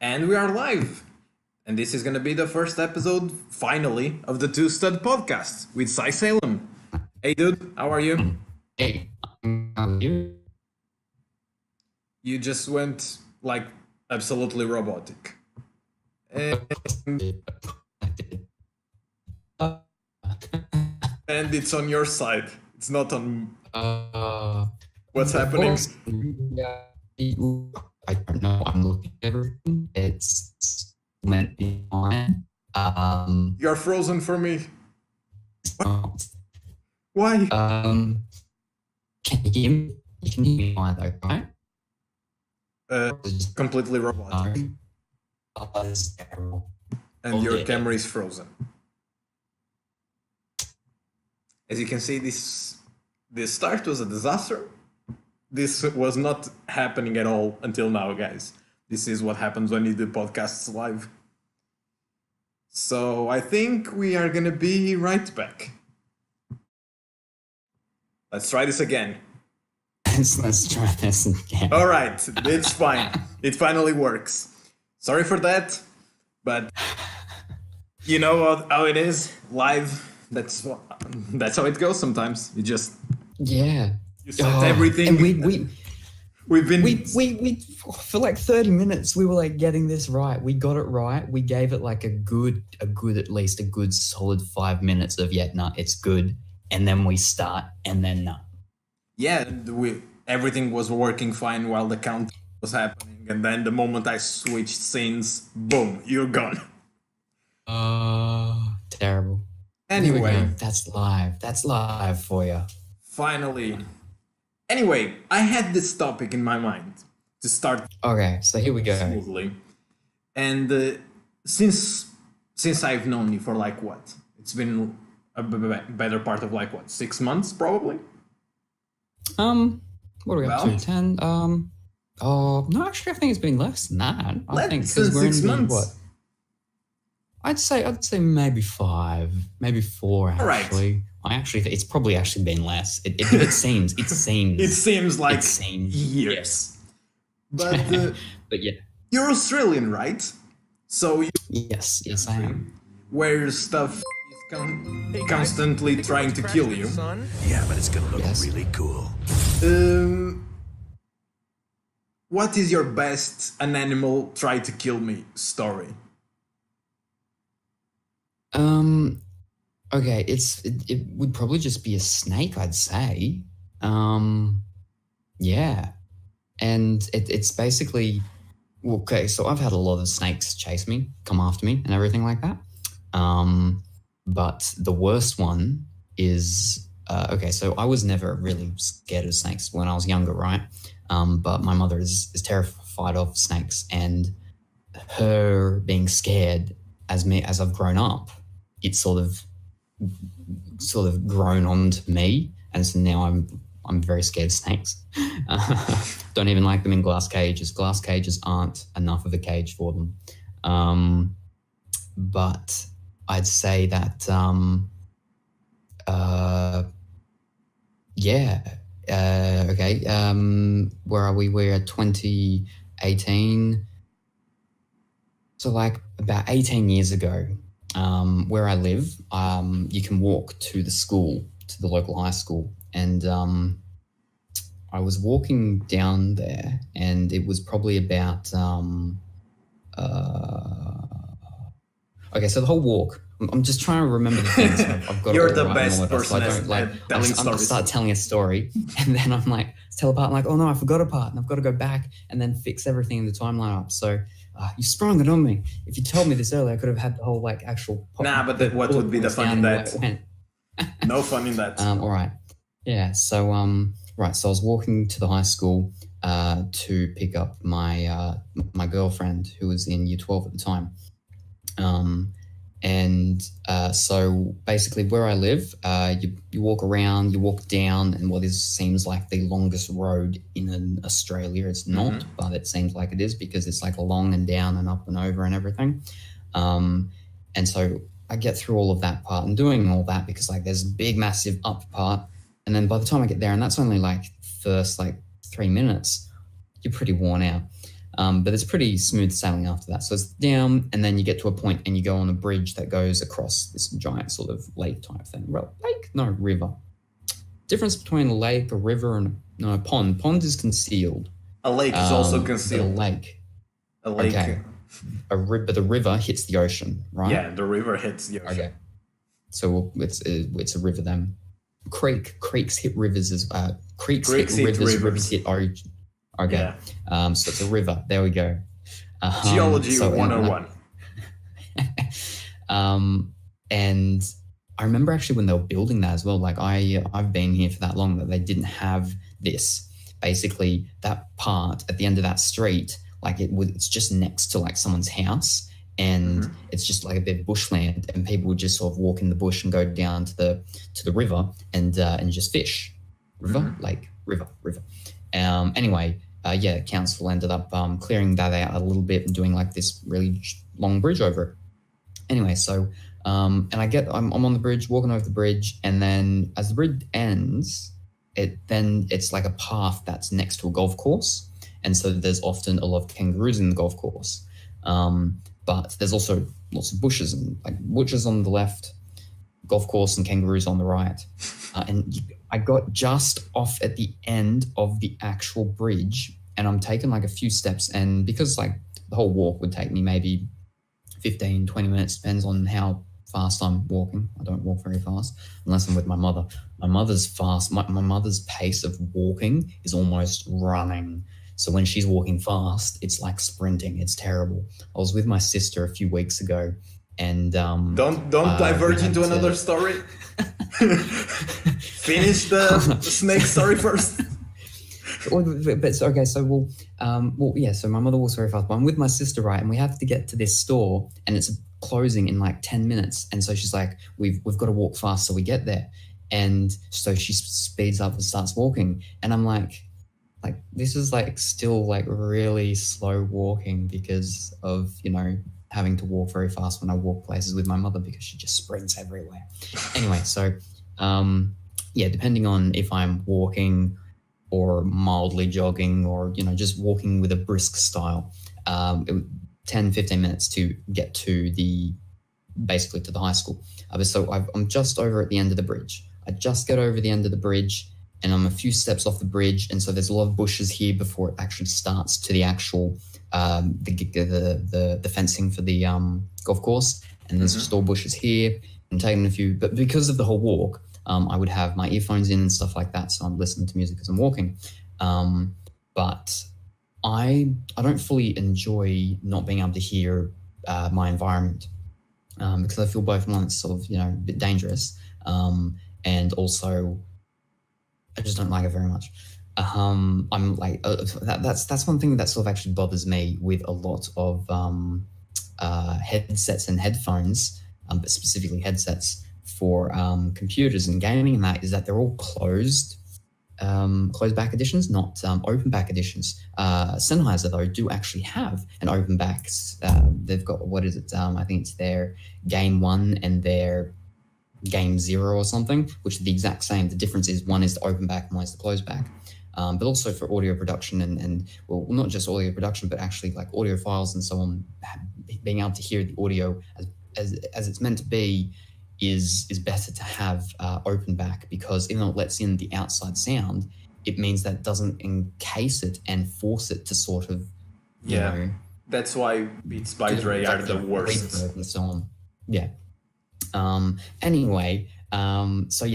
And we are live. And this is going to be the first episode, finally, of the Two Stud podcast with SySalem. Hey, dude, how are you? Hey, you? You just went like absolutely robotic. And, and it's on your side. It's not on what's happening. I don't know. I'm looking at everything. It's meant to be fine. You're frozen for me. So, Why? can you hear me? You can hear me fine though, right? Completely robotic. That is terrible. And your camera is frozen. As you can see, this start was a disaster. This was not happening at all until now, guys. This is what happens when you do podcasts live. So I think we are gonna be right back. Let's try this again. Let's try this again. All right, it's fine. It finally works. Sorry for that, but you know how it is live. That's how it goes sometimes. You just you set everything. And we've been we for like 30 minutes we were like getting this right. We got it right. We gave it like a good at least a good solid 5 minutes of it's good. And then we start and then no. Yeah, everything was working fine while the count was happening, and then the moment I switched scenes, boom, you're gone. Terrible. Anyway, that's live for you. Finally. Anyway, I had this topic in my mind to start. Okay, so here we go. Smoothly. And since I've known you for like what? It's been a better part of like what? 6 months probably? What are we up to? 10? No, actually I think it's been less than that. I think because we're in 6 months. What? I'd say maybe 5, maybe 4 actually. Right. I actually think it's probably actually been less. It seems. It seems like years. But but yeah. You're Australian, right? So Yes, I am. Where stuff is constantly trying to kill you. Yeah, but it's gonna look really cool. What is your best an animal tried to kill me story? Okay, it would probably just be a snake, I'd say. Yeah. And it's basically, okay, so I've had a lot of snakes chase me, come after me and everything like that. But the worst one is, okay, so I was never really scared of snakes when I was younger, right? But my mother is terrified of snakes, and her being scared as I've grown up, it's sort of grown onto me, and so now I'm very scared of snakes. Don't even like them in glass cages. Glass cages aren't enough of a cage for them. But I'd say that okay. Where are we? We're at 2018. So like about 18 years ago, where I live, you can walk to the school, to the local high school. And I was walking down there, and it was probably about, okay, so the whole walk, I'm just trying to remember the things. I've got You're it the right best in order, so person at telling I'm stories. start telling a story, and then I'm like, tell a part, I'm like, oh no, I forgot a part, and I've got to go back and then fix everything in the timeline up. So you sprung it on me. If you told me this earlier, I could have had the whole like actual. But what would be the fun in that? No fun in that. All right. Yeah. So right. So I was walking to the high school to pick up my my girlfriend, who was in year 12 at the time. So basically where I live, you walk around, you walk down, and what seems like the longest road in Australia. It's not, but it seems like it is, because it's like along and down and up and over and everything. And so I get through all of that part and doing all that because like there's a big, massive up part. And then by the time I get there, and that's only like first like 3 minutes, you're pretty worn out. But it's pretty smooth sailing after that. So it's down, and then you get to a point and you go on a bridge that goes across this giant sort of lake type thing. Well, lake? No, river. Difference between a lake, a river, and a pond. Pond is concealed. A lake is also concealed. A lake. A lake. Okay. But the river hits the ocean, right? Yeah, the river hits the ocean. Okay. So it's a river then. Creeks hit rivers as creeks hit rivers hit ocean. Okay. Yeah. So it's a river. There we go. Geology 101. And I remember actually when they were building that as well, like I've been here for that long that they didn't have this. Basically, that part at the end of that street, like it's just next to like someone's house, and it's just like a bit of bushland, and people would just sort of walk in the bush and go down to the river and just fish. Lake, river. Anyway, council ended up clearing that out a little bit and doing like this really long bridge over it. Anyway, so and I'm on the bridge, walking over the bridge, and then as the bridge ends, it's like a path that's next to a golf course. And so there's often a lot of kangaroos in the golf course. But there's also lots of bushes and like bushes on the left, golf course and kangaroos on the right. And I got just off at the end of the actual bridge, and I'm taking like a few steps. And because like the whole walk would take me maybe 15, 20 minutes, depends on how fast I'm walking. I don't walk very fast unless I'm with my mother. My mother's fast. My mother's pace of walking is almost running. So when she's walking fast, it's like sprinting. It's terrible. I was with my sister a few weeks ago, and don't diverge into another story. Finish the snake story first. So my mother walks very fast, but I'm with my sister, right? And we have to get to this store, and it's closing in like 10 minutes. And so she's like, we've got to walk fast so we get there. And so she speeds up and starts walking. And I'm like, this is like still like really slow walking because of, having to walk very fast when I walk places with my mother because she just sprints everywhere. Anyway, so depending on if I'm walking or mildly jogging or, just walking with a brisk style, 10, 15 minutes to get to the high school. So I'm just over at the end of the bridge. I just get over the end of the bridge, and I'm a few steps off the bridge, and so there's a lot of bushes here before it actually starts to the actual the fencing for the golf course, and there's just all bushes here. I'm taking a few, but because of the whole walk, I would have my earphones in and stuff like that, so I'm listening to music as I'm walking. But I don't fully enjoy not being able to hear my environment because I feel both one, it's sort of a bit dangerous, and also I just don't like it very much. I'm like that's one thing that sort of actually bothers me with a lot of headsets and headphones, but specifically headsets for computers and gaming, and that is that they're all closed back editions, not open back editions. Sennheiser though do actually have an open back. They've got I think it's their Game 1 and their Game 0 or something, which are the exact same. The difference is one is the open back and one is the closed back. But also for audio production and not just audio production, but actually like audio files and so on, being able to hear the audio as it's meant to be is better to have open back, because even though it lets in the outside sound, it means that it doesn't encase it and force it to sort of, that's why Beats by Dre are the worst. And so on. Yeah. Anyway, so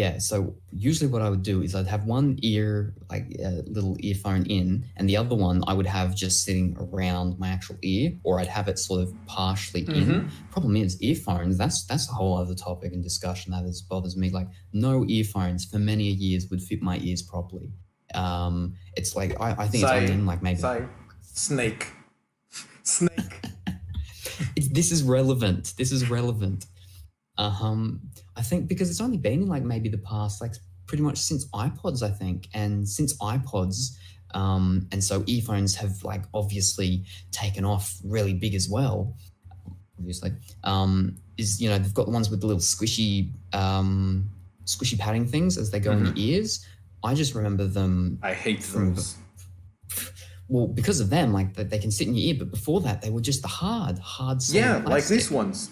usually what I would do is I'd have one ear, like a little earphone in, and the other one I would have just sitting around my actual ear, or I'd have it sort of partially in. Problem is earphones, that's a whole other topic and discussion that bothers me. Like no earphones for many years would fit my ears properly. It's like, I think it's only in like maybe... Snake. This is relevant. I think because it's only been in like maybe the past, like pretty much since iPods, I think. And since iPods, and so earphones have like obviously taken off really big as well, obviously, they've got the ones with the little squishy padding things as they go in your ears. I just remember them. I hate those. well, because of them, like they can sit in your ear, but before that, they were just the hard solid like plastic. these ones.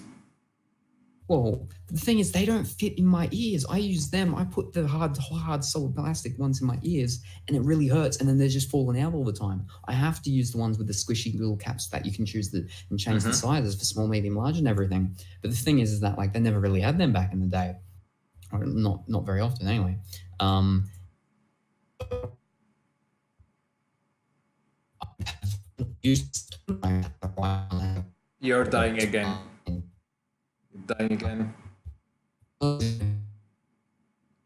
Well, the thing is, they don't fit in my ears. I use them. I put the hard solid plastic ones in my ears, and it really hurts. And then they're just falling out all the time. I have to use the ones with the squishy little caps that you can choose and change the sizes for small, medium, large, and everything. But the thing is that like they never really had them back in the day, or not very often anyway. You're dying again. Dying again.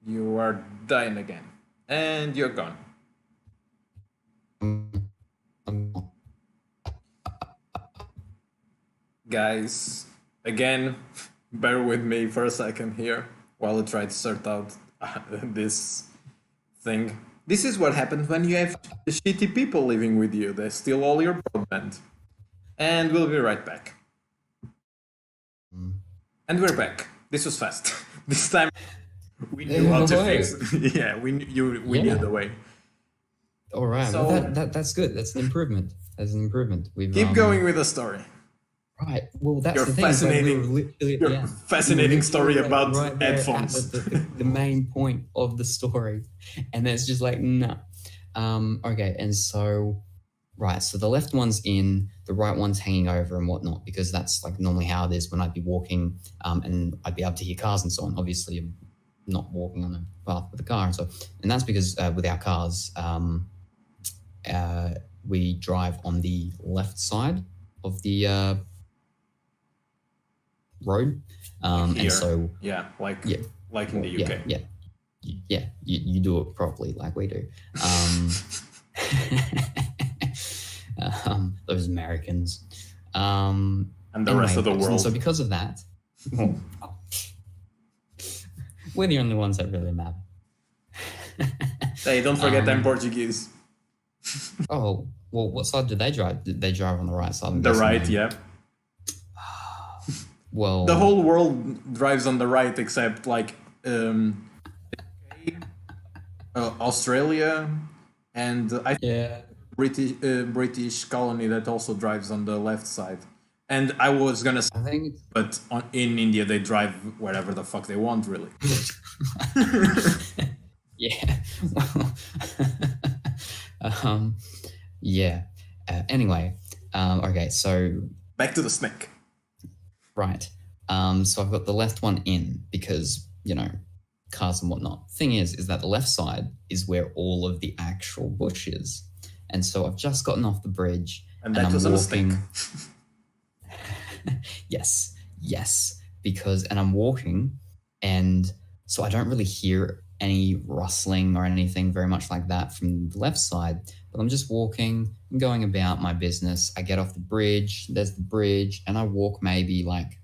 You are dying again. And you're gone. Guys, again, bear with me for a second here while I try to sort out this thing. This is what happens when you have shitty people living with you. They steal all your broadband. And we'll be right back. And we're back. This was fast. This time we knew how to fix. Yeah, we knew the way. All right. So, well, that's good. That's an improvement. We've keep going with the story. Right. Well, that's Your the thing. fascinating, fascinating story about headphones. The main point of the story, and it's just like no. Okay, and so. Right, so the left one's in, the right one's hanging over and whatnot, because that's like normally how it is when I'd be walking and I'd be able to hear cars and so on. Obviously, I'm not walking on a path with a car. And that's because with our cars, we drive on the left side of the road. And so... like in the UK. Yeah, you do it properly like we do. Those Americans, and the rest of the world. So because of that, we're the only ones that really matter. Hey, don't forget them Portuguese. Oh, well, what side do they drive? Did they drive on the right side? The right, yeah. Well, the whole world drives on the right except like Australia and British colony that also drives on the left side. And I was gonna say, but in India they drive wherever the fuck they want, really. Yeah. Anyway, okay, so back to the snake. Right. So I've got the left one in because, cars and whatnot. Thing is that the left side is where all of the actual bush is. And so I've just gotten off the bridge and I'm walking. Yes. And I'm walking, and so I don't really hear any rustling or anything very much like that from the left side, but I'm just walking and going about my business. I get off the bridge, there's the bridge, and I walk maybe like,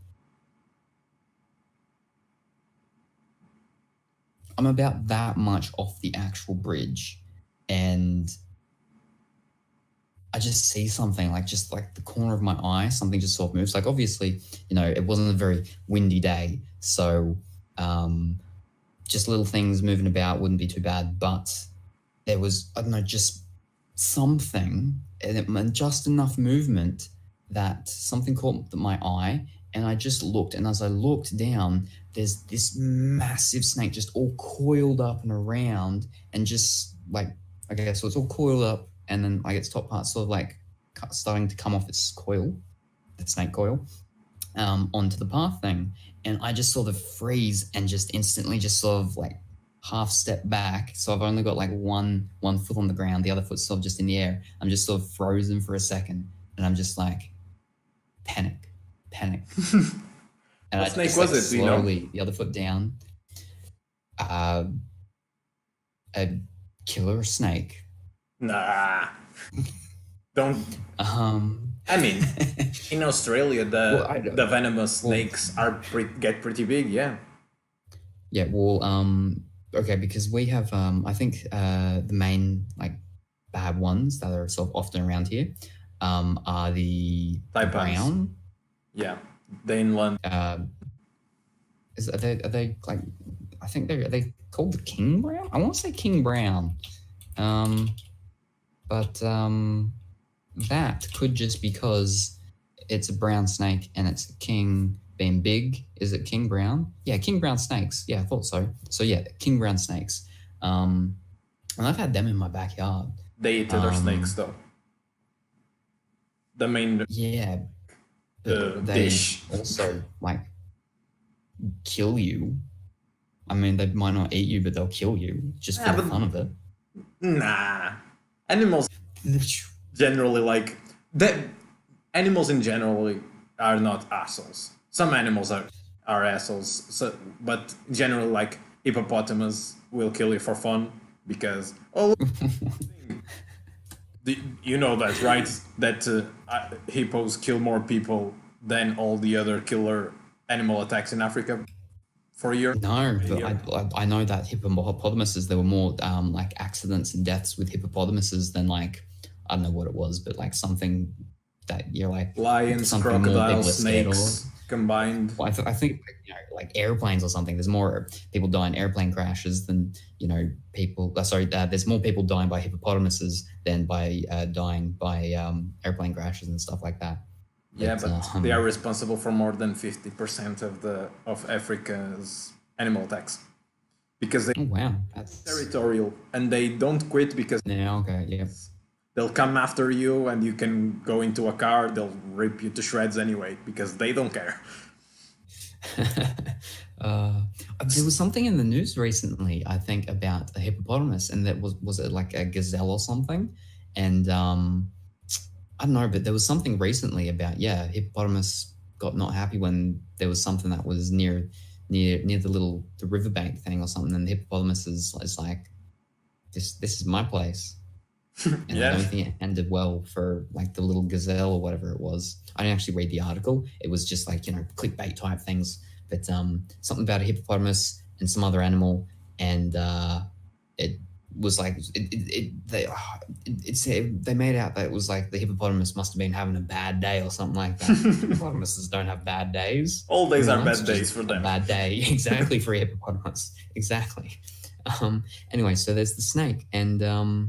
I'm about that much off the actual bridge, and I just see something just like the corner of my eye, something just sort of moves. Like obviously, it wasn't a very windy day, so just little things moving about wouldn't be too bad. But there was, I don't know, just something, and just enough movement that something caught my eye, and I just looked. And as I looked down, there's this massive snake just all coiled up and around, and just like, okay, so it's all coiled up. And then like its top part sort of like starting to come off its coil, the snake coil, onto the path thing. And I just sort of freeze and just instantly just sort of like half step back. So I've only got like one foot on the ground, the other foot's sort of just in the air. I'm just sort of frozen for a second, and I'm just like panic. And what snake just, was it? Slowly, the other foot down. A killer snake. Nah, don't. I mean, in Australia, the venomous snakes get pretty big. Yeah. Yeah. Well, okay, because we have, I think, the main like bad ones that are sort of often around here, are the brown. Yeah, the inland. Are they like? I think are they called the king brown? I want to say king brown. But that could just because it's a brown snake and it's a king being big. Is it king brown? Yeah, king brown snakes. Yeah, I thought so. So yeah, king brown snakes. And I've had them in my backyard. They eat other snakes though. The main they dish also like kill you. I mean, they might not eat you, but they'll kill you just for the fun of it. Nah, animals generally like that. Animals in general are not assholes. Some animals are assholes. So, but generally, like hippopotamus will kill you for fun because you know that, right? That hippos kill more people than all the other killer animal attacks in Africa for a year. No, but I know that hippopotamuses, there were more like accidents and deaths with hippopotamuses than like, I don't know what it was, but like something that you're like lions, crocodiles, snakes combined. Well, I think like airplanes or something. There's more people die in airplane crashes than people. There's more people dying by hippopotamuses than by dying by airplane crashes and stuff like that. Yeah, but they are responsible for more than 50% of Africa's animal attacks because they that's territorial and they don't quit because they'll come after you and you can go into a car, they'll rip you to shreds anyway because they don't care. There was something in the news recently, I think, about a hippopotamus, and that was it like a gazelle or something? And I don't know, but there was something recently about hippopotamus got not happy when there was something that was near the riverbank thing or something, and the hippopotamus is like, this is my place. And I don't think it ended well for like the little gazelle or whatever it was. I didn't actually read the article. It was just like, clickbait type things. But something about a hippopotamus and some other animal, and it was like they made out that it was like the hippopotamus must have been having a bad day or something like that. Hippopotamuses don't have bad days. All days are bad days for them. Bad day, exactly, for a hippopotamus. Exactly. Anyway, so there's the snake, and I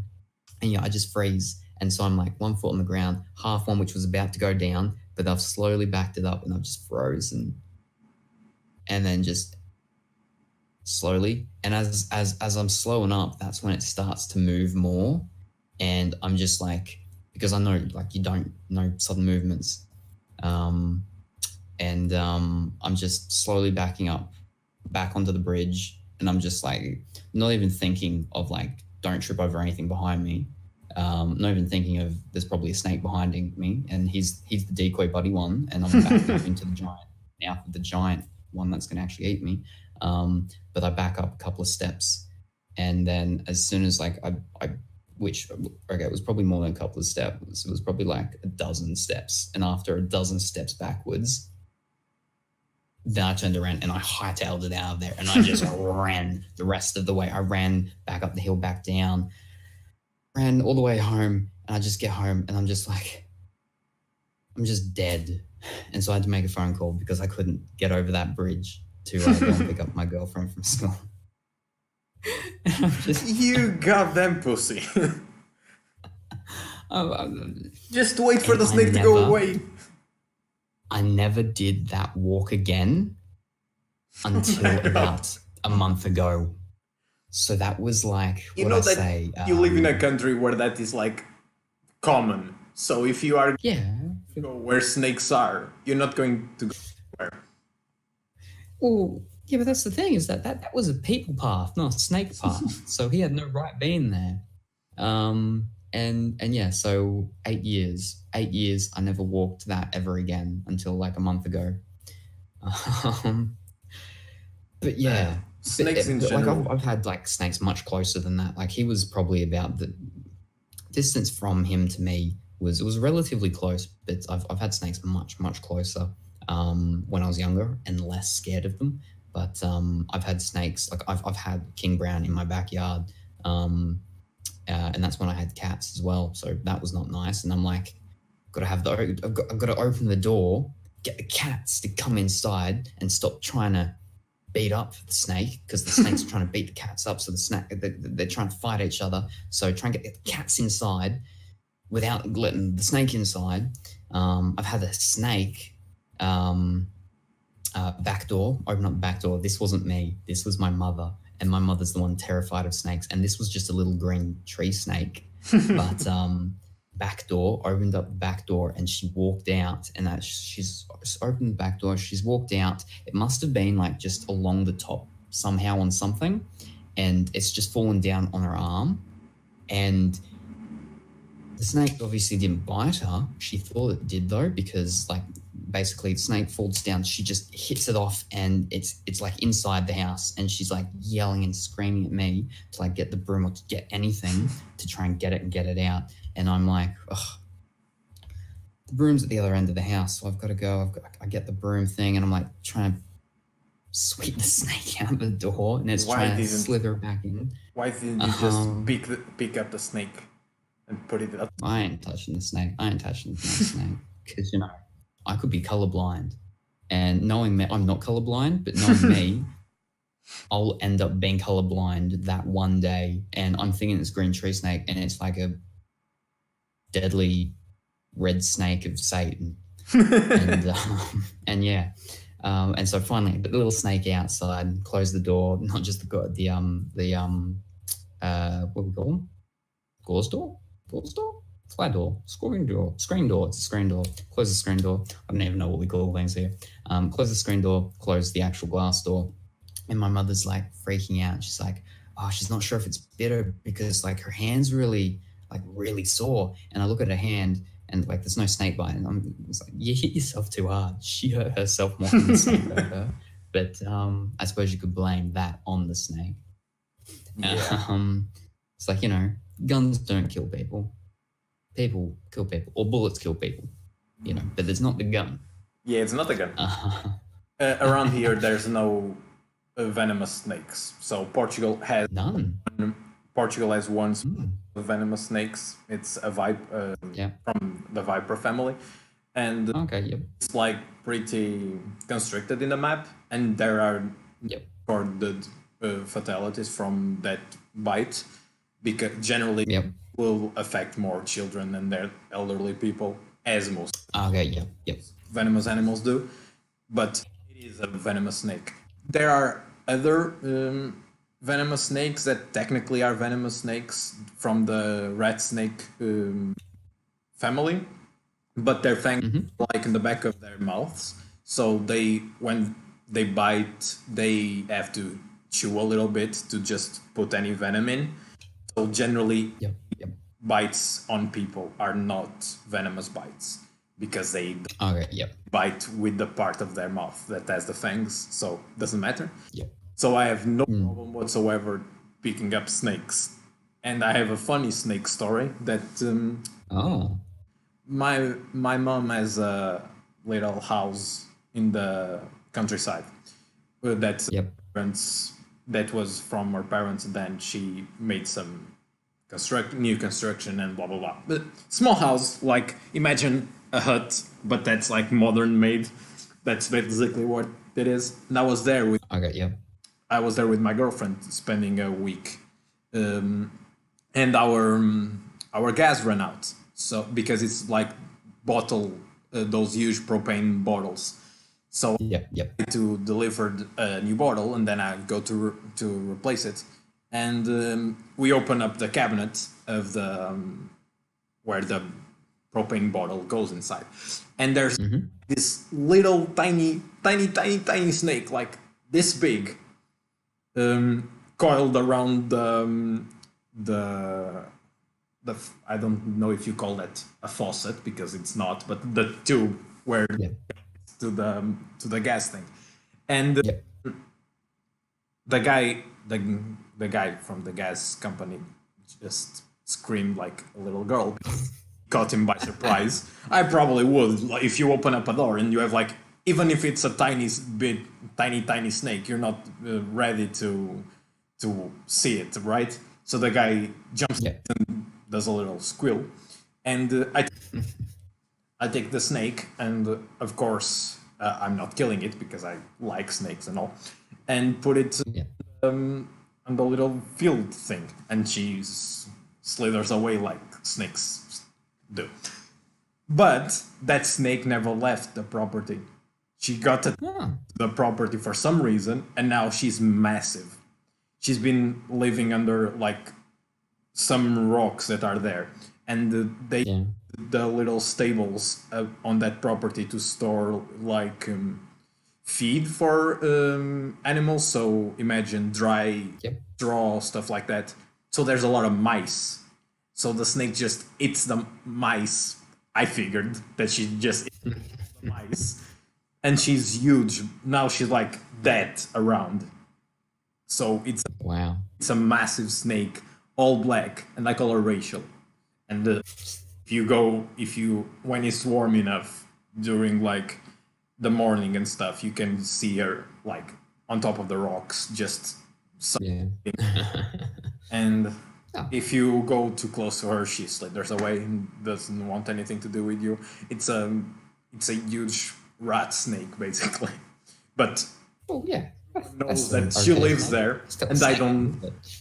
just freeze. And so I'm like 1 foot on the ground, half one, which was about to go down, but I've slowly backed it up and I've just frozen. And then just slowly. And as I'm slowing up, that's when it starts to move more. And I'm just like, because I know like you don't know sudden movements. I'm just slowly backing up back onto the bridge. And I'm just like, not even thinking of like, don't trip over anything behind me. Not even thinking of there's probably a snake behind me, and he's the decoy buddy one, and I'm back up into the giant one that's going to actually eat me. But I back up a couple of steps, and then as soon as like it was probably more than a couple of steps. It was probably like a dozen steps, and after a dozen steps backwards, then I turned around and I hightailed it out of there, and I just ran the rest of the way. I ran back up the hill, back down, ran all the way home, and I just get home and I'm just like, I'm just dead. And so I had to make a phone call because I couldn't get over that bridge to go and pick up my girlfriend from school. You goddamn pussy. Just wait for the snake to go away. I never did that walk again until about a month ago. So that was like, you live in a country where that is like common. So if you are where snakes are, you're not going to go where. Well, yeah, but that's the thing, is that was a people path, not a snake path. So he had no right being there. And yeah, so 8 years, I never walked that ever again until like a month ago. But yeah, snakes in general. Like I've had like snakes much closer than that. Like he was probably about the distance from him to me was relatively close, but I've had snakes much closer when I was younger and less scared of them. But I've had snakes, like I've had king brown in my backyard. And that's when I had cats as well. So that was not nice. And I'm like, I've got to open the door, get the cats to come inside and stop trying to beat up the snake, because the snakes are trying to beat the cats up. So they're trying to fight each other. So try and get the cats inside without letting the snake inside. I've had a snake back door, open up the back door. This wasn't me. This was my mother. And my mother's the one terrified of snakes. And this was just a little green tree snake. But back door, opened up the back door, and she walked out. And she's opened the back door. She's walked out. It must have been like just along the top somehow on something. And it's just fallen down on her arm. And the snake obviously didn't bite her. She thought it did though, because like basically the snake falls down. She just hits it off, and it's like inside the house, and she's like yelling and screaming at me to like get the broom or to get anything to try and get it out. And I'm like, ugh, the broom's at the other end of the house, so I've got to go. I get the broom thing, and I'm like trying to sweep the snake out the door, and it's trying to slither back in. Why didn't you just pick up the snake and put it up? I ain't touching the snake. I ain't touching the snake because, you know, I could be colorblind. And knowing me, I'm not colorblind, but knowing me, I'll end up being colorblind that one day. And I'm thinking it's green tree snake, and it's like a deadly red snake of Satan. And yeah. And so finally, the little snake outside, closed the door, not just the what do we call them? Gauze door? Fly door? Screen door? It's a screen door. Close the screen door. I don't even know what we call things here. Close the screen door, close the actual glass door. And my mother's like freaking out. She's like, oh, she's not sure if it's bitter because like her hand's really sore. And I look at her hand, and like there's no snake bite, and I'm like, you hit yourself too hard. She hurt herself more than the snake hurt her. But I suppose you could blame that on the snake. Yeah. It's like, you know, guns don't kill people. People kill people, or bullets kill people. You know, but it's not the gun. Yeah, it's not the gun. Around here, there's no venomous snakes. So Portugal has none. Portugal has one of venomous snakes. It's a from the Viper family, and it's like pretty constricted in the map, and there are recorded fatalities from that bite, because generally will affect more children and their elderly people, as most venomous animals do. But it is a venomous snake. There are other venomous snakes that technically are venomous snakes from the rat snake family, but their fangs are like in the back of their mouths, so when they bite, they have to chew a little bit to just put any venom in. So generally, bites on people are not venomous bites, because they bite with the part of their mouth that has the fangs, so it doesn't matter. So I have no problem whatsoever picking up snakes. And I have a funny snake story that my mom has a little house in the countryside that was from her parents, and then she made some new construction and blah blah blah. But small house, like imagine a hut, but that's like modern made. That's basically what it is. And I was there with my girlfriend, spending a week, and our gas ran out. So because it's like those huge propane bottles. So to deliver a new bottle, and then I go to replace it, and we open up the cabinet of the where the propane bottle goes inside, and there's this little tiny snake, like this big, coiled around the I don't know if you call that a faucet, because it's not, but the tube where to the gas thing, and the guy from the gas company just screamed like a little girl. Caught him by surprise. I probably would, like, if you open up a door and you have, like, even if it's a tiny snake, you're not ready to see it, right? So the guy jumps and does a little squeal, and I take the snake, and of course I'm not killing it because I like snakes and all, and put it on the little field thing, and she slithers away like snakes do. But that snake never left the property. She got to the property for some reason, and now she's massive. She's been living under like some rocks that are there, and the little stables on that property to store like feed for animals. So imagine dry straw, stuff like that. So there's a lot of mice. So the snake just eats the mice. I figured that she just eats the mice. And she's huge. Now she's like that around. So it's a massive snake, all black, and I call her Rachel. And when it's warm enough during like the morning and stuff, you can see her like on top of the rocks, just and if you go too close to her, she slithers away and doesn't want anything to do with you. It's a huge rat snake basically, but knows that she lives there, and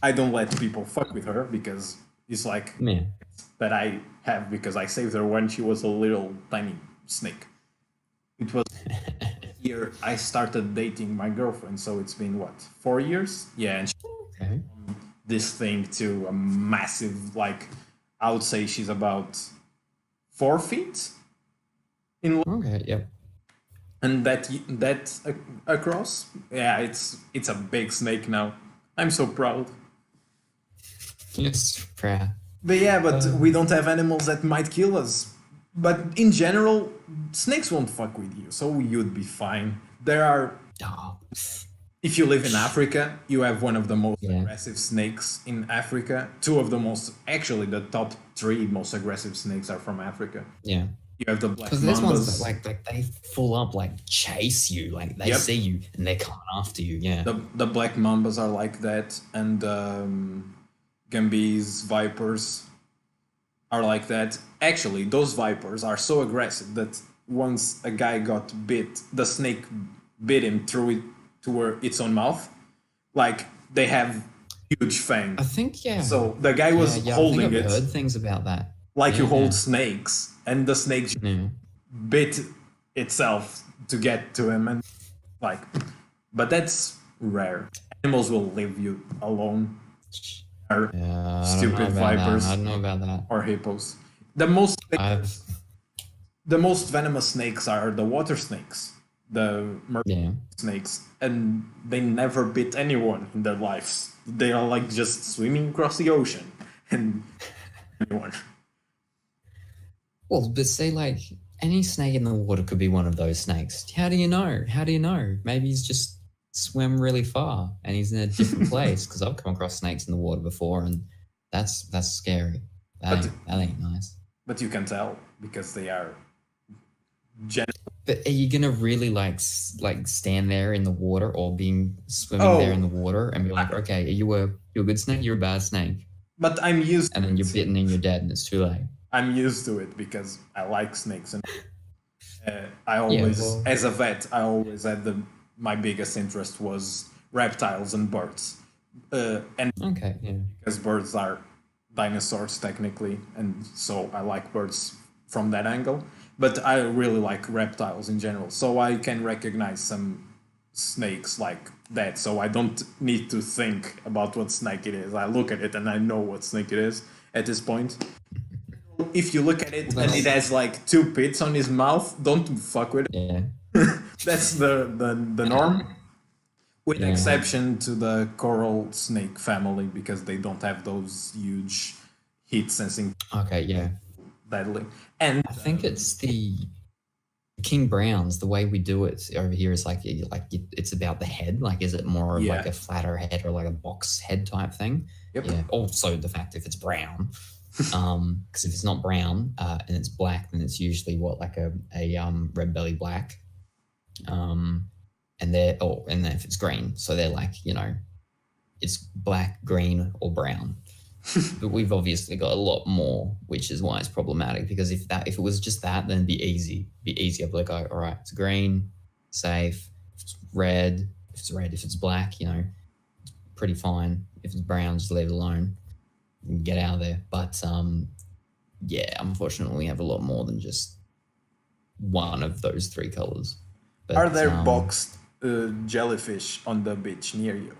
I don't let people fuck with her because it's like that I have because I saved her when she was a little tiny snake. It was year I started dating my girlfriend, so it's been what, 4 years? Yeah, and she this thing to a massive, like I would say she's about 4 feet in length. And that across, it's a big snake now. I'm so proud. Yes, proud. But we don't have animals that might kill us. But in general, snakes won't fuck with you, so you'd be fine. There are. If you live in Africa, you have one of the most aggressive snakes in Africa. Actually, the top 3 most aggressive snakes are from Africa. Yeah. You have the black mambas. Because there's ones that like they full up like chase you, like they see you and they're coming after you. Yeah. The black mambas are like that, and Gambis, vipers are like that. Actually, those vipers are so aggressive that once a guy got bit, the snake bit him through its own mouth. Like they have huge fangs. I think So the guy was holding it. I've heard things about that. Like you hold snakes, and the snake bit itself to get to him, and but that's rare. Animals will leave you alone. Stupid vipers. I don't know about that. Or hippos. The most venomous snakes are the water snakes, the mermaid snakes, and they never bit anyone in their lives. They are like just swimming across the ocean and anyone. Well, but say like any snake in the water could be one of those snakes. How do you know? Maybe he's just swam really far and he's in a different place, because I've come across snakes in the water before, and that's scary. That ain't nice. But you can tell because they are But are you gonna really like stand there in the water or swimming there in the water and be like, okay, are you a good snake? You're a bad snake. But I'm used. And then you're bitten and you're dead, and it's too late. I'm used to it because I like snakes, and I always, as a vet, I always had my biggest interest was reptiles and birds, because birds are dinosaurs technically, and so I like birds from that angle. But I really like reptiles in general, so I can recognize some snakes like that. So I don't need to think about what snake it is. I look at it and I know what snake it is at this point. If you look at it and it has like 2 pits on his mouth, don't fuck with it. Yeah. That's the norm. With exception to the coral snake family, because they don't have those huge heat sensing. Okay, yeah. Badly. And I think it's the King Browns. The way we do it over here is like it's about the head. Like, is it more of like a flatter head or like a box head type thing? Yep. Yeah. Also, the fact if it's brown. Because if it's not brown and it's black, then it's usually like a red belly black, and then if it's green, so they're like, it's black, green, or brown. But we've obviously got a lot more, which is why it's problematic. Because if it was just that, then it'd be easy. I'd be like, all right, it's green, safe. If it's red, if it's black, it's pretty fine. If it's brown, just leave it alone. Get out of there. But yeah, unfortunately, we have a lot more than just one of those three colors. But, Are there boxed jellyfish on the beach near you?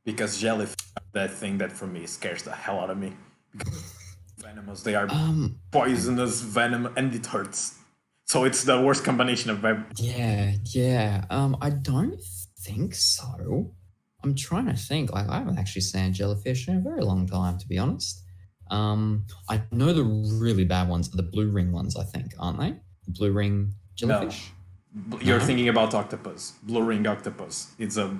Because jellyfish are that thing that for me scares the hell out of me. Because venomous, they are poisonous venom and it hurts. So it's the worst combination of everything. Yeah. I don't think so. I'm trying to think. Like, I haven't actually seen jellyfish in a very long time, to be honest. I know the really bad ones are the blue ring ones, I think, aren't they? The blue ring jellyfish? No. You're thinking about octopus. Blue ring octopus. It's a...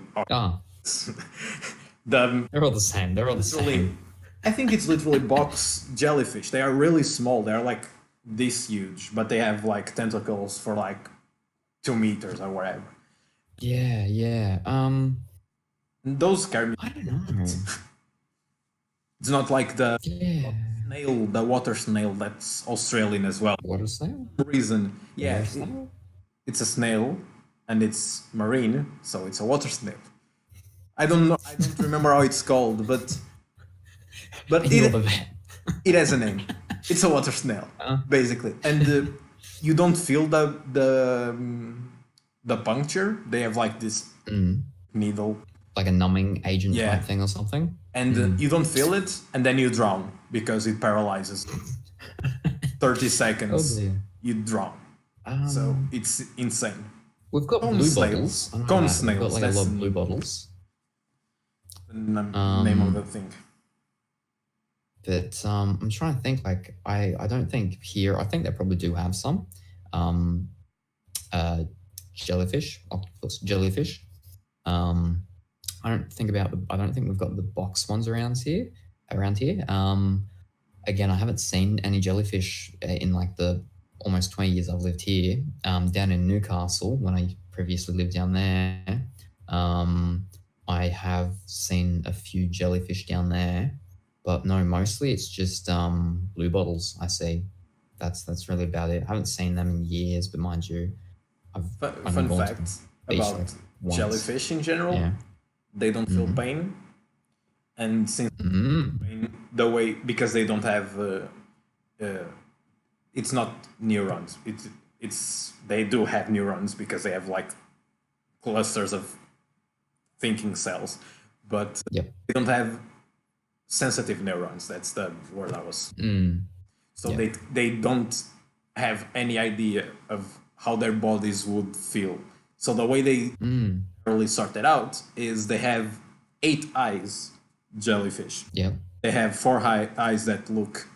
They're all the same. They're all the same. I think it's literally box jellyfish. They are really small. They're like this huge, but they have like tentacles for like 2 meters or whatever. Yeah. Those scare me. I don't know. It's not like the snail, the water snail that's Australian as well. Water snail? For reason, yeah, it's a snail and it's marine, so it's a water snail. I don't know. I don't remember how it's called, but it has a name. It's a water snail, basically, and you don't feel the puncture. They have like this needle, like a numbing agent type thing or something. And you don't feel it, and then you drown because it paralyzes. 30 seconds, you drown. So it's insane. We've got blue bottles. Cone snails. We've got like a lot of blue bottles. The name of the thing. But I'm trying to think. Like, I don't think here. I think they probably do have some jellyfish, octopus, jellyfish. I don't think we've got the box ones around here. Again, I haven't seen any jellyfish in like the almost 20 years I've lived here. Down in Newcastle, when I previously lived down there, I have seen a few jellyfish down there, but no, mostly it's just blue bottles I see. That's really about it. I haven't seen them in years, but mind you, fun fact about jellyfish in general, they don't feel pain, and since pain, the way, because they don't have it's not neurons, it's they do have neurons because they have like clusters of thinking cells, but they don't have sensitive neurons. That's the word I was. So they don't have any idea of how their bodies would feel. So the way they really sort it out is they have 8 eyes, jellyfish. They have 4 eyes that look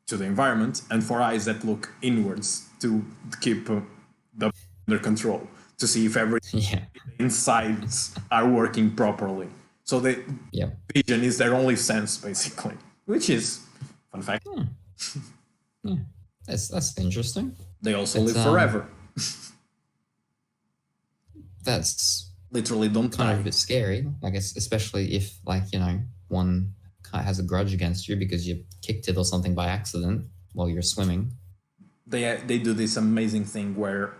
to the environment and 4 eyes that look inwards to keep under control, to see if everything insides are working properly. So the vision is their only sense, basically, which is fun fact. That's interesting. They also live forever. That's literally don't kind die. of a bit scary, I guess, especially if, like, you know, one has a grudge against you because you kicked it or something by accident while you're swimming. They do this amazing thing where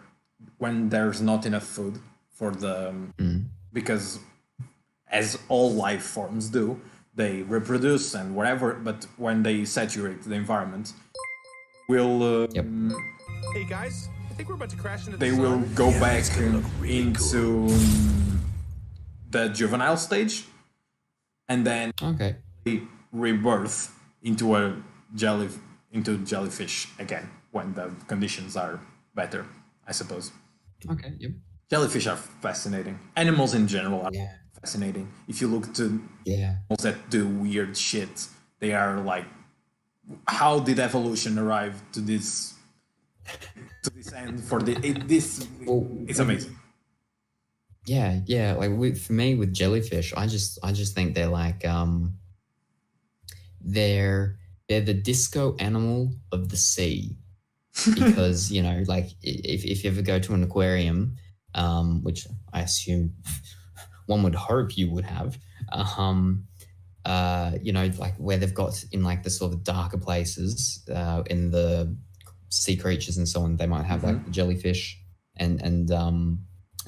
when there's not enough food for the because as all life forms do, they reproduce and whatever, but when they saturate the environment, Hey guys, I think we're about to crash into the they sun. will go back really into the juvenile stage and then rebirth into jellyfish again when the conditions are better, I suppose. Jellyfish are fascinating. Animals in general are fascinating. If you look to animals that do weird shit, they are like, how did evolution arrive to this end for this? It's amazing. Like for me with jellyfish, I just think they're like they're the disco animal of the sea. Because, you know, like if you ever go to an aquarium, which I assume one would hope you would have, you know, like where they've got in like the sort of darker places, in the sea creatures and so on, they might have like the jellyfish and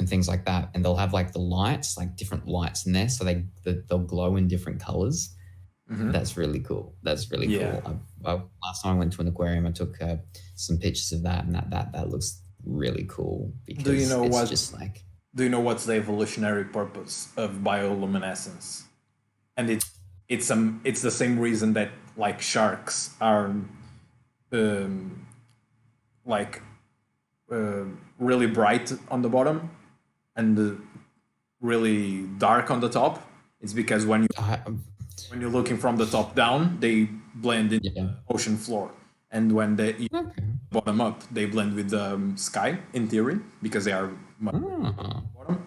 things like that, and they'll have like the lights, like different lights in there, so they'll glow in different colors. That's really cool. That's really Yeah. cool. Last time I went to an aquarium, I took some pictures of that, and that looks really cool Do you because know it's what? just like, Do you know what's the evolutionary purpose of bioluminescence? And it's the same reason that like sharks are um, like really bright on the bottom and really dark on the top. It's because I, when you're looking from the top down, they blend in yeah. the ocean floor, and when they Okay. bottom up, they blend with the sky in theory because they are much Ah, bottom.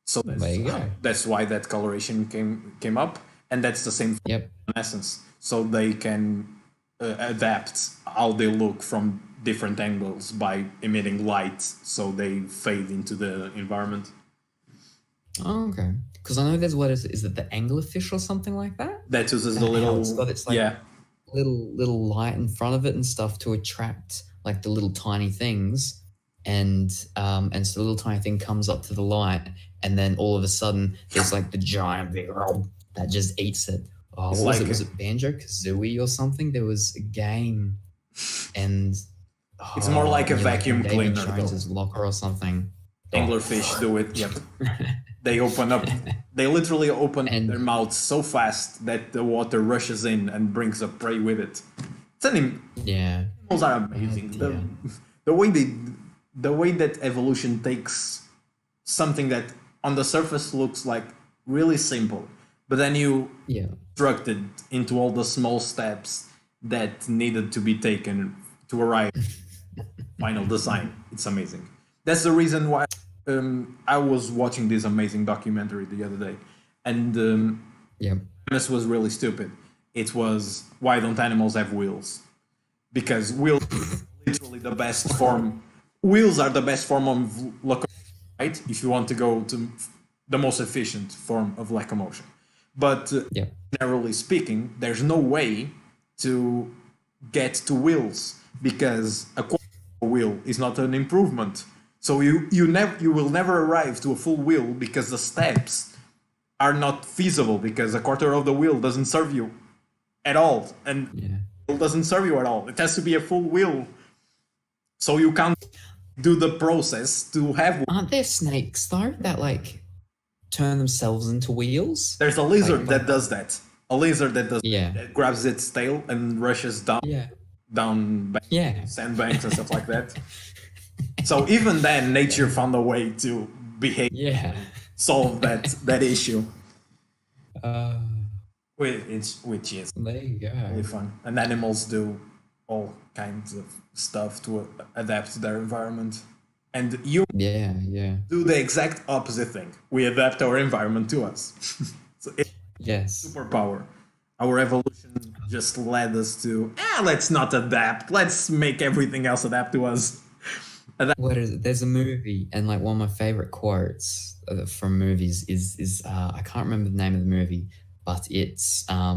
So there you go. that's why that coloration came up, and that's the same for Yep. essence. So they can adapt how they look from different angles by emitting light, so they fade into the environment. Oh, okay. Because I know there's what is it the anglerfish or something like that? That uses That the how little it's got its like yeah. little light in front of it and stuff to attract like the little tiny things, and so the little tiny thing comes up to the light, and then all of a sudden there's like the giant big rob that just eats it. Oh, It's what was like it? Was it Banjo Kazooie or something? There was a game, and It's more like a and you're like in vacuum Davy cleaner, though. Jones's locker or something. Anglerfish do it. Yep. They open up. They literally open And- their mouths so fast that the water rushes in and brings a prey with it. It's an Yeah. animals are amazing. Yeah. The way that evolution takes something that on the surface looks like really simple, but then you Yeah. construct it into all the small steps that needed to be taken to arrive at final design. It's amazing. That's the reason why I was watching this amazing documentary the other day, and Yeah. premise was really stupid. It was, why don't animals have wheels? Because wheels are literally the best form. Wheels are the best form of locomotion, right? If you want to go to the most efficient form of locomotion. But Yeah. generally speaking, there's no way to get to wheels because a quarter of a wheel is not an improvement. So you will never arrive to a full wheel because the steps are not feasible because a quarter of the wheel doesn't serve you at all, and Yeah. it doesn't serve you at all. It has to be a full wheel, so you can't do the process to have. Aren't there snakes though that like turn themselves into wheels? There's a lizard Like- that does that. A lizard that does Yeah. that grabs its tail and rushes down Yeah. down Yeah. sandbanks and stuff like that. So even then, nature found a way to behave, Yeah. solve that issue, Uh, which is there you really go. fun. And animals do all kinds of stuff to adapt to their environment, and you Yeah. Yeah. do the exact opposite thing. We adapt our environment to us. So it's Yes. superpower. Our evolution just led us to let's not adapt. Let's make everything else adapt to us. What is it? There's a movie, and like one of my favorite quotes from movies is I can't remember the name of the movie, but it's I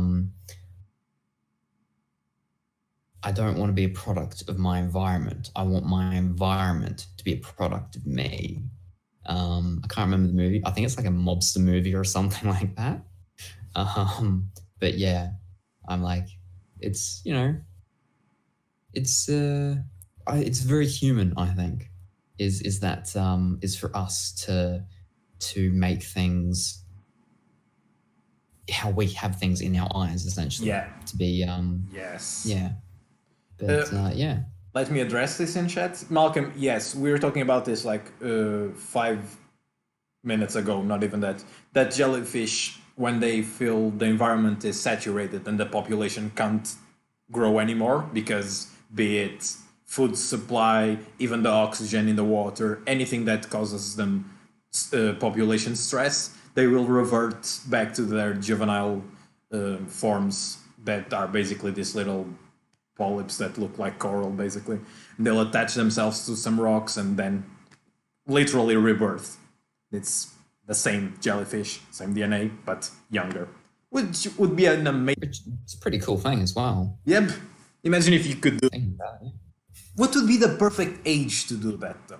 don't want to be a product of my environment. I want my environment to be a product of me. I can't remember the movie. I think it's like a mobster movie or something like that. But yeah, I'm like, it's it's very human. I think is that is for us to make things how we have things in our eyes, essentially. Yeah. To be Yes. yeah. But yeah. Let me address this in chat. Malcolm, yes, we were talking about this like 5 minutes ago, not even that. That jellyfish, when they feel the environment is saturated and the population can't grow anymore, because be it food supply, even the oxygen in the water, anything that causes them population stress, they will revert back to their juvenile forms that are basically these little polyps that look like coral, basically. And they'll attach themselves to some rocks and then literally rebirth. It's the same jellyfish, same DNA, but younger. Which would be an amazing... Which it's a pretty cool thing as well. Yep. Imagine if you could do... Think about it. What would be the perfect age to do that, though?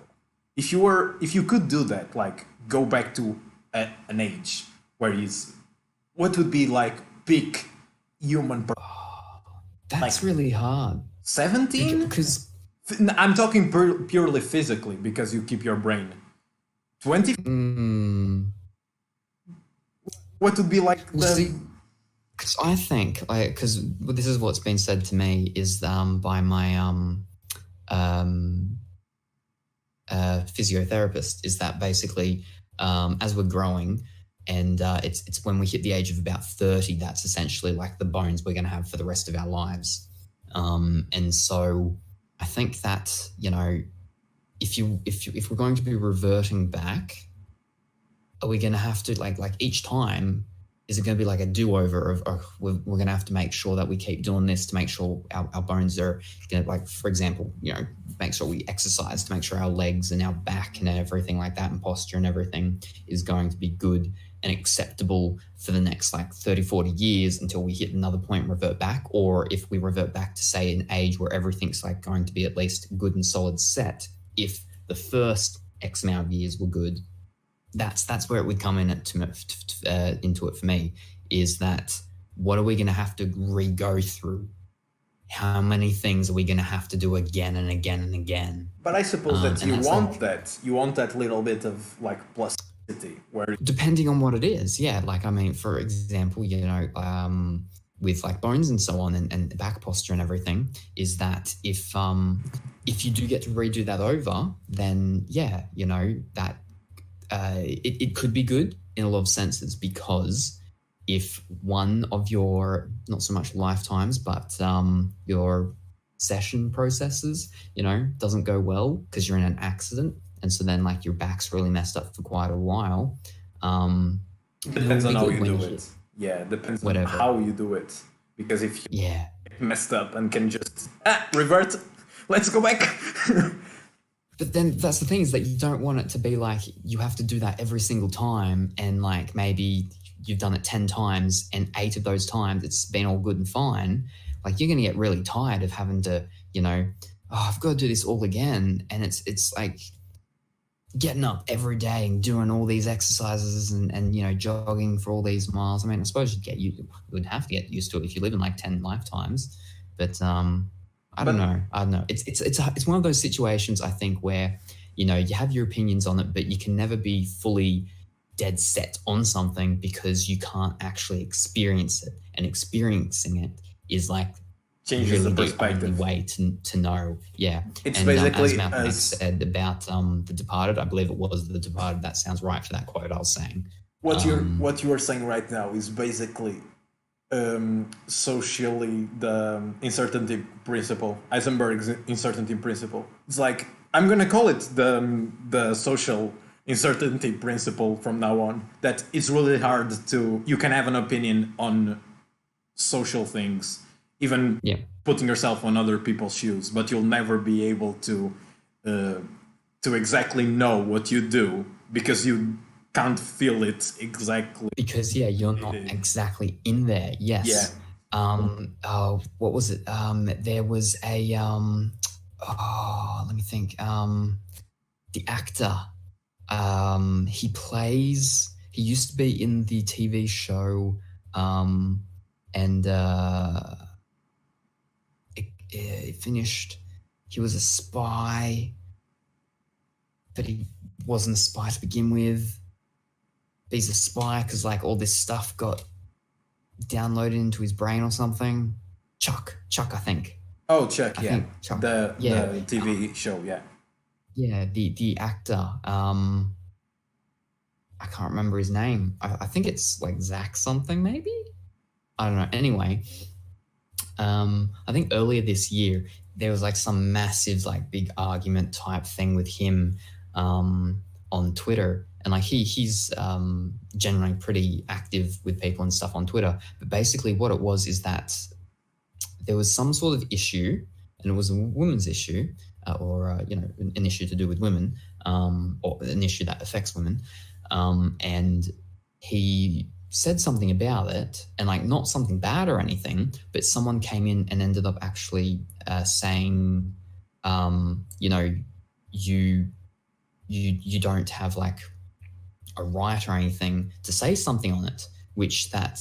If you could do that, like go back to an age where he's... What would be like peak human. That's really hard. 17? Because I'm talking purely physically because you keep your brain. 20? What would be like the... Because I think, because this is what's been said to me is by my physiotherapist, is that basically as we're growing, and it's when we hit the age of about 30, that's essentially like the bones we're going to have for the rest of our lives. And so I think that, you know, if we're going to be reverting back, are we going to have to like each time? Is it going to be like a do-over of we're going to have to make sure that we keep doing this to make sure our bones are going to, like, for example, you know, make sure we exercise to make sure our legs and our back and everything like that and posture and everything is going to be good and acceptable for the next like 30, 40 years until we hit another point and revert back? Or if we revert back to, say, an age where everything's like going to be at least good and solid set, if the first X amount of years were good, that's where it would come in into it for me, is that what are we going to have to re-go through? How many things are we going to have to do again and again and again? But I suppose that you want that little bit of like plasticity, where depending on what it is, yeah. Like, I mean, for example, you know, with like bones and so on and back posture and everything, is that if you do get to redo that over, then yeah, you know, that it could be good in a lot of senses, because if one of your, not so much lifetimes, but your session processes, you know, doesn't go well because you're in an accident, and so then like your back's really messed up for quite a while. Depends on how you do it. Yeah, depends on how you do it. Because if you messed up and can just revert, let's go back. But then that's the thing, is that you don't want it to be like you have to do that every single time, and like maybe you've done it 10 times and 8 of those times it's been all good and fine. Like, you're going to get really tired of having to, you know, oh, I've got to do this all again. And it's like getting up every day and doing all these exercises and you know, jogging for all these miles. I mean, I suppose you would have to get used to it if you live in like 10 lifetimes. But I don't know. It's one of those situations, I think, where, you know, you have your opinions on it, but you can never be fully dead set on something because you can't actually experience it. And experiencing it is like changes really the perspective. The only way to know. Yeah. It's and basically as Malcolm said about The Departed, I believe it was The Departed. That sounds right for that quote I was saying. What you are saying right now is basically socially the uncertainty principle, Heisenberg's uncertainty principle. It's like, I'm gonna call it the social uncertainty principle from now on. That it's really hard you can have an opinion on social things, even putting yourself on other people's shoes, but you'll never be able to exactly know what you do because you can't feel it exactly. Because you're not exactly in there. Yes. Yeah. What was it? There was a let me think. The actor. He used to be in the TV show, and it finished. He was a spy, but he wasn't a spy to begin with. He's a spy because like all this stuff got downloaded into his brain or something. Chuck, I think. Oh, Chuck, I think Chuck. The TV show, yeah. Yeah, the actor. I can't remember his name. I think it's like Zach something, maybe? I don't know. Anyway, I think earlier this year, there was like some massive like big argument type thing with him on Twitter. And like he's generally pretty active with people and stuff on Twitter. But basically what it was is that there was some sort of issue, and it was a women's issue, or you know, an issue to do with women, or an issue that affects women. And he said something about it, and like not something bad or anything, but someone came in and ended up actually saying, you know, you don't have like a right or anything to say something on it, which that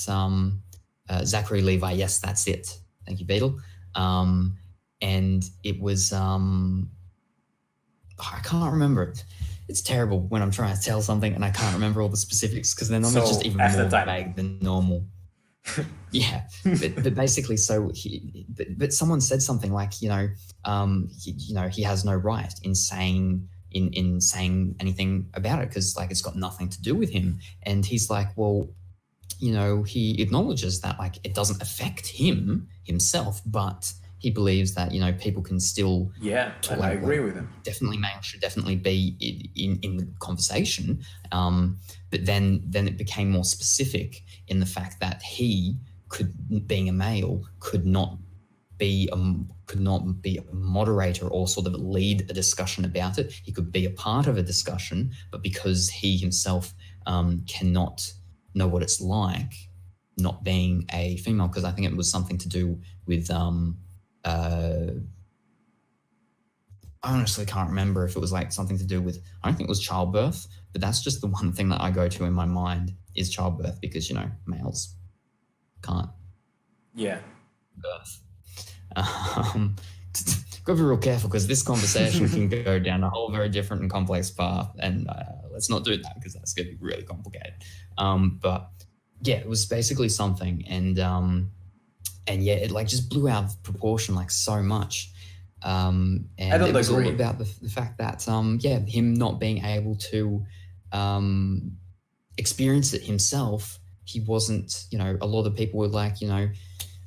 Zachary Levi. Yes, that's it. Thank you, Beetle. And it was, I can't remember it. It's terrible when I'm trying to tell something and I can't remember all the specifics because then I'm just even more vague than normal. Yeah, but basically, but someone said something like, he has no right in saying anything about it because like it's got nothing to do with him. And he's like, well, he acknowledges that like it doesn't affect himself, but he believes that people can still and I agree with him. Definitely, male should definitely be in the conversation. But then it became more specific in the fact that he being a male, could not be a moderator or sort of lead a discussion about it. He could be a part of a discussion, but because he himself cannot know what it's like not being a female, because I think it was something to do with I honestly can't remember if it was like something to do with, I don't think it was childbirth, but that's just the one thing that I go to in my mind is childbirth because, males can't birth. Got to be real careful because this conversation can go down a whole very different and complex path, and let's not do that because that's going to be really complicated. But yeah, it was basically something, and yeah, it like just blew out of proportion like so much. And it was all about the fact that him not being able to experience it himself. He wasn't, a lot of people were like,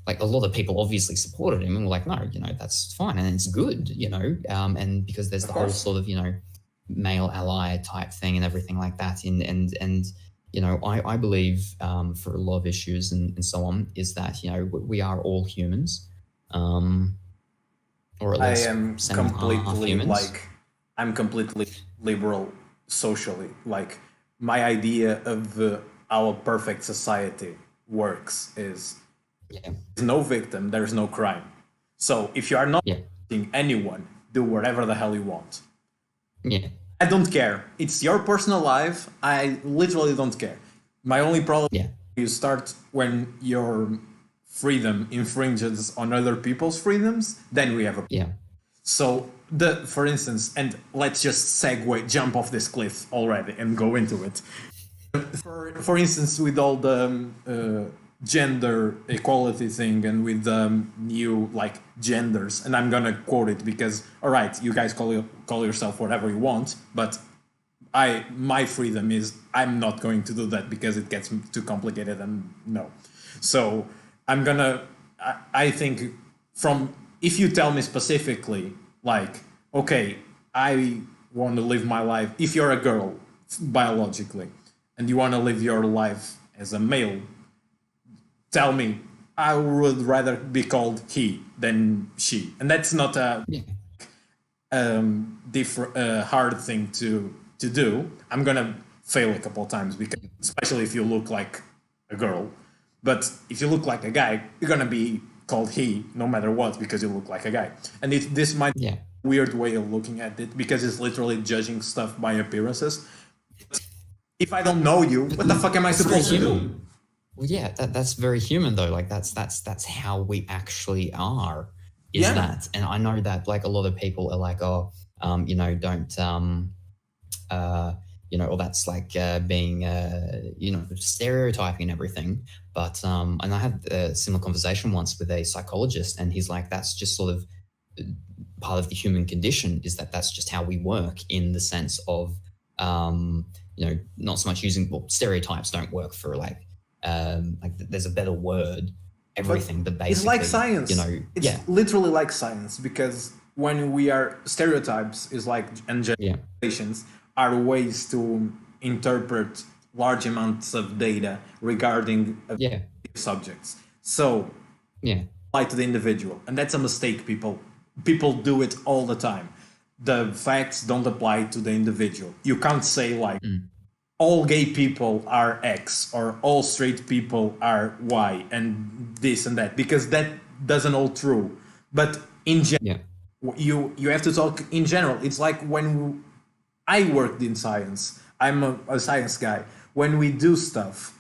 like a lot of people obviously supported him and were like, no, that's fine and it's good, and because there's the whole sort of, male ally type thing and everything like that. And I believe for a lot of issues and so on is that, we are all humans. Or at least I am completely I'm completely liberal socially. Like my idea of how a perfect society works is there's no victim, there's no crime. So if you are not hurting anyone, do whatever the hell you want. Yeah. I don't care. It's your personal life. I literally don't care. My only problem you start when your freedom infringes on other people's freedoms, then we have a So for instance, and let's just jump off this cliff already and go into it. For instance, with all the gender equality thing and with the new like genders, and I'm gonna quote it because all right, you guys call yourself whatever you want, but my freedom is I'm not going to do that because it gets too complicated and no. So I think if you tell me specifically, like, okay, I want to live my life, if you're a girl biologically and you want to live your life as a male, tell me, I would rather be called he than she. And that's not a hard thing to do. I'm going to fail a couple of times, because especially if you look like a girl. But if you look like a guy, you're going to be called he no matter what because you look like a guy. And this might be a weird way of looking at it because it's literally judging stuff by appearances. If I don't know you, what the fuck am I supposed to do? Well, yeah, that's very human though. Like that's how we actually are. That? And I know that like a lot of people are like, don't, or that's like being, stereotyping and everything. But and I had a similar conversation once with a psychologist, and he's like, that's just sort of part of the human condition. Is that's just how we work in the sense of, not so much using stereotypes don't work for like there's a better word, everything, but basically it's like science. It's literally like science, because when we are stereotypes is like and generalizations are ways to interpret large amounts of data regarding subjects. So apply to the individual, and that's a mistake. People do it all the time. The facts don't apply to the individual. You can't say like all gay people are X or all straight people are Y and this and that, because that doesn't hold true. But in general, you have to talk in general. It's like when I worked in science, I'm a science guy. When we do stuff,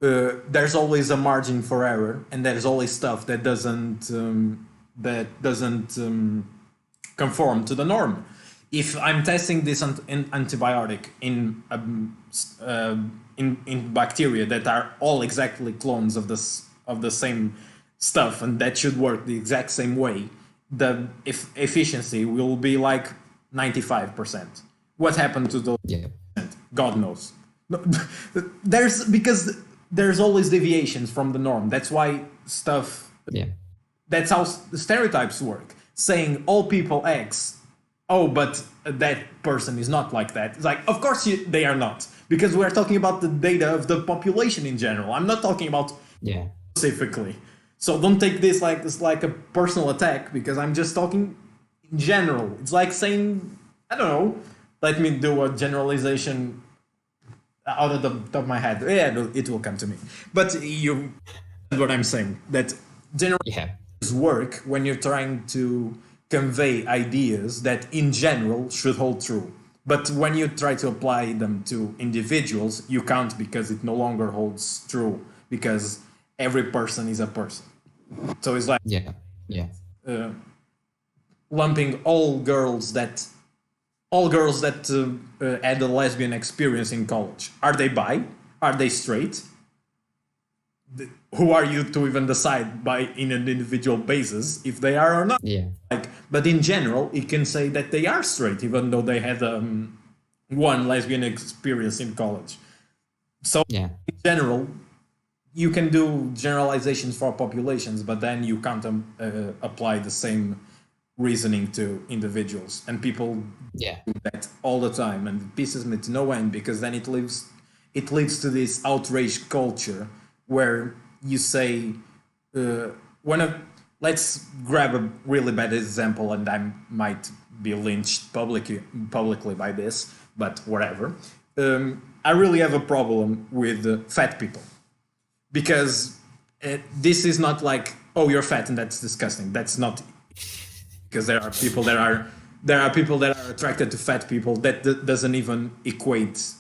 there's always a margin for error, and there's always stuff that doesn't conform to the norm. If I'm testing this antibiotic in bacteria that are all exactly clones of the same stuff, and that should work the exact same way, the efficiency will be like 95%. What happened to those? Yeah. God knows. Because there's always deviations from the norm. That's why stuff. Yeah. That's how stereotypes work. Saying all people X, oh, but that person is not like that. It's like, of course they are not, because we're talking about the data of the population in general. I'm not talking about specifically. So don't take this like it's like a personal attack, because I'm just talking in general. It's like saying, I don't know, let me do a generalization out of the top of my head. Yeah, it will come to me. But you, what I'm saying, that general work when you're trying to convey ideas that in general should hold true. But when you try to apply them to individuals, you can't, because it no longer holds true, because every person is a person. So it's like lumping all girls that had a lesbian experience in college. Are they bi? Are they straight? Who are you to even decide in an individual basis if they are or not? Yeah. But in general, you can say that they are straight, even though they had one lesbian experience in college. So in general, you can do generalizations for populations, but then you can't apply the same reasoning to individuals, and people do that all the time, and it pisses me to no end, because then it leads to this outrage culture where you say let's grab a really bad example, and I might be lynched publicly by this, but whatever. I really have a problem with fat people, because this is not like, oh, you're fat and that's disgusting. That's not, because there are people that are attracted to fat people. That doesn't even equate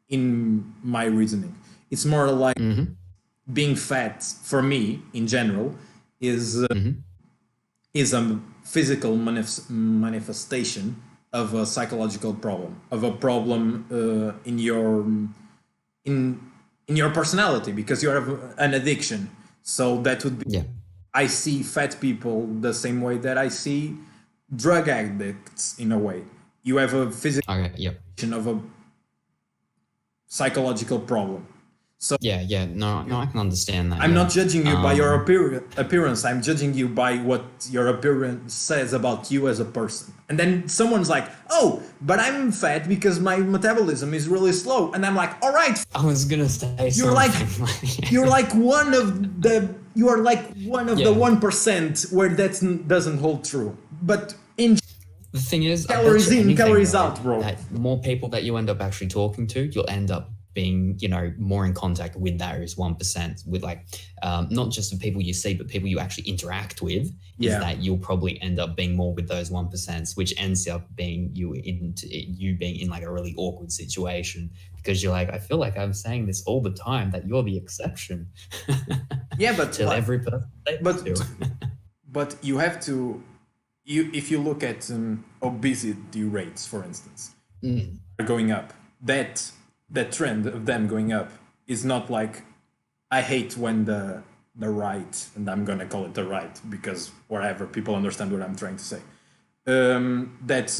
in my reasoning. It's more like being fat for me in general is a physical manifestation of a psychological problem, of a problem in your personality, because you have an addiction. So that would be, I see fat people the same way that I see drug addicts in a way. You have a physical addiction of a psychological problem. So no, I can understand that. I'm not judging you by your appearance. I'm judging you by what your appearance says about you as a person. And then someone's like, "Oh, but I'm fat because my metabolism is really slow." And I'm like, "All right." I was gonna say you're like one of the 1% where that doesn't hold true. But in the thing is, calories in, calories out, bro. More people that you end up actually talking to, you'll end up being, more in contact with those 1%, with not just the people you see, but people you actually interact with, is that you'll probably end up being more with those 1%, which ends up being you being in like a really awkward situation, because you're like, I feel like I'm saying this all the time, that you're the exception. Yeah, but to every person. But you have to, if you look at obesity rates, for instance, are going up. That trend of them going up is not like, I hate when the right, and I'm gonna call it the right because whatever, people understand what I'm trying to say. That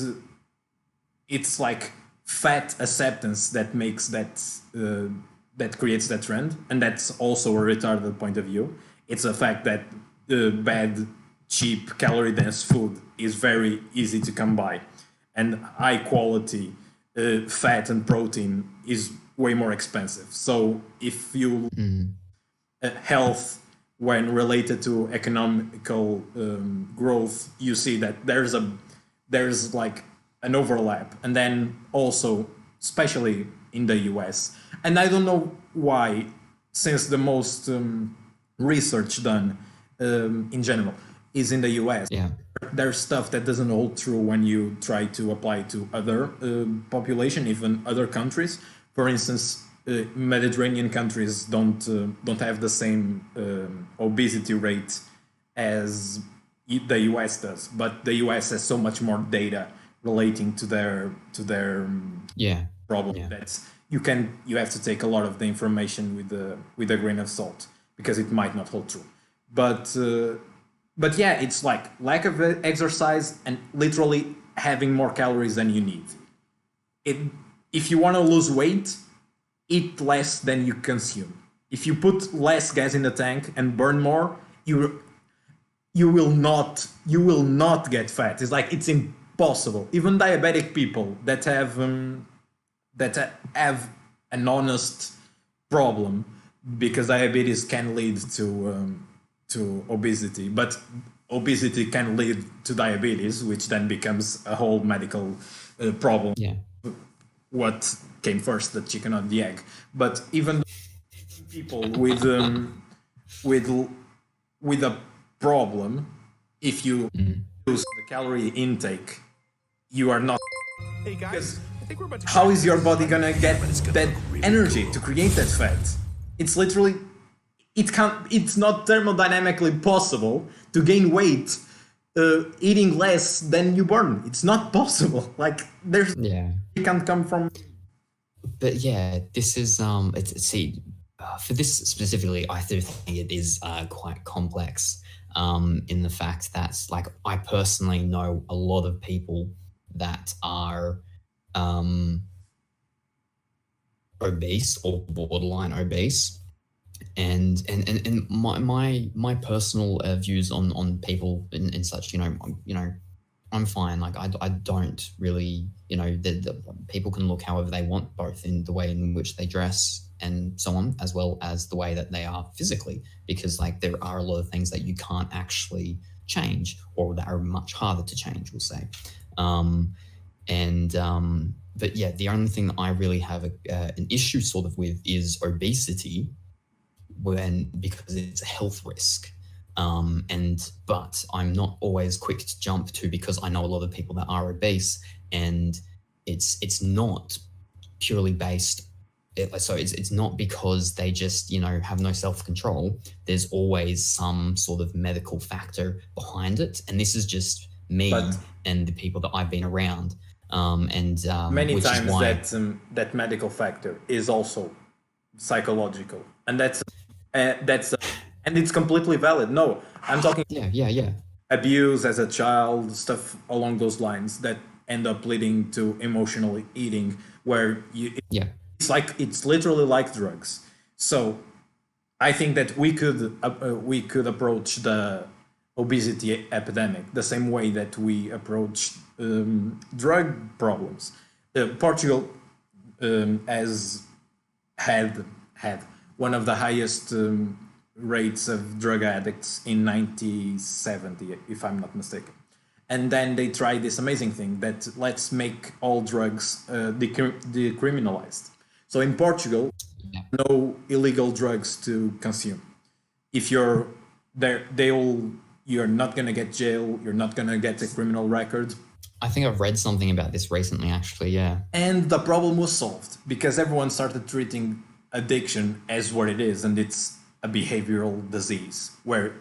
it's like fat acceptance that makes that creates that trend, and that's also a retarded point of view. It's a fact that bad, cheap, calorie-dense food is very easy to come by, and high quality fat and protein is way more expensive. So if you health when related to economical growth, you see that there's like an overlap. And then also, especially in the US, and I don't know why, since the most research done in general is in the US. There's stuff that doesn't hold true when you try to apply to other population, even other countries. For instance, Mediterranean countries don't have the same obesity rate as the US does, but the US has so much more data relating to their problem that you have to take a lot of the information with a grain of salt, because it might not hold true. But yeah, it's like lack of exercise and literally having more calories than you need. If you want to lose weight, eat less than you consume. If you put less gas in the tank and burn more, you will not get fat. It's like, it's impossible. Even diabetic people that have an honest problem, because diabetes can lead to obesity, but obesity can lead to diabetes, which then becomes a whole medical problem. Yeah. What came first, the chicken or the egg? But even people with a problem, if you use the calorie intake, you are not. Hey guys, I think we're about to. How is your body gonna get that energy to create that fat? It's literally, it's not thermodynamically possible to gain weight eating less than you burn. It's not possible. Like, it can't come from. But yeah, this is for this specifically, I do think it is quite complex in the fact that, like, I personally know a lot of people that are obese or borderline obese, and my personal views on people and such, I'm fine. Like, I don't really, the people can look however they want, both in the way in which they dress and so on, as well as the way that they are physically, because, like, there are a lot of things that you can't actually change, or that are much harder to change, we'll say. But yeah, the only thing that I really have an issue sort of with is obesity, because it's a health risk. But I'm not always quick to jump to, because I know a lot of people that are obese, and it's not purely based. So it's not because they just, have no self-control. There's always some sort of medical factor behind it. And this is just me and the people that I've been around. Many times that medical factor is also psychological, and that's and it's completely valid. No, I'm talking abuse as a child, stuff along those lines that end up leading to emotional eating, where it's literally like drugs. So I think that we could approach the obesity epidemic the same way that we approach drug problems. Portugal has had one of the highest rates of drug addicts in 1970, if I'm not mistaken. And then they tried this amazing thing that let's make all drugs decriminalized. So in Portugal, no illegal drugs to consume. If you're there, you're not going to get jail. You're not going to get a criminal record. I think I've read something about this recently, actually, yeah. And the problem was solved, because everyone started treating addiction as what it is, and it's a behavioral disease, where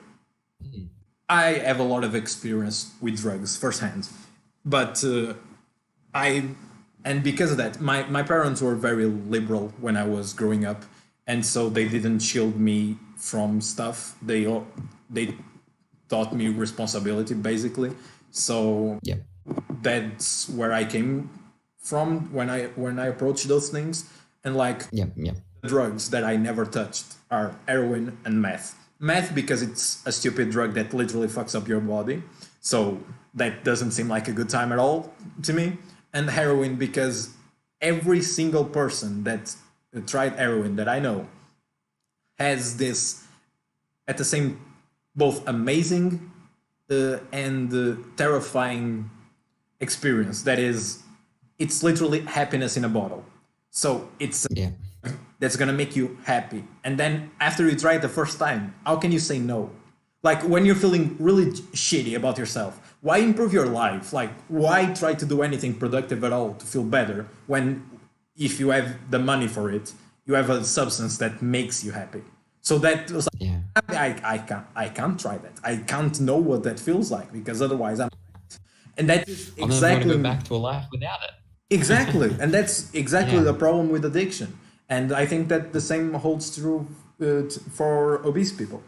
I have a lot of experience with drugs firsthand. But and because of that, my parents were very liberal when I was growing up, and so they didn't shield me from stuff. They taught me responsibility, basically. So that's where I came from when I approached those things. And the drugs that I never touched are heroin and meth. Meth, because it's a stupid drug that literally fucks up your body. So that doesn't seem like a good time at all to me. And heroin, because every single person that tried heroin that I know has this, at the same, both amazing and terrifying experience. That is, it's literally happiness in a bottle. So it's that's gonna make you happy. And then after you try it the first time, how can you say no? Like, when you're feeling really shitty about yourself, why improve your life? Like, why try to do anything productive at all to feel better, when if you have the money for it, you have a substance that makes you happy. So that was like, Yeah. I can't try that. I can't know what that feels like because otherwise I'm. And that is I'll never want to exactly go back to a life without it. exactly, and that's exactly Yeah. the problem with addiction. And I think that the same holds true for obese people.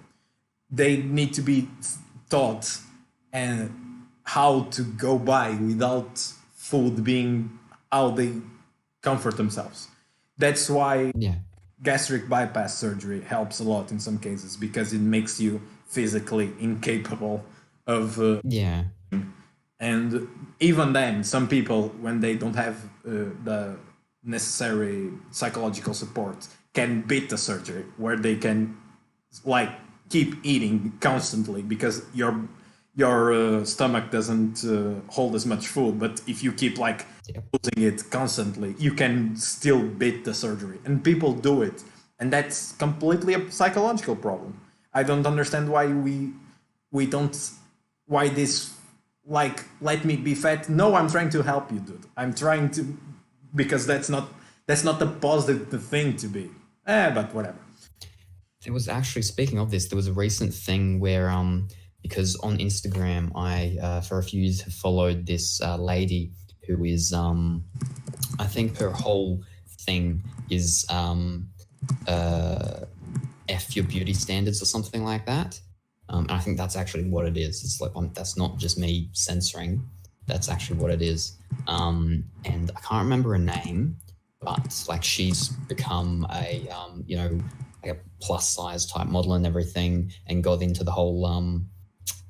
They need to be taught and how to go by without food being how they comfort themselves. That's why Yeah. gastric bypass surgery helps a lot in some cases because it makes you physically incapable of Yeah. and even then some people when they don't have the necessary psychological support can beat the surgery where they can like keep eating constantly because your stomach doesn't hold as much food, but if you keep like using it constantly you can still beat the surgery, and people do it, and that's completely a psychological problem. I don't understand why we don't, why this like let me be fat. No, I'm trying to help you, dude. I'm trying to, because that's not the positive thing to be. But whatever. There was actually, speaking of this, there was a recent thing where because on Instagram I for a few years have followed this lady who is I think her whole thing is F your beauty standards or something like that. And I think that's actually what it is. It's like that's not just me censoring. That's actually what it is. And I can't remember her name, but like she's become a like a plus size type model and everything, and got into the whole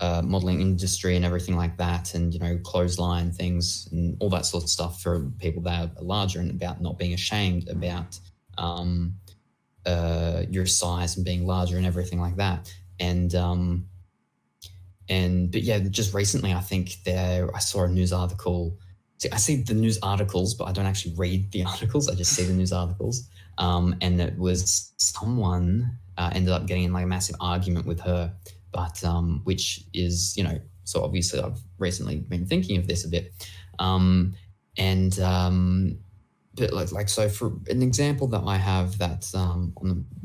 modeling industry and everything like that, and clothesline things and all that sort of stuff for people that are larger, and about not being ashamed about your size and being larger and everything like that. But yeah, just recently I think I saw a news article. I see the news articles, but I don't actually read the articles. I just see the news articles. And it was someone ended up getting in like a massive argument with her, but which is, so obviously I've recently been thinking of this a bit. But like so for an example that I have that's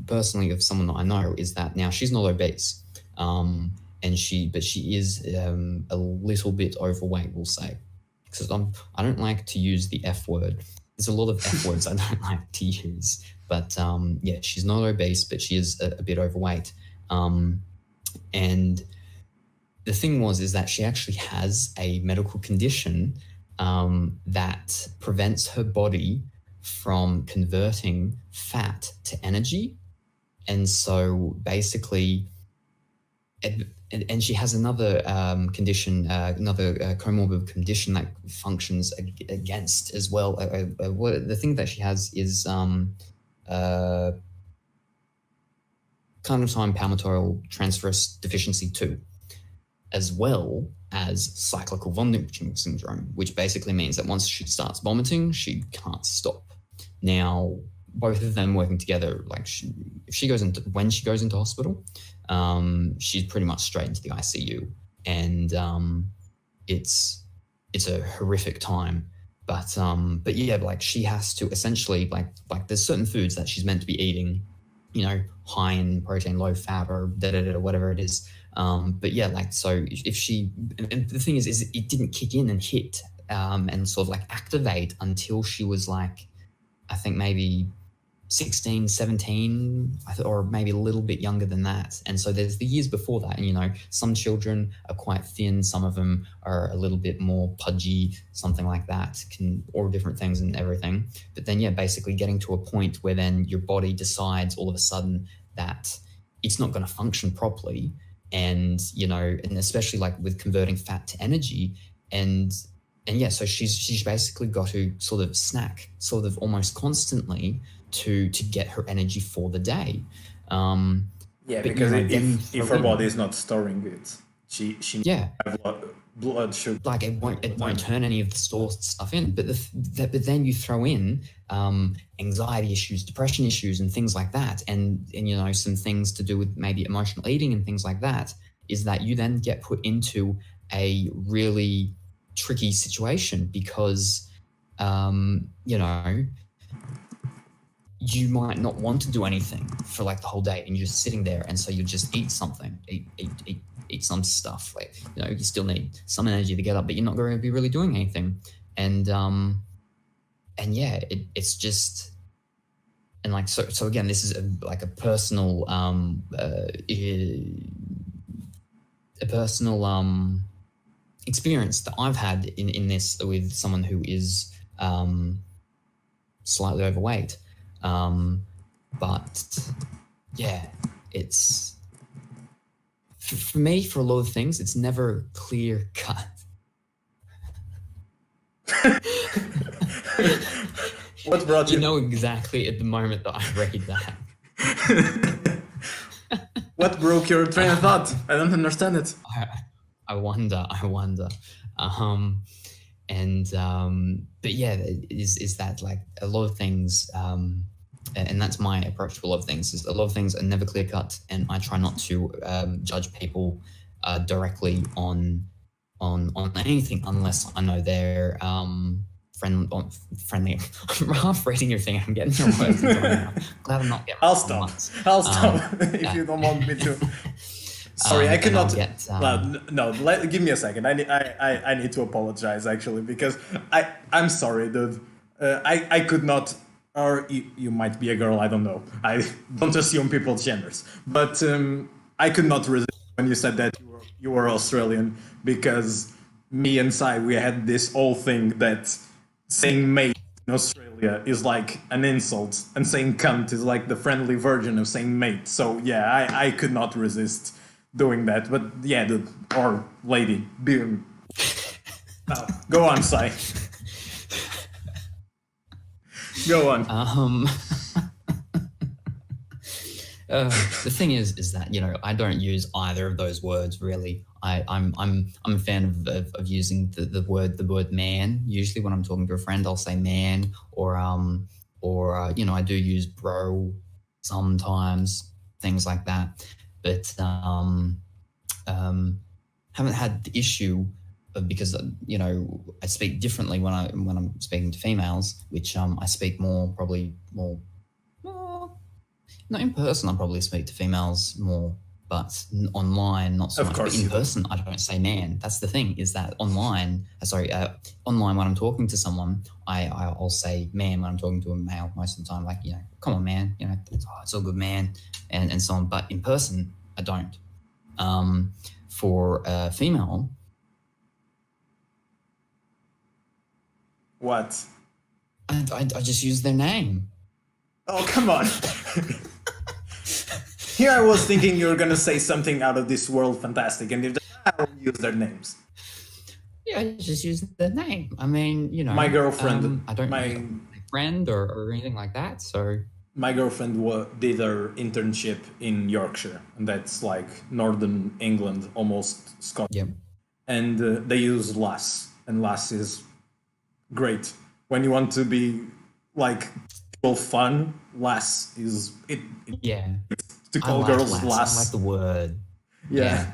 personally of someone that I know is that now she's not obese, but she is a little bit overweight, we'll say, because I don't like to use the F word. There's a lot of F words I don't like to use, but yeah, she's not obese, but she is a bit overweight. And the thing is that she actually has a medical condition that prevents her body from converting fat to energy. And so basically, and she has another condition, another comorbid condition that functions against as well. The thing that she has is carnitine palmitoyl transferase deficiency 2, as well as cyclical vomiting syndrome, which basically means that once she starts vomiting, she can't stop. Now, both of them working together, like when she goes into hospital, she's pretty much straight into the ICU, and it's a horrific time. But yeah, like she has to essentially like there's certain foods that she's meant to be eating, high in protein, low fat, or whatever it is. But yeah, like so if she, and the thing is it didn't kick in and hit and sort of like activate until she was like, I think maybe 16, 17, or maybe a little bit younger than that. And so there's the years before that. And, some children are quite thin. Some of them are a little bit more pudgy, something like that, or different things and everything. But then, yeah, basically getting to a point where then your body decides all of a sudden that it's not going to function properly. And, and especially like with converting fat to energy. And yeah, so she's basically got to sort of snack sort of almost constantly to get her energy for the day. Yeah, because if her body is not storing it, she yeah have blood sugar. Like it won't turn any of the stored stuff in. But but then you throw in anxiety issues, depression issues, and things like that, and some things to do with maybe emotional eating and things like that. Is that you then get put into a really tricky situation because you might not want to do anything for like the whole day, and you're just sitting there, and so you just eat something, eat some stuff. Like, you know, you still need some energy to get up, but you're not going to be really doing anything. And yeah, it's just, and like so again, this is like a personal experience that I've had in this with someone who is slightly overweight. But yeah, it's for me, for a lot of things, it's never clear cut. What brought You know exactly at the moment that I read that. What broke your train of thought? I don't understand it. I wonder. But yeah, is that like a lot of things, and that's my approach to a lot of things. Is a lot of things are never clear cut, and I try not to judge people directly on anything unless I know they're friendly. I'm half reading your thing. I'm getting your words. Glad I'm not getting. I'll stop if you don't want me to. Sorry, I cannot. Give me a second. I need to apologize actually, because I'm sorry, dude. I could not. Or you might be a girl. I don't know. I don't assume people's genders, but I could not resist when you said that you were Australian, because me and Sai, we had this whole thing that saying mate in Australia is like an insult, and saying cunt is like the friendly version of saying mate. So yeah, I could not resist doing that. But yeah, dude, or lady, being. Go on, Sai. Go on. The thing is that, you know, I don't use either of those words really. I'm a fan of using the word man. Usually when I'm talking to a friend, I'll say man, or you know, I do use bro sometimes, things like that. But haven't had the issue of, because you know, I speak differently when I'm speaking to females, which I speak probably more. Not in person, I probably speak to females more, but online, not so much. But in person, I don't say man. That's the thing, is that online when I'm talking to someone, I'll say man when I'm talking to a male most of the time, like, you know, come on, man, you know, it's all good, man, and so on. But in person, I don't. For a female. What? I just use their name. Oh, come on. Here I was thinking you were going to say something out of this world fantastic, and I don't use their names. Yeah, I just use their name. I mean, you know. My girlfriend. I don't know my friend or anything like that, so. My girlfriend did her internship in Yorkshire, and that's like northern England, almost Scotland. Yep. And they use lass, and lass is great. When you want to be like fun, lass is it. Yeah. To call girls lass. I like the word. Yeah.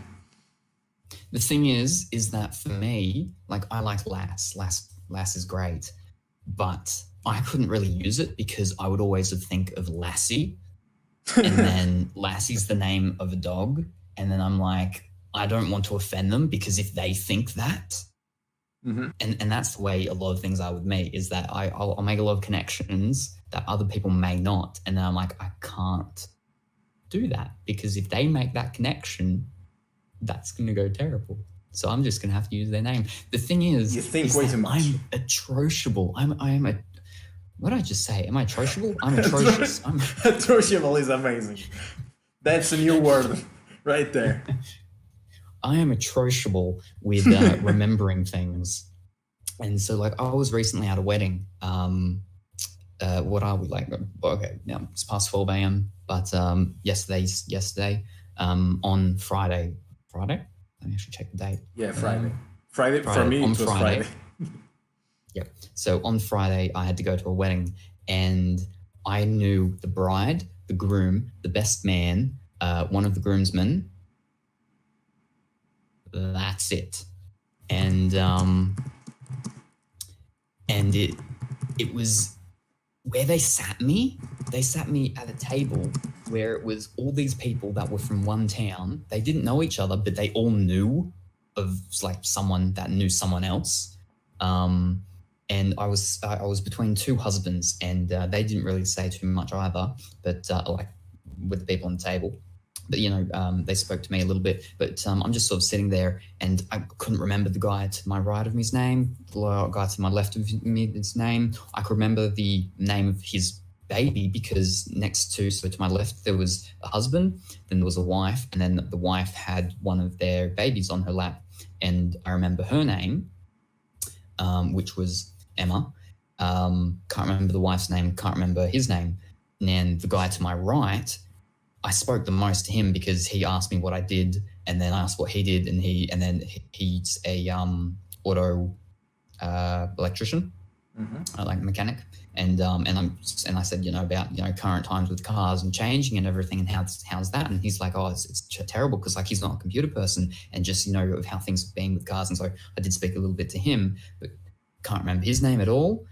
The thing is that for me, like, I like lass. Lass is great, but I couldn't really use it because I would always think of Lassie, and then Lassie's the name of a dog, and then I'm like, I don't want to offend them, because if they think that, and that's the way a lot of things are with me, is that I'll make a lot of connections that other people may not, and then I'm like, I can't do that, because if they make that connection, that's going to go terrible. So I'm just going to have to use their name. The thing is, you think way too much. I'm atrociable. I'm a. What did I just say? Am I atrociable? I'm atrocious. Atrociable is amazing. That's a new word right there. I am atrociable with remembering things. And so, like, I was recently at a wedding. What are we like? Okay, now it's past 12 a.m. But yesterday, on Friday. Let me actually check the date. Yeah, Friday. Friday for me, it was Friday. Yeah. So on Friday, I had to go to a wedding, and I knew the bride, the groom, the best man, one of the groomsmen. That's it. And it was where they sat me. they sat me at a table where it was all these people that were from one town. They didn't know each other, but they all knew of like someone that knew someone else. And I was between two husbands, and they didn't really say too much either, but like with the people on the table. But, you know, they spoke to me a little bit, but I'm just sort of sitting there, and I couldn't remember the guy to my right of me's name, the guy to my left of me's name. I could remember the name of his baby because so to my left, there was a husband, then there was a wife, and then the wife had one of their babies on her lap. And I remember her name, which was Emma. Can't remember the wife's name, can't remember his name. And then the guy to my right, I spoke the most to him because he asked me what I did, and then I asked what he did, and then he's a auto electrician, like mechanic, and I said, you know, about, you know, current times with cars and changing and everything, and how's that? And he's like, oh, it's terrible, because like he's not a computer person, and just, you know, of how things have been with cars. And so I did speak a little bit to him, but can't remember his name at all.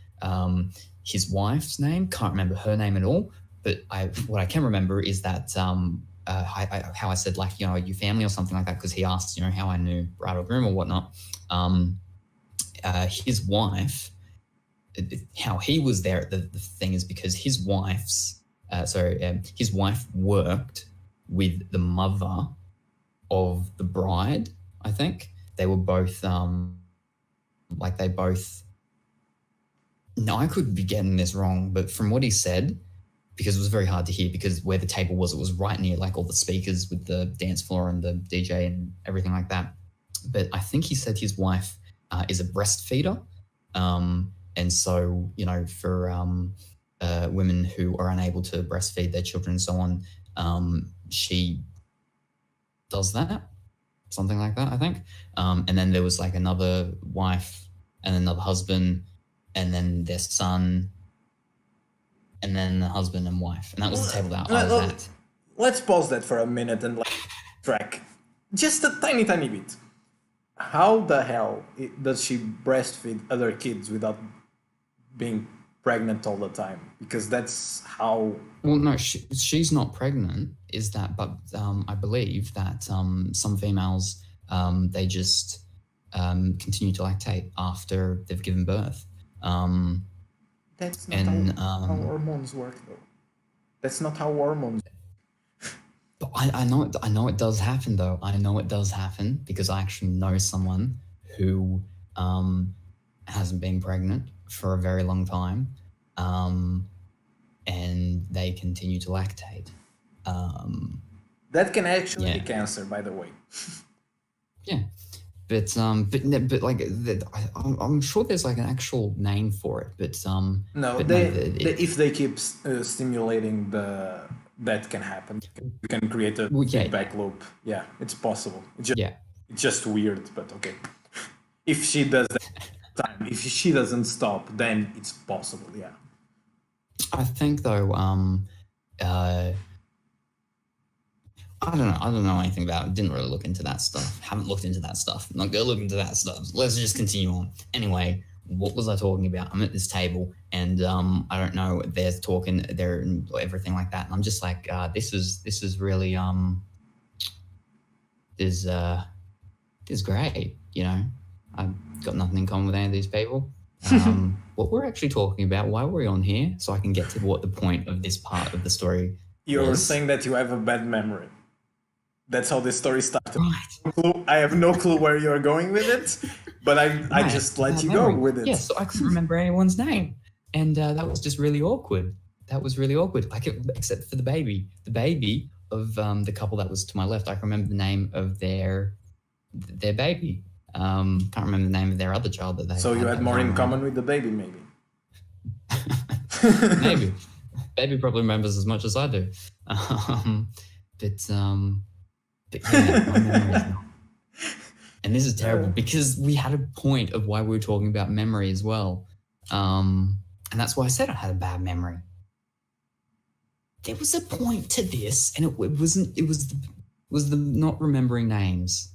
His wife's name, can't remember her name at all. But what I can remember is that how I said, like, you know, your family or something like that, because he asked, you know, how I knew bride or groom or whatnot. His wife, how he was there. The thing is because his his wife worked with the mother of the bride. I think they were both No, I could be getting this wrong, but from what he said, because it was very hard to hear, because where the table was, it was right near like all the speakers with the dance floor and the DJ and everything like that. But I think he said his wife is a breastfeeder. And so, you know, for women who are unable to breastfeed their children and so on, she does that, something like that, I think. And then there was like another wife and another husband, and then their son, and then the husband and wife. And that was the table that I was at. Let's pause that for a minute and track just a tiny bit. How the hell does she breastfeed other kids without being pregnant all the time? Because that's how... Well, no, she's not pregnant, but I believe that some females, they just continue to lactate after they've given birth. That's not how hormones work, though. That's not how hormones... But I know it does happen, though. I know it does happen because I actually know someone who hasn't been pregnant for a very long time, and they continue to lactate. That can actually be cancer, by the way. Yeah, but like I'm sure there's like an actual name for it, but if they keep stimulating that can happen. You can create a feedback loop. Yeah, it's possible. It's just weird, but okay. If she does that if she doesn't stop, then it's possible. Yeah. I think though, I don't know anything about it. Didn't really look into that stuff. Haven't looked into that stuff. Not gonna look into that stuff. Let's just continue on. Anyway, what was I talking about? I'm at this table and I don't know, they're talking, they're everything like that. And I'm just like, this is really this is great, you know. I've got nothing in common with any of these people. What we're actually talking about, why we're we on here, so I can get to what the point of this part of the story You're saying that you have a bad memory. That's how this story started. Right. I have no clue where you're going with it, but I just let you go with it. Yeah, so I couldn't remember anyone's name. And that was just really awkward. That was really awkward, except for the baby. The baby of the couple that was to my left, I can remember the name of their baby. Can't remember the name of their other child that they So you had more in common with the baby, maybe? Maybe. Baby probably remembers as much as I do. But yeah, my memory is not. And this is terrible because we had a point of why we were talking about memory as well. And that's why I said I had a bad memory. There was a point to this, and it was the not remembering names.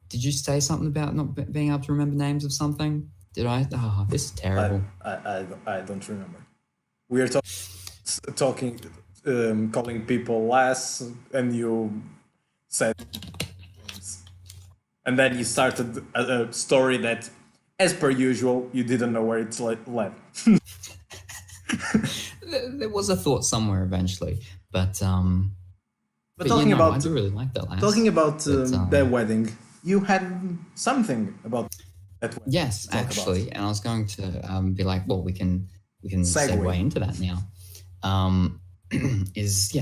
Did you say something about not being able to remember names of something? Did I? Oh, this is terrible. I don't remember. We are talking talking, calling people lass, and you said, and then you started a story that, as per usual, you didn't know where it's led. There was a thought somewhere eventually, but talking yeah, no, about I do really like that lass. talking about their wedding, you had something about that wedding. Yes, to talk actually, about. and I was going to be like, well, we can Segue. segue into that now.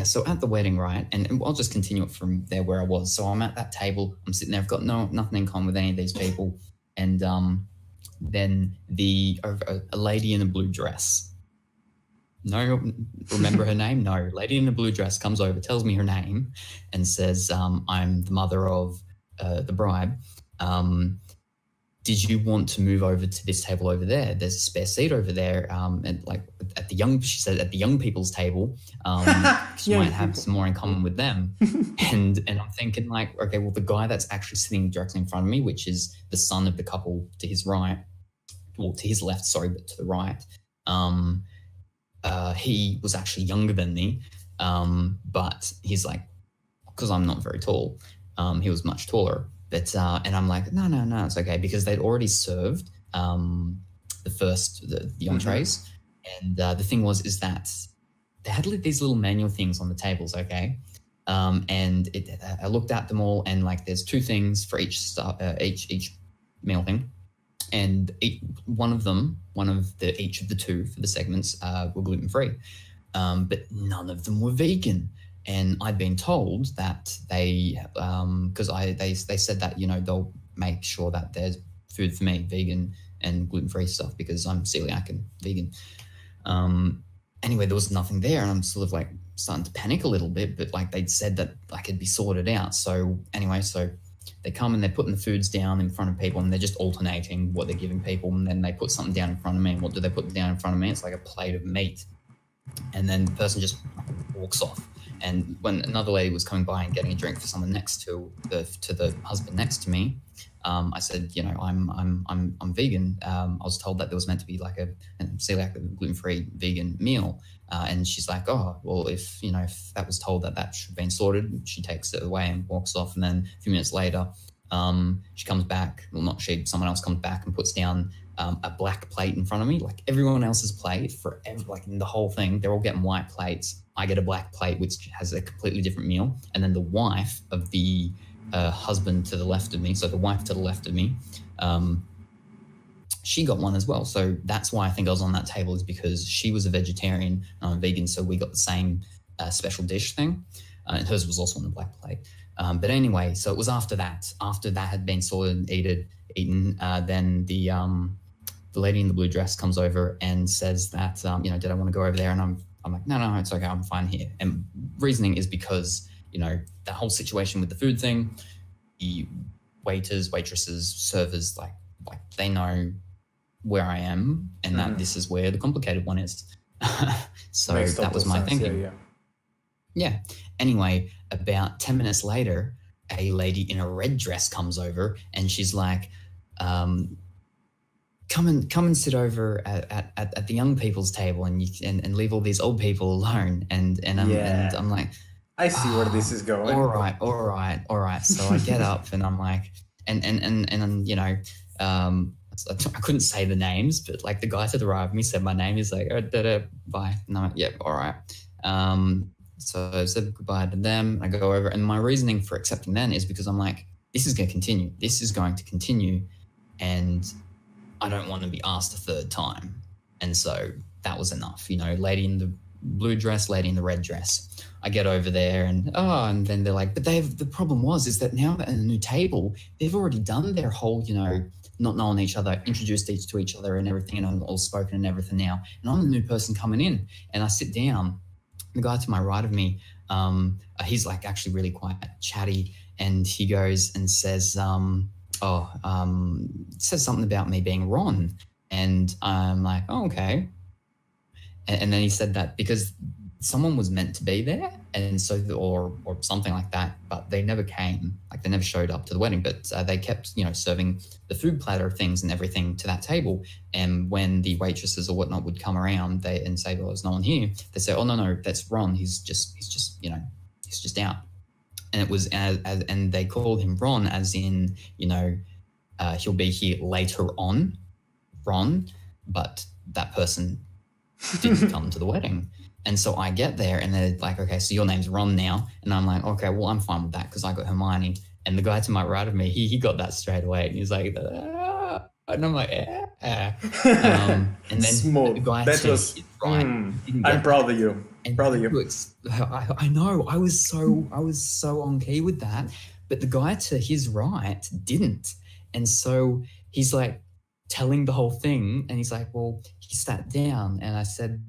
So at the wedding, right, and I'll just continue it from there where I was. So I'm at that table, I'm sitting there, I've got nothing in common with any of these people, and then a lady in a blue dress. No, remember her name? No, lady in a blue dress comes over, tells me her name, and says, "I'm the mother of the bride. Did you want to move over to this table over there? There's a spare seat over there. And like she said, at the young people's table, you might have some more in common with them." and I'm thinking like, okay, well, the guy that's actually sitting directly in front of me, which is the son of the couple to his right, or to his left, sorry, but to the right, he was actually younger than me, but he's like, because I'm not very tall, he was much taller. But and I'm like, no, it's okay, because they'd already served the entrees, and the thing is that they had these little manual things on the tables, okay, and I looked at them all, and like there's two things for each meal thing, and each of the two for the segments were gluten-free, but none of them were vegan. And I'd been told that they said that, you know, they'll make sure that there's food for me, vegan and gluten-free stuff, because I'm celiac and vegan. Anyway, there was nothing there, and I'm sort of like starting to panic a little bit, but like they'd said that like it'd be sorted out. So anyway, so they come and they're putting the foods down in front of people, and they're just alternating what they're giving people, and then they put something down in front of me. And what do they put down in front of me? It's like a plate of meat. And then the person just walks off. And when another lady was coming by and getting a drink for someone next to the husband next to me, I said, you know, I'm vegan. I was told that there was meant to be like a celiac gluten-free vegan meal, and she's like, oh, well, if that was told that should have been sorted, she takes it away and walks off. And then a few minutes later, she comes back. Well, not she. Someone else comes back and puts down a black plate in front of me, like everyone else's plate like in the whole thing. They're all getting white plates. I get a black plate, which has a completely different meal. And then the wife of the husband to the left of me, so the wife to the left of me, she got one as well. So that's why I think I was on that table, is because she was a vegetarian and I'm a vegan. So we got the same special dish thing. And hers was also on the black plate. But anyway, so it was after that had been sorted and eaten, then the lady in the blue dress comes over and says that, did I want to go over there? And I'm like, no, it's okay. I'm fine here. And reasoning is because, that whole situation with the food thing, the waiters, waitresses, servers, like they know where I am, and that this is where the complicated one is. So that was my thinking. Yeah. Anyway, about 10 minutes later, a lady in a red dress comes over, and she's like, come and sit over at the young people's table, and leave all these old people alone. And I'm like, I see where this is going. All right. So I get up and I'm like, and I couldn't say the names, but like the guy to the right of me said my name. He's like, oh, bye. And I'm like, yep, all right. So I said goodbye to them. I go over, and my reasoning for accepting then is because I'm like, this is going to continue. This is going to continue, and I don't want to be asked a third time. And so that was enough. Lady in the blue dress, lady in the red dress. I get over there, and then they're like, but the problem is that now at a new table, they've already done their whole, not knowing each other, introduced to each other and everything, and I'm all spoken and everything now. And I'm the new person coming in, and I sit down. The guy to my right of me, he's like actually really quite chatty, and he goes and says, says something about me being Ron. And I'm like, oh, okay. And then he said that because someone was meant to be there, and so or something like that, but they never came. Like they never showed up to the wedding, but they kept, you know, serving the food platter things and everything to that table. And when the waitresses or whatnot would come around, they and say, "Well, there's no one here." They say, "Oh no, that's Ron. He's just you know, he's just out." And it was and they called him Ron, as in, you know, he'll be here later on, Ron, but that person didn't come to the wedding. And so I get there and they're like, "Okay, so your name's Ron now." And I'm like, "Okay, well, I'm fine with that because I got Hermione." And the guy to my right of me, he got that straight away. And he's like, "Ah." And I'm like, "Ah." And then Smooth. the guy That to was, his right, I'm proud of you. Proud of you. I know, I was so on key with that, but the guy to his right didn't. And so he's like telling the whole thing, and he's like, "Well, he sat down," and I said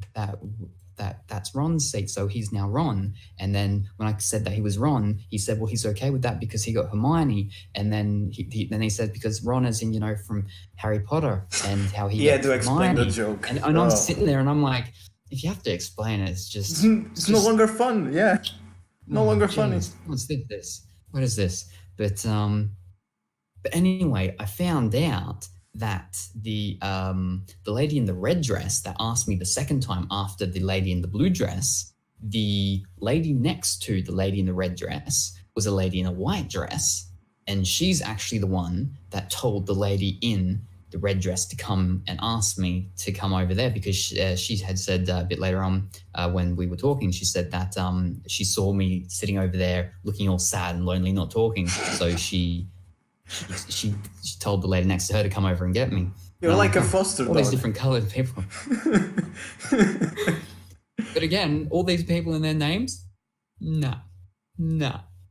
that's Ron's seat, so he's now Ron. And then when I said that he was Ron, he said, "Well, he's okay with that because he got Hermione." And then he said, because Ron, as in, you know, from Harry Potter, and how he had gets to explain Hermione. the joke. And I'm sitting there and I'm like, if you have to explain it, it's just it's no longer fun. Yeah, no longer funny. What's this? What is this? But anyway, I found out that the lady in the red dress that asked me the second time after the lady in the blue dress, the lady next to the lady in the red dress was a lady in a white dress, and she's actually the one that told the lady in the red dress to come and ask me to come over there, because she had said a bit later on when we were talking, she said that she saw me sitting over there looking all sad and lonely, not talking. So she told the lady next to her to come over and get me. You're like a foster dog. All these different coloured people. But again, all these people and their names? No.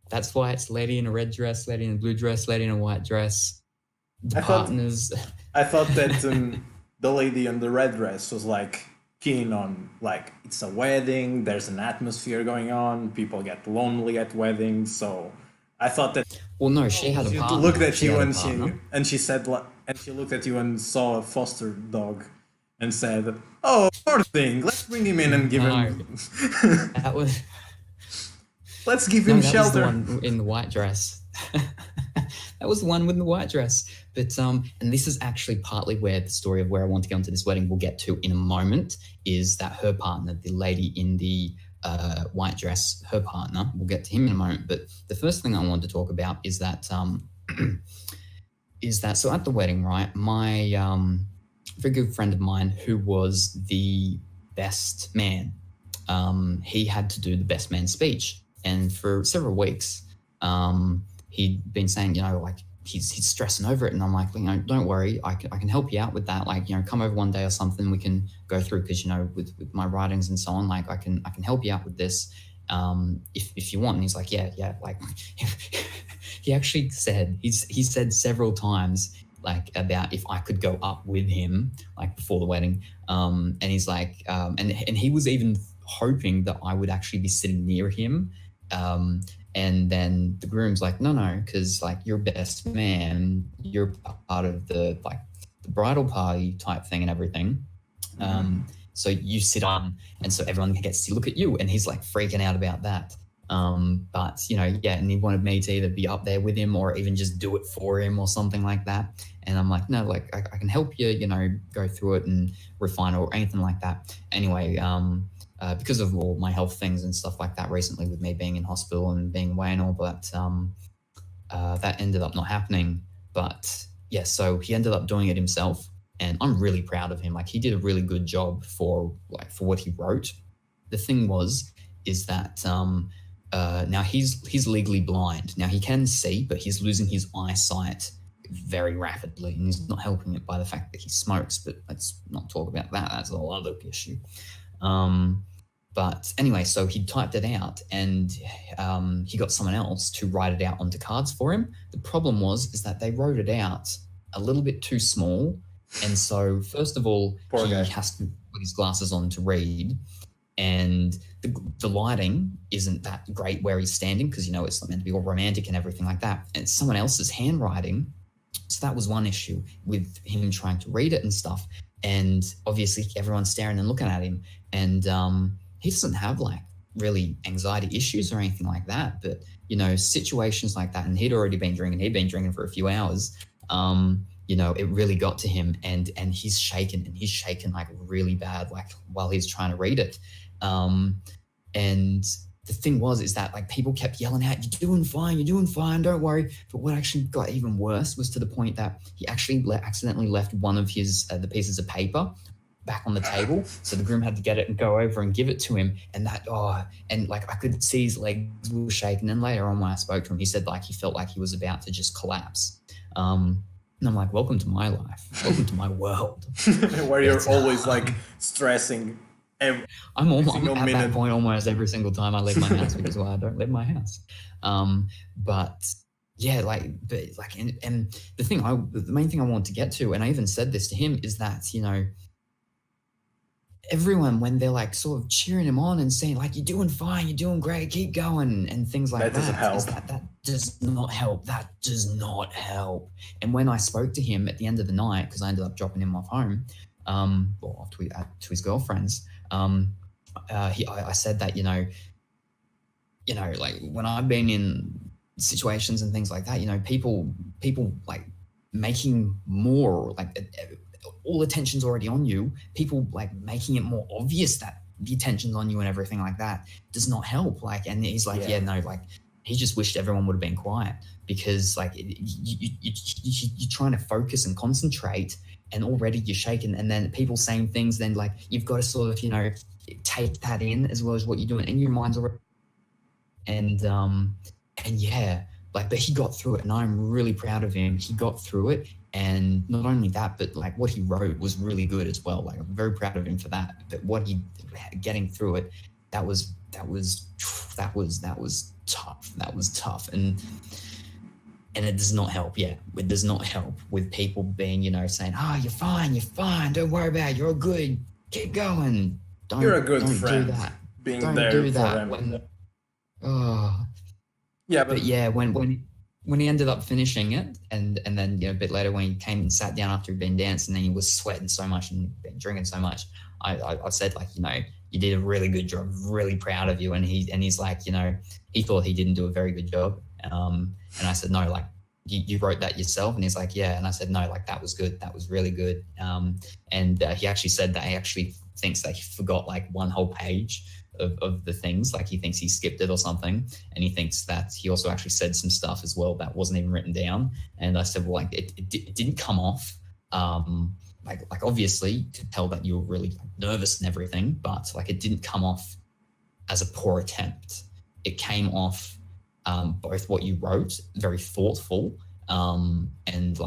That's why it's lady in a red dress, lady in a blue dress, lady in a white dress. The partners. I thought that the lady in the red dress was like keen on, like, it's a wedding, there's an atmosphere going on, people get lonely at weddings, so I thought that. Well, no, she had a partner. She looked at you and she said, and she looked at you and saw a foster dog and said, "Oh, poor thing, let's bring him in and give him." That was. Let's give him shelter. Was the one in the white dress. That was the one with the white dress. But and this is actually partly where the story of where I want to go into this wedding we'll get to in a moment, is that her partner, the lady in the white dress, her partner, we'll get to him in a moment. But the first thing I want to talk about is that so at the wedding, right, my very good friend of mine who was the best man, he had to do the best man speech. And for several weeks, he'd been saying, you know, like, he's stressing over it. And I'm like, you know, don't worry, I can help you out with that. Like, you know, come over one day or something, we can go through, because, you know, with my writings and so on, like, I can help you out with this if you want. And he's like, yeah, like, he actually said, he said several times, like, about if I could go up with him, like, before the wedding. And he's like, and he was even hoping that I would actually be sitting near him. And then the groom's like, no, because, like, you're best man, you're part of the bridal party type thing and everything. So you sit on, and so everyone gets to look at you. And he's like freaking out about that. But, you know, yeah, and he wanted me to either be up there with him or even just do it for him or something like that. And I'm like, no, like, I can help you, you know, go through it and refine it or anything like that. Anyway, because of all my health things and stuff like that recently, with me being in hospital and being away and all that, that ended up not happening. But yeah, so he ended up doing it himself, and I'm really proud of him. Like, he did a really good job for what he wrote. The thing is that now he's legally blind. Now he can see, but he's losing his eyesight very rapidly, and he's not helping it by the fact that he smokes. But let's not talk about that. That's a whole other issue. But anyway, so he typed it out, and he got someone else to write it out onto cards for him. The problem is that they wrote it out a little bit too small. And so first of all, he has to put his glasses on to read, and the lighting isn't that great where he's standing, because, you know, it's meant to be all romantic and everything like that. And it's someone else's handwriting. So that was one issue with him trying to read it and stuff. And obviously everyone's staring and looking at him. And he doesn't have like really anxiety issues or anything like that. But, you know, situations like that, and he'd already been drinking, he'd been drinking for a few hours. You know, it really got to him, and he's shaken like really bad, like while he's trying to read it. And the thing is that like people kept yelling out, you're doing fine, don't worry. But what actually got even worse was to the point that he actually accidentally left one of his, the pieces of paper back on the table. So the groom had to get it and go over and give it to him. And and like I could see his legs were shaking. And later on when I spoke to him, he said like he felt like he was about to just collapse. And I'm like, welcome to my life. Welcome to my world. Where you're always like stressing. I'm at that point almost every single time I leave my house, because I don't leave my house. But yeah, and the main thing I want to get to, and I even said this to him, is that, you know, everyone, when they're like sort of cheering him on and saying like, you're doing fine, you're doing great, keep going, and things like that, doesn't help. That does not help. That does not help. And when I spoke to him at the end of the night, because I ended up dropping him off home, to his girlfriend's, I said that, you know, like when I've been in situations and things like that, you know, people like making more, like all attention's already on you, people like making it more obvious that the attention's on you and everything like that does not help. Like, and he's like, like he just wished everyone would have been quiet, because like you're trying to focus and concentrate, and already you're shaking, and then people saying things, then like you've got to sort of, you know, take that in as well as what you're doing, and your mind's already. And yeah, like, but he got through it, and I'm really proud of him. He got through it, and not only that, but like what he wrote was really good as well. Like, I'm very proud of him for that. But what he getting through it, that was tough. That was tough, and it does not help. Yeah, it does not help with people being, you know, saying, you're fine, don't worry about it, you're good, keep going. You're a good friend. Do that. Being don't there do for that. them. But yeah, when he ended up finishing it, and then, you know, a bit later when he came and sat down after he'd been dancing, and he was sweating so much and been drinking so much, I said, like, you know, you did a really good job, really proud of you. And he's like, you know, he thought he didn't do a very good job. And I said, no, like, you wrote that yourself? And he's like, yeah. And I said, no, like, that was good. That was really good. And he actually said that he actually thinks that he forgot like one whole page of the things, like he thinks he skipped it or something. And he thinks that he also actually said some stuff as well that wasn't even written down. And I said, well, like, it didn't come off. Like obviously you could tell that you were really nervous and everything, but like it didn't come off as a poor attempt. It came off both what you wrote, very thoughtful, and it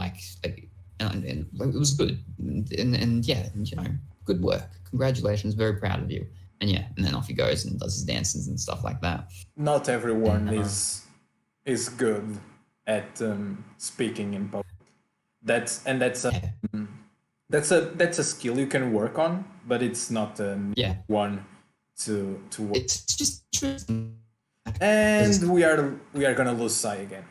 was good. And yeah, you know, good work. Congratulations, very proud of you. And yeah, and then off he goes and does his dances and stuff like that. Not everyone is good at speaking in public. That's a skill you can work on, but it's not one to work. It's just interesting. And we are gonna lose Sai again.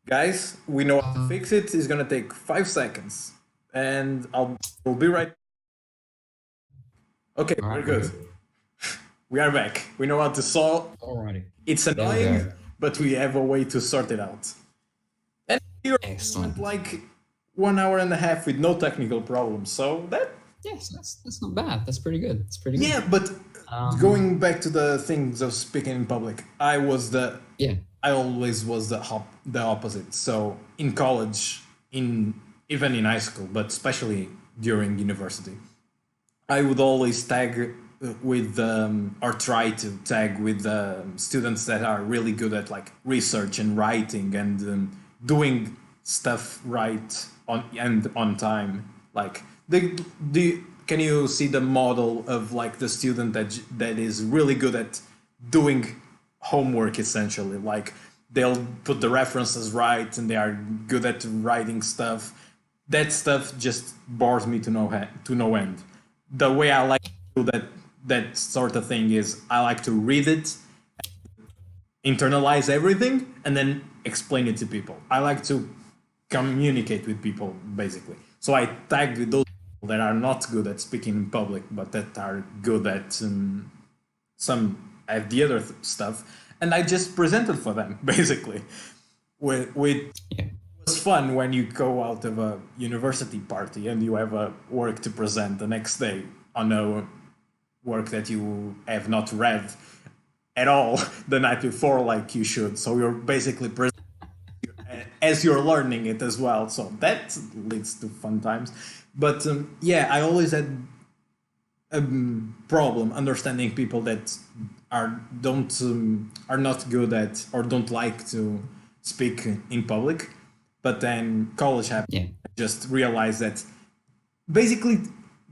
Guys, we know how to fix it. It's gonna take 5 seconds, and we'll be right. Okay, All right, we're good. We are back. We know how to solve. Alrighty. It's annoying, but we have a way to sort it out. And here Excellent. Like 1 hour and a half with no technical problems. So yes, that's not bad. That's pretty good. It's pretty good. Yeah, but going back to the things of speaking in public, I always was the opposite. So in college, even in high school, but especially during university, I would always tag with or try to tag with students that are really good at like research and writing and doing stuff right on time. Like can you see the model of like the student that is really good at doing homework, essentially? Like they'll put the references right and they are good at writing stuff. That stuff just bores me to no end. The way I like to do that sort of thing is I like to read it, internalize everything, and then explain it to people. I like to communicate with people, basically. So I tag with those that are not good at speaking in public, but that are good at some at the other stuff, and I just presented for them basically. With Yeah. It was fun when you go out of a university party and you have a work to present the next day on a work that you have not read at all the night before like you should. So you're basically presenting as you're learning it as well. So that leads to fun times. But yeah, I always had a problem understanding people that are not good at or don't like to speak in public. But then college happened. Yeah. I just realized that basically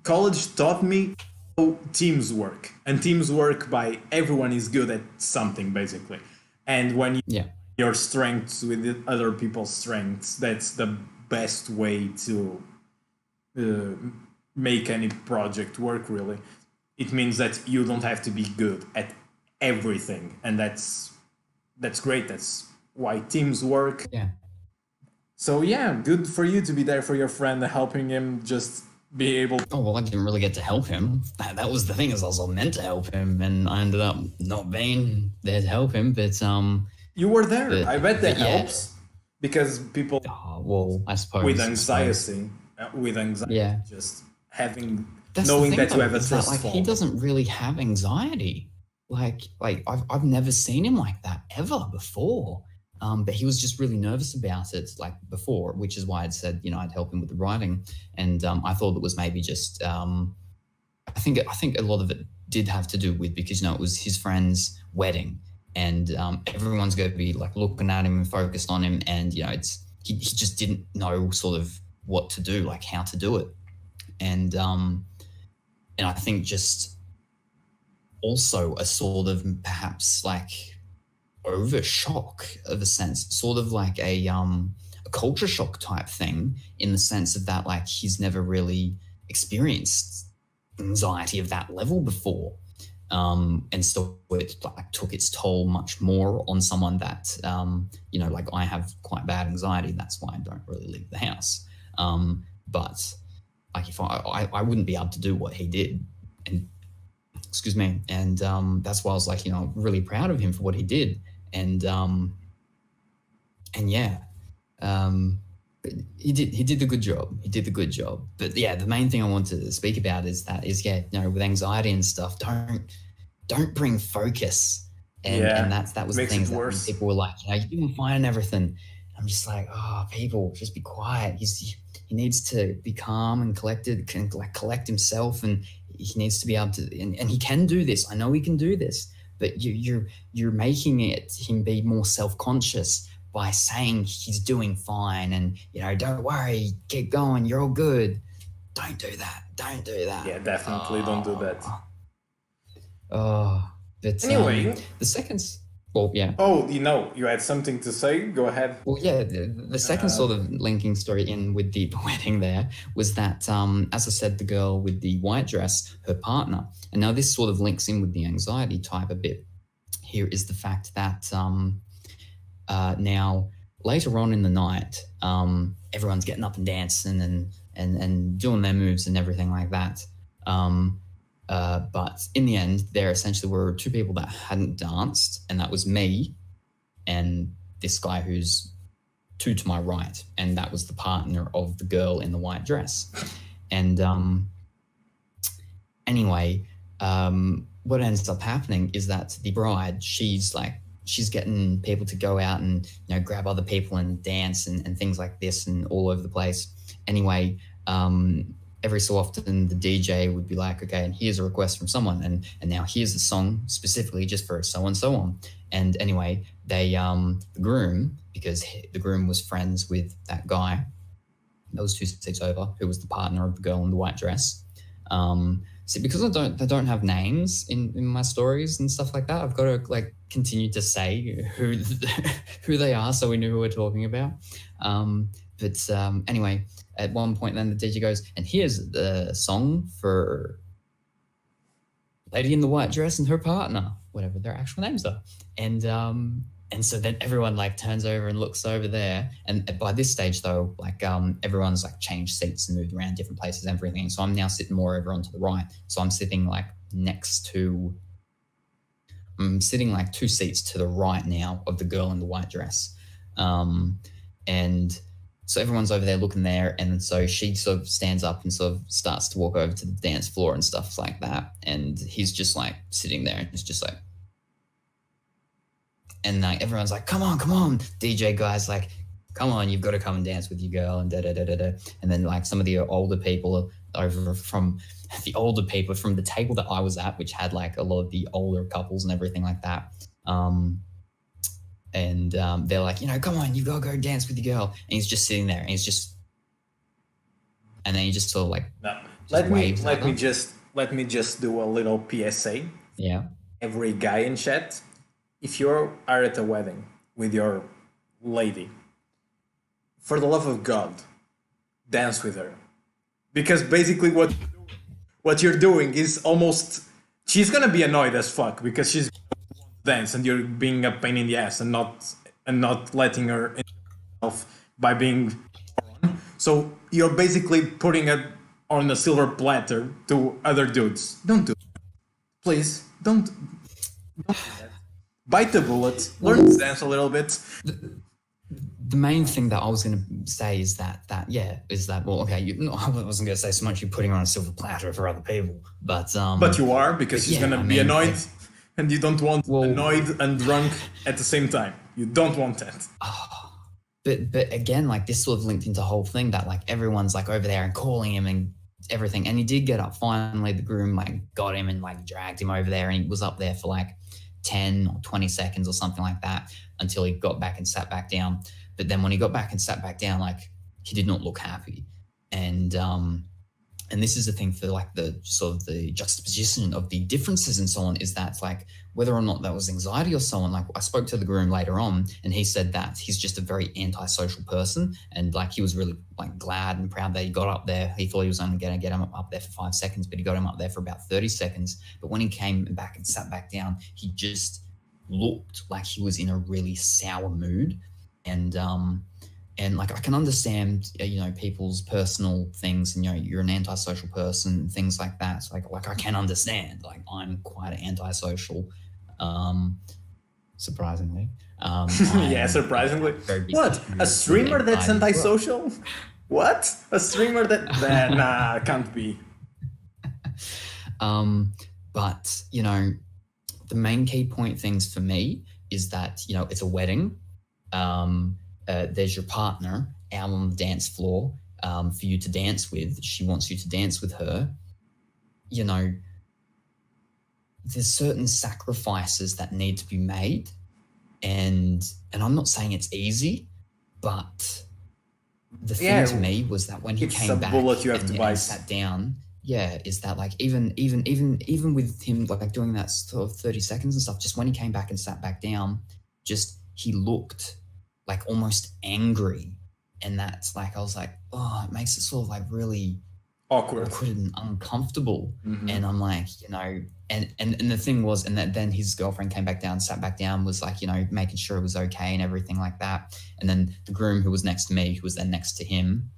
college taught me how teams work, and teams work by everyone is good at something basically. And when you Yeah. your strengths with other people's strengths, that's the best way to make any project work really. It means that you don't have to be good at everything, and that's great. That's why teams work. Yeah. So yeah, good for you to be there for your friend, helping him just be able to. Oh, well, I didn't really get to help him. That was the thing, is I was meant to help him, and I ended up not being there to help him. But You were there. But- I bet that but yeah. helps because people well, I suppose with I suppose. anxiety, Yeah. just having That's the knowing thing, that you though, have a is that, trust like, fall. he doesn't really have anxiety. Like I've never seen him like that ever before. But he was just really nervous about it, like before, which is why I'd said, I'd help him with the writing. And I thought it was maybe just, I think a lot of it did have to do with, because, it was his friend's wedding, and everyone's going to be like looking at him and focused on him. And, he just didn't know sort of what to do, like how to do it. And I think just also a sort of perhaps like over shock of a sense, sort of like a culture shock type thing, in the sense of that, like, he's never really experienced anxiety of that level before. And so it like took its toll much more on someone that, like I have quite bad anxiety. That's why I don't really leave the house. But like if I wouldn't be able to do what he did, and excuse me. And that's why I was like, really proud of him for what he did. And yeah, he did a good job. He did a good job. But yeah, the main thing I want to speak about is with anxiety and stuff, don't bring focus. And that was the makes thing. it worse. People were like, you're doing fine and everything. I'm just like, people, just be quiet. He needs to be calm and collected, can like collect himself, and he needs to be able to, and he can do this. I know he can do this, but you're making him be more self-conscious by saying he's doing fine, and don't worry, keep going, you're all good. Don't do that. Yeah, definitely don't do that. But Anyway, the seconds. Well, yeah. Oh, you had something to say? Go ahead. Well, yeah, the second sort of linking story in with the wedding there was that, as I said, the girl with the white dress, her partner, and now this sort of links in with the anxiety type a bit. Here is the fact that now later on in the night, everyone's getting up and dancing and doing their moves and everything like that. But in the end, there essentially were two people that hadn't danced, and that was me and this guy who's two to my right, and that was the partner of the girl in the white dress. And anyway, what ends up happening is that the bride, she's getting people to go out and grab other people and dance and things like this and all over the place. Anyway, every so often the DJ would be like, okay, and here's a request from someone, and now here's the song specifically just for so and so on. And anyway, they the groom, because the groom was friends with that guy that was 2 seats over, who was the partner of the girl in the white dress. So because they don't have names in my stories and stuff like that, I've got to like continue to say who they are, so we know who we're talking about. But anyway, at one point then the DJ goes, and here's the song for Lady in the White Dress and her partner, whatever their actual names are. And And so then everyone like turns over and looks over there. And by this stage though, like everyone's like changed seats and moved around different places and everything. So I'm now sitting more over onto the right. So I'm sitting like I'm sitting like 2 seats to the right now of the girl in the white dress. And so everyone's over there looking there. And so she sort of stands up and sort of starts to walk over to the dance floor and stuff like that. And he's just like sitting there and it's just like, and like everyone's like, come on, DJ guys, like, come on, you've got to come and dance with your girl and da da da da da. And then like some of the older people from the table that I was at, which had like a lot of the older couples and everything like that. They're like, come on, you gotta go dance with your girl. And he's just sitting there and and then he just sort of like, no. Let me just do a little PSA. Yeah. Every guy in chat, if you are at a wedding with your lady, for the love of God, dance with her. Because basically what you're doing is almost... She's going to be annoyed as fuck because she's going to dance and you're being a pain in the ass and not letting her herself by being... So you're basically putting it on a silver platter to other dudes. Don't do that. Please, don't do that. Bite the bullet, learn to dance a little bit. The main thing that I was going to say is that well, okay, I wasn't going to say so much you're putting her on a silver platter for other people, but you are, because she's going to be annoyed, and you don't want annoyed and drunk at the same time. You don't want that. But again, like this sort of linked into the whole thing that like everyone's like over there and calling him and everything, and he did get up. Finally, the groom like got him and like dragged him over there, and he was up there for like 10 or 20 seconds or something like that until he got back and sat back down. But then when he got back and sat back down, like he did not look happy. And this is the thing for like the sort of the juxtaposition of the differences and so on, is that like whether or not that was anxiety or so on. Like I spoke to the groom later on and he said that he's just a very antisocial person, and like he was really like glad and proud that he got up there. He thought he was only going to get him up there for 5 seconds, but he got him up there for about 30 seconds. But when he came back and sat back down, he just looked like he was in a really sour mood. And like I can understand, people's personal things, and you're an antisocial person, things like that. So like I can understand. Like I'm quite antisocial, surprisingly. Yeah, surprisingly. What? A streamer that's antisocial? What? A streamer that nah, can't be. But the main key point things for me is that it's a wedding. There's your partner out on the dance floor for you to dance with. She wants you to dance with her. There's certain sacrifices that need to be made. And I'm not saying it's easy, but the thing to me was that when he came back and sat down, is that like even with him like doing that sort of 30 seconds and stuff, just when he came back and sat back down, just he looked like almost angry, and that's like I was like, oh, it makes it sort of like really awkward and uncomfortable. Mm-hmm. And I'm like, and the thing was, and then his girlfriend came back down, sat back down, was like, making sure it was okay and everything like that. And then the groom who was next to me, who was then next to him,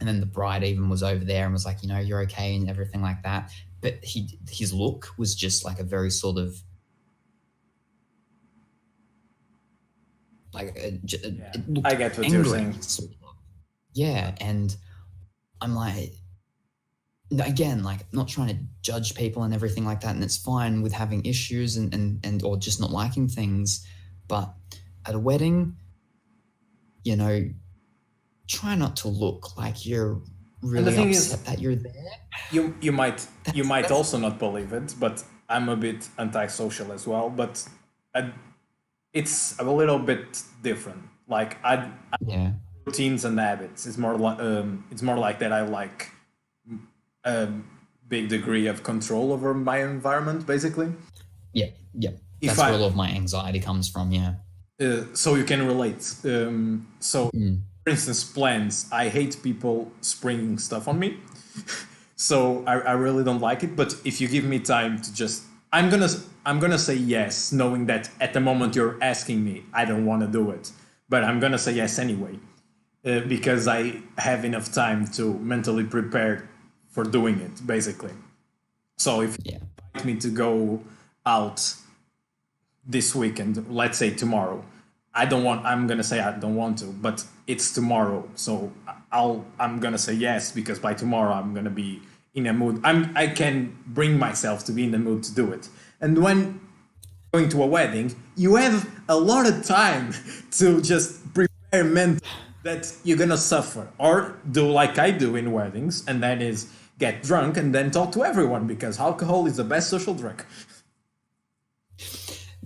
and then the bride even was over there and was like, you're okay and everything like that. But his look was just like a very sort of like I get what you're saying. Sort of. Yeah, and I'm like, again, like not trying to judge people and everything like that, and it's fine with having issues and or just not liking things, but at a wedding, try not to look like you're really upset that you're there. You might also not believe it, but I'm a bit antisocial as well, but it's a little bit different. Like routines and habits. It's more like that. I like a big degree of control over my environment, basically. Yeah. That's where a lot of my anxiety comes from. Yeah. So you can relate. For instance, plans. I hate people springing stuff on me. So I really don't like it. But if you give me time to just, I'm gonna say yes, knowing that at the moment you're asking me, I don't want to do it, but I'm gonna say yes anyway, because I have enough time to mentally prepare for doing it, basically. So if you invite me to go out this weekend, let's say tomorrow, I'm gonna say I don't want to, but it's tomorrow, so I'm gonna say yes because by tomorrow I'm gonna be in a mood. I can bring myself to be in the mood to do it. And when going to a wedding, you have a lot of time to just prepare mentally that you're gonna suffer, or do like I do in weddings, and that is get drunk and then talk to everyone because alcohol is the best social drug.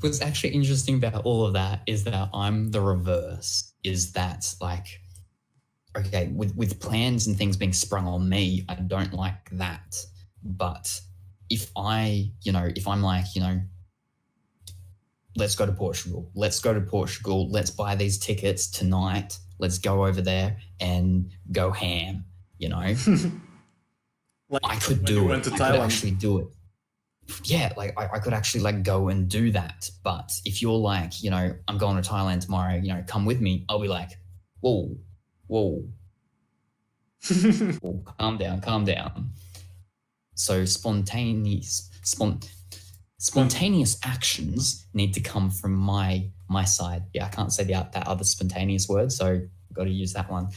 What's actually interesting about all of that is that I'm the reverse. Is that like, okay, with plans and things being sprung on me, I don't like that. But if I'm like, let's go to Portugal. Let's buy these tickets tonight. Let's go over there and go ham, Like I could do it. I could actually do it. Yeah, like I could actually like go and do that. But if you're like, I'm going to Thailand tomorrow, come with me, I'll be like, whoa, whoa, calm down. So spontaneous actions need to come from my side. Yeah, I can't say that other spontaneous word, so I've got to use that one.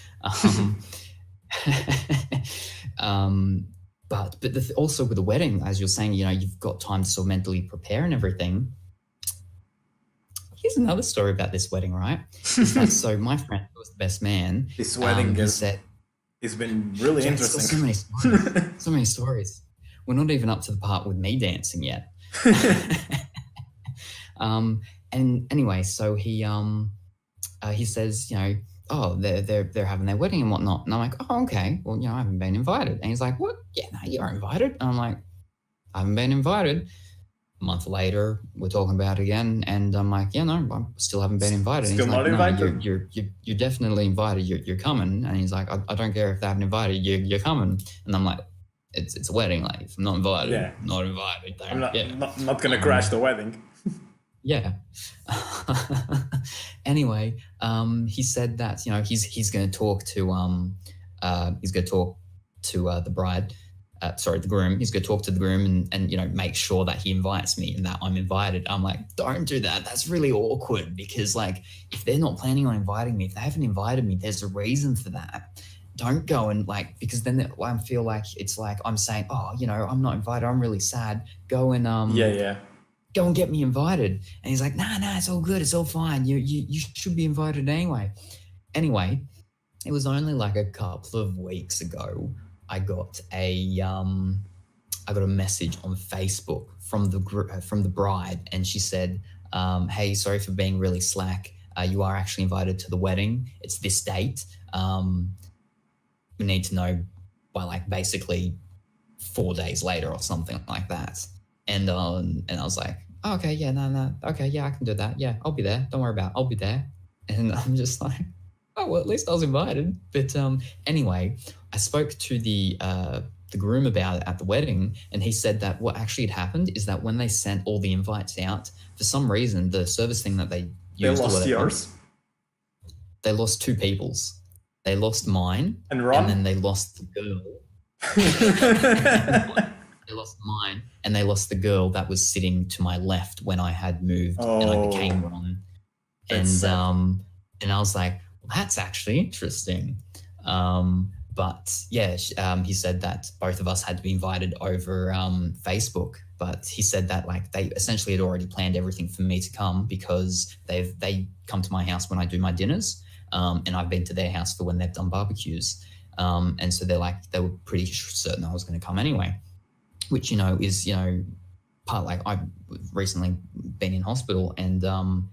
But also with the wedding, as you're saying, you've got time to sort of mentally prepare and everything. Here's another story about this wedding, right? So my friend who was the best man. This wedding it's been really interesting. So many stories. We're not even up to the part with me dancing yet. And anyway, so he says, oh, they're having their wedding and whatnot. And I'm like, oh, okay. Well, I haven't been invited. And he's like, what? Yeah, no, you're invited. And I'm like, I haven't been invited. A month later, we're talking about it again. And I'm like, yeah, no, I still haven't been invited. And still he's not like, invited? No, you're definitely invited. You're coming. And he's like, I don't care if they haven't invited you, you're coming. And I'm like, it's a wedding. Like, if I'm not invited, I'm not invited. I'm not going to crash the wedding. Yeah. Anyway, he said that he's going to talk to the bride, the groom. He's going to talk to the groom and make sure that he invites me and that I'm invited. I'm like, don't do that. That's really awkward because like if they're not planning on inviting me, if they haven't invited me, there's a reason for that. Don't go and because then I feel like it's like I'm saying, oh, I'm not invited. I'm really sad. Go and go and get me invited. And he's like, nah, it's all good. It's all fine. You should be invited anyway. Anyway, it was only like a couple of weeks ago, I got a message on Facebook from the bride. And she said, hey, sorry for being really slack. You are actually invited to the wedding. It's this date. We need to know by like basically 4 days later or something like that. And I was like, oh, okay, yeah, no, okay, yeah, I can do that. Yeah, I'll be there. Don't worry about it. I'll be there. And I'm just like, oh, well, at least I was invited. But anyway, I spoke to the groom about it at the wedding, and he said that what actually had happened is that when they sent all the invites out, for some reason, the service thing that they used, they lost yours. They lost two people's. They lost mine, and Ron, and then they lost the girl. They lost mine, and they lost the girl that was sitting to my left when I had moved and I became Ron. And I was like, well, that's actually interesting. But yeah, he said that both of us had to be invited over Facebook. But he said that like they essentially had already planned everything for me to come because they come to my house when I do my dinners, and I've been to their house for when they've done barbecues. And so they were pretty certain I was going to come anyway. Which, is, part like I've recently been in hospital and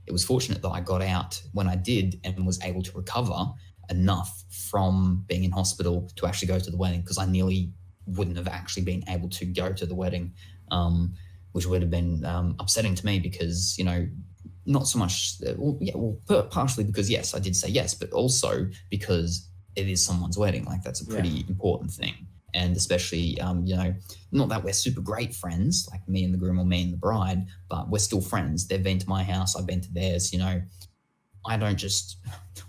it was fortunate that I got out when I did and was able to recover enough from being in hospital to actually go to the wedding because I nearly wouldn't have actually been able to go to the wedding, which would have been upsetting to me because, not so much, partially because, yes, I did say yes, but also because it is someone's wedding. Like that's a pretty important thing. And especially, not that we're super great friends, like me and the groom or me and the bride, but we're still friends. They've been to my house, I've been to theirs. I don't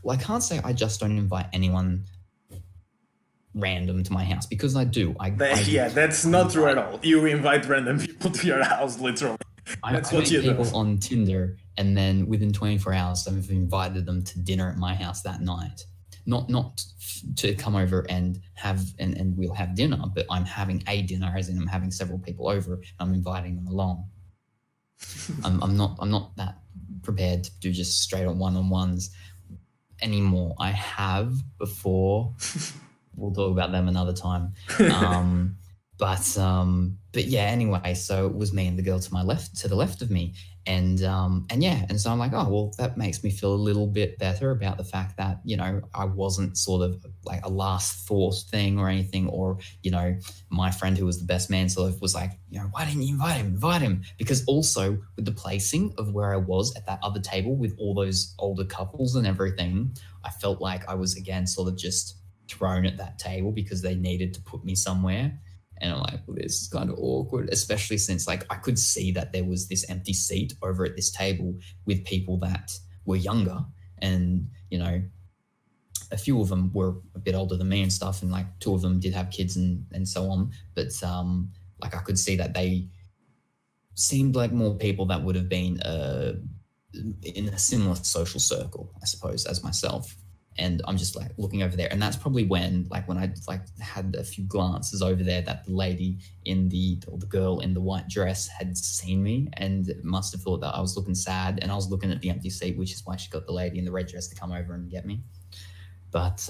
I can't say I just don't invite anyone random to my house, because I do. That's not true at all. You invite random people to your house, literally. That's what you do. I meet people on Tinder, and then within 24 hours, I've invited them to dinner at my house that night. Not to come over and and we'll have dinner, but I'm having a dinner, as in I'm having several people over, and I'm inviting them along. I'm not that prepared to do just straight on one-on-ones anymore. I have before. We'll talk about them another time. But yeah, anyway, so it was me and the girl to the left of me. And so I'm like, oh, well, that makes me feel a little bit better about the fact that, I wasn't sort of like a last thought thing or anything, or, my friend who was the best man sort of was like, why didn't you invite him? Because also with the placing of where I was at that other table with all those older couples and everything, I felt like I was again sort of just thrown at that table because they needed to put me somewhere. And I'm like, well, this is kind of awkward, especially since I could see that there was this empty seat over at this table with people that were younger. And, a few of them were a bit older than me and stuff. And two of them did have kids and so on. But I could see that they seemed like more people that would have been in a similar social circle, I suppose, as myself. And I'm just looking over there. And that's probably when I had a few glances over there that the lady or the girl in the white dress had seen me and must have thought that I was looking sad. And I was looking at the empty seat, which is why she got the lady in the red dress to come over and get me. But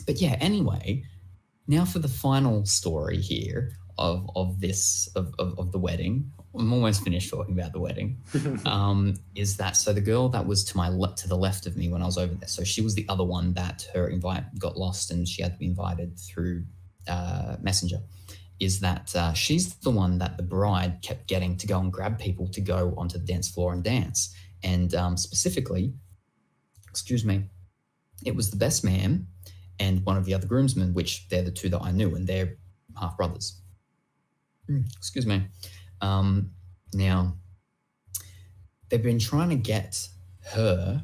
yeah, anyway, now for the final story here of the wedding. I'm almost finished talking about the wedding. Is that so? The girl that was to the left of me when I was over there, so she was the other one that her invite got lost and she had to be invited through Messenger. Is that she's the one that the bride kept getting to go and grab people to go onto the dance floor and dance, and specifically, it was the best man and one of the other groomsmen, which they're the two that I knew, and they're half brothers. Excuse me. Now, they've been trying to get her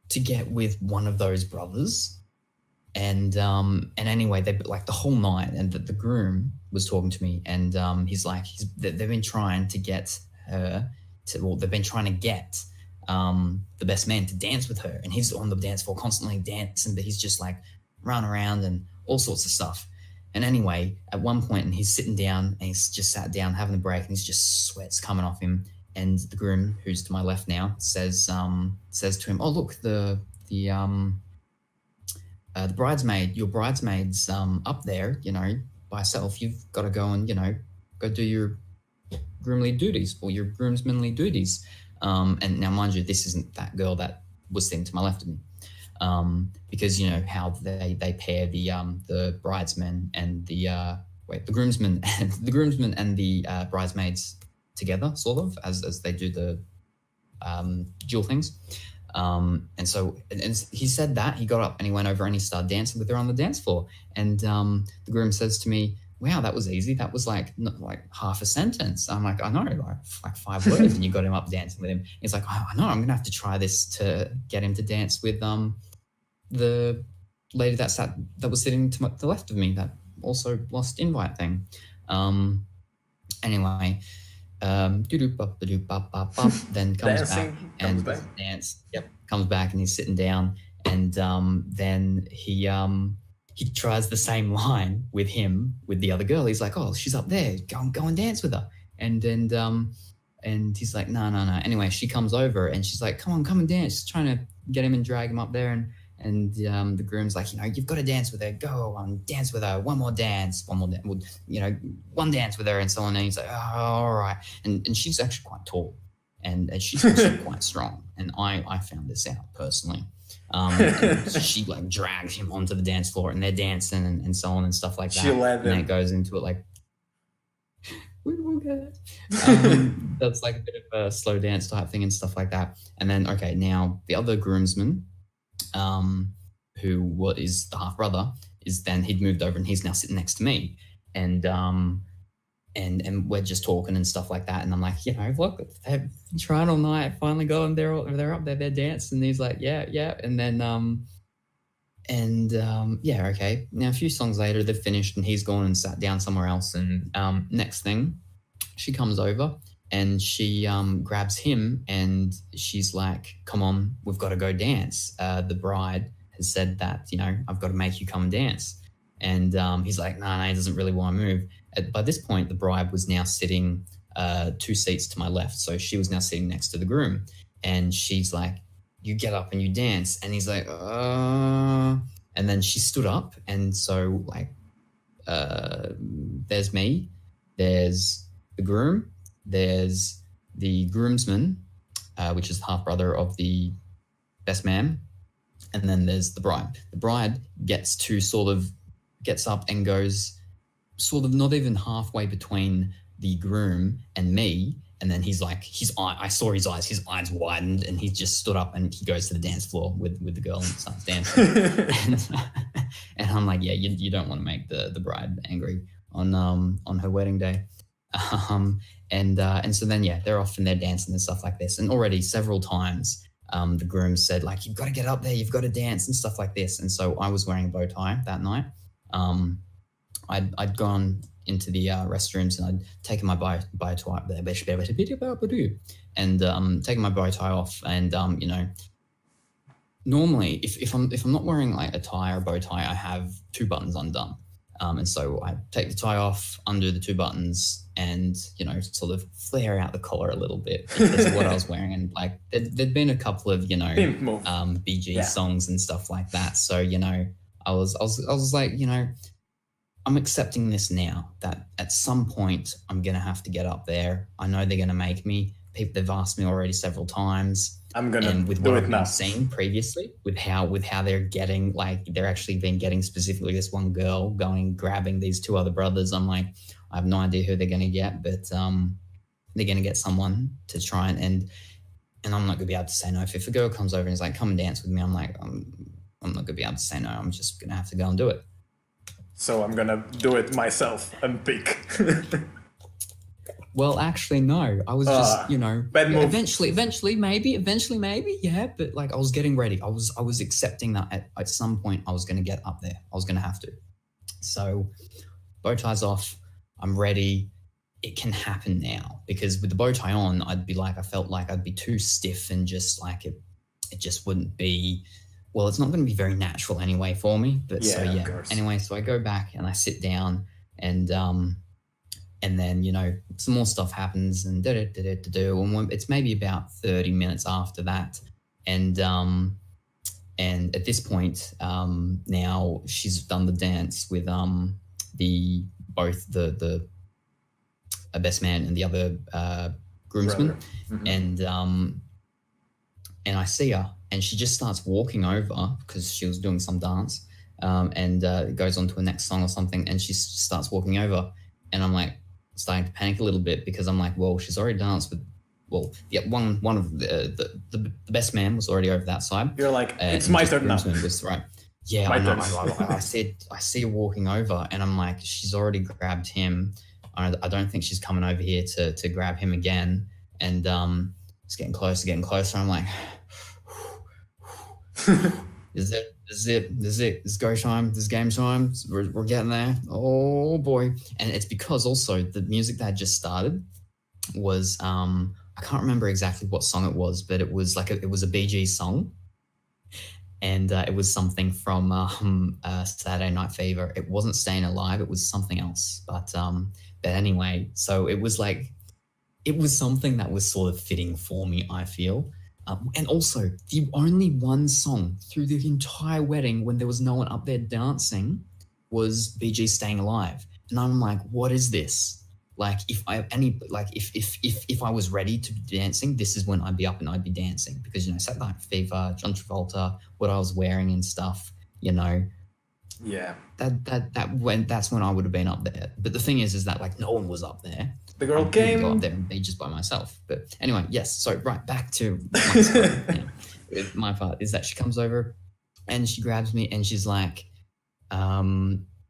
to get with one of those brothers. And anyway, they the whole night, and the groom was talking to me, and they've been trying to get her they've been trying to get the best man to dance with her, and he's on the dance floor constantly dancing, but he's just running around and all sorts of stuff. And anyway, at one point, and he's sitting down, and he's just sat down having a break, and he's just sweat's coming off him. And the groom, who's to my left now, says to him, "Oh, look, the bridesmaid, your bridesmaid's up there, by herself. You've got to go and go do your groomly duties or your groomsmanly duties." And now, mind you, this isn't that girl that was sitting to my left of me. Because how they pair the bridesmen and the groomsmen and the bridesmaids together, sort of, as they do the dual things. And so he said that he got up and he went over and he started dancing with her on the dance floor. And the groom says to me, "Wow, that was easy. That was like half a sentence." I'm like, "I know, like 5 words," and you got him up dancing with him. He's like, "Oh, I know. I'm gonna have to try this to get him to dance with the lady that was sitting to the left of me that also lost invite thing." Anyway, then comes back and dance. Yep, comes back and he's sitting down, and then he tries the same line with the other girl. He's like, "Oh, she's up there. Go and dance with her." And he's like, no. Anyway, she comes over and she's like, come and dance. She's trying to get him and drag him up there. And the groom's like, "You've got to dance with her. Go on, dance with her. One more dance, one dance with her," and so on. And he's like, "Oh, all right." And she's actually quite tall, and she's also quite strong. And I found this out personally. She drags him onto the dance floor, and they're dancing and so on and stuff like that. And then it goes into it that's a bit of a slow dance type thing and stuff like that. And then now the other groomsman, who is the half brother, he'd moved over and he's now sitting next to me. And we're just talking and stuff like that. And I'm like, look, they've been trying all night. Finally got them. They're up there. They're dancing. And he's like, yeah. And then, okay. Now, a few songs later, they've finished and he's gone and sat down somewhere else. And next thing, she comes over and she grabs him and she's like, come on, we've got to go dance. The bride has said that, I've got to make you come and dance. And he's like, no, he doesn't really want to move. By this point, the bride was now sitting 2 seats to my left. So she was now sitting next to the groom. And she's like, you get up and you dance. And he's like, And then she stood up. And so, there's me, there's the groom, there's the groomsman, which is the half-brother of the best man. And then there's the bride. The bride gets up and goes sort of not even halfway between the groom and me. And then he's like, I saw his eyes widened and he just stood up and he goes to the dance floor with the girl and starts dancing. and I'm like, yeah, you don't want to make the bride angry on her wedding day. And so then, they're off and they're dancing and stuff like this. And already several times, the groom said, like, you've got to get up there, you've got to dance and stuff like this. And so I was wearing a bow tie that night. I'd gone into the restrooms and I'd taken my bow tie and taken my bow tie off. And normally if I'm not wearing like a tie or a bow tie, I have 2 buttons undone. And so I take the tie off, undo the 2 buttons, and sort of flare out the collar a little bit because of what I was wearing. And like there'd been a couple of BG songs and stuff like that. So I was like, I'm accepting this now that at some point I'm going to have to get up there. I know they're going to make me. They've asked me already several times. I'm going to with do what it I've now. been seeing previously with how they're getting, like they're actually been getting specifically this one girl going, grabbing these 2 other brothers. I'm like, I have no idea who they're going to get, but they're going to get someone to try and I'm not going to be able to say no. If a girl comes over and is like, come and dance with me, I'm like, I'm not going to be able to say no. I'm just going to have to go and do it. So I'm going to do it myself and pick. Well, actually, no. I was just, bad move. Eventually, maybe, yeah. But like, I was getting ready. I was accepting that at some point I was going to get up there. I was going to have to. So, bow tie's off. I'm ready. It can happen now because with the bow tie on, I felt like I'd be too stiff and just like it just wouldn't be. Well, it's not going to be very natural anyway for me. But anyway, so I go back and I sit down and then, some more stuff happens and and it's maybe about 30 minutes after that. And at this point, now she's done the dance with both the best man and the other groomsman. Mm-hmm. And I see her and she just starts walking over because she was doing some dance and goes on to a next song or something. And she starts walking over and I'm like, starting to panic a little bit because I'm like, well, she's already danced with, one of the best man was already over that side. You're like, it's my turn now. Was right. Yeah, my I know. turn. I see her walking over and I'm like, she's already grabbed him. I don't think she's coming over here to grab him again. And it's getting closer. I'm like, This is it. This go time. This game time. We're getting there. Oh boy! And it's because also the music that had just started was I can't remember exactly what song it was, but it was like it was a BG song, and it was something from Saturday Night Fever. It wasn't Staying Alive. It was something else. But anyway, so it was something that was sort of fitting for me, I feel. And also, the only one song through the entire wedding when there was no one up there dancing was BG Staying Alive. And I'm like, what is this? Like, if I was ready to be dancing, this is when I'd be up and I'd be dancing because, Saturday Night Fever, John Travolta, what I was wearing and stuff, Yeah. That's when I would have been up there. But the thing is that like no one was up there. The girl I came. Go up there and be just by myself. But anyway, yes. So right back to my story. My part is that she comes over and she grabs me and she's like,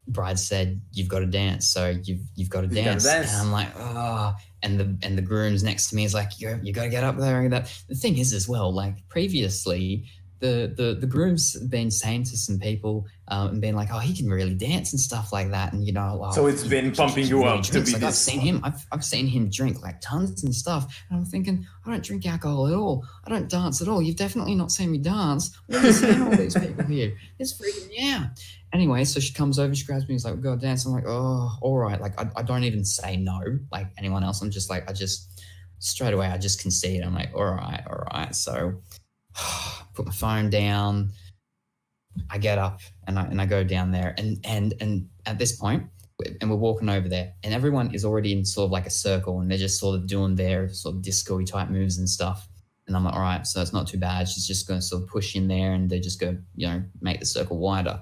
bride said, "You've got to dance, so you've got to dance." And I'm like, oh. And the groom's next to me is like, you got to get up there. And that the thing is as well, like previously, the groom's been saying to some people and being like, oh, he can really dance and stuff like that, and so it's been pumping you up to be like, this. I've seen him drink like tons and stuff, and I'm thinking, I don't drink alcohol at all. I don't dance at all. You've definitely not seen me dance. What are you saying, all these people here? It's freaking me out. Anyway, so she comes over, she grabs me, she's like, go dance. I'm like, oh, all right. Like, I don't even say no like anyone else. I'm just like, straight away, I just concede. I'm like, all right. So put my phone down. I get up and I go down there. And at this point, and we're walking over there, and everyone is already in sort of like a circle, and they're just sort of doing their sort of disco-y type moves and stuff. And I'm like, all right, so it's not too bad. She's just going to sort of push in there, and they just go, make the circle wider.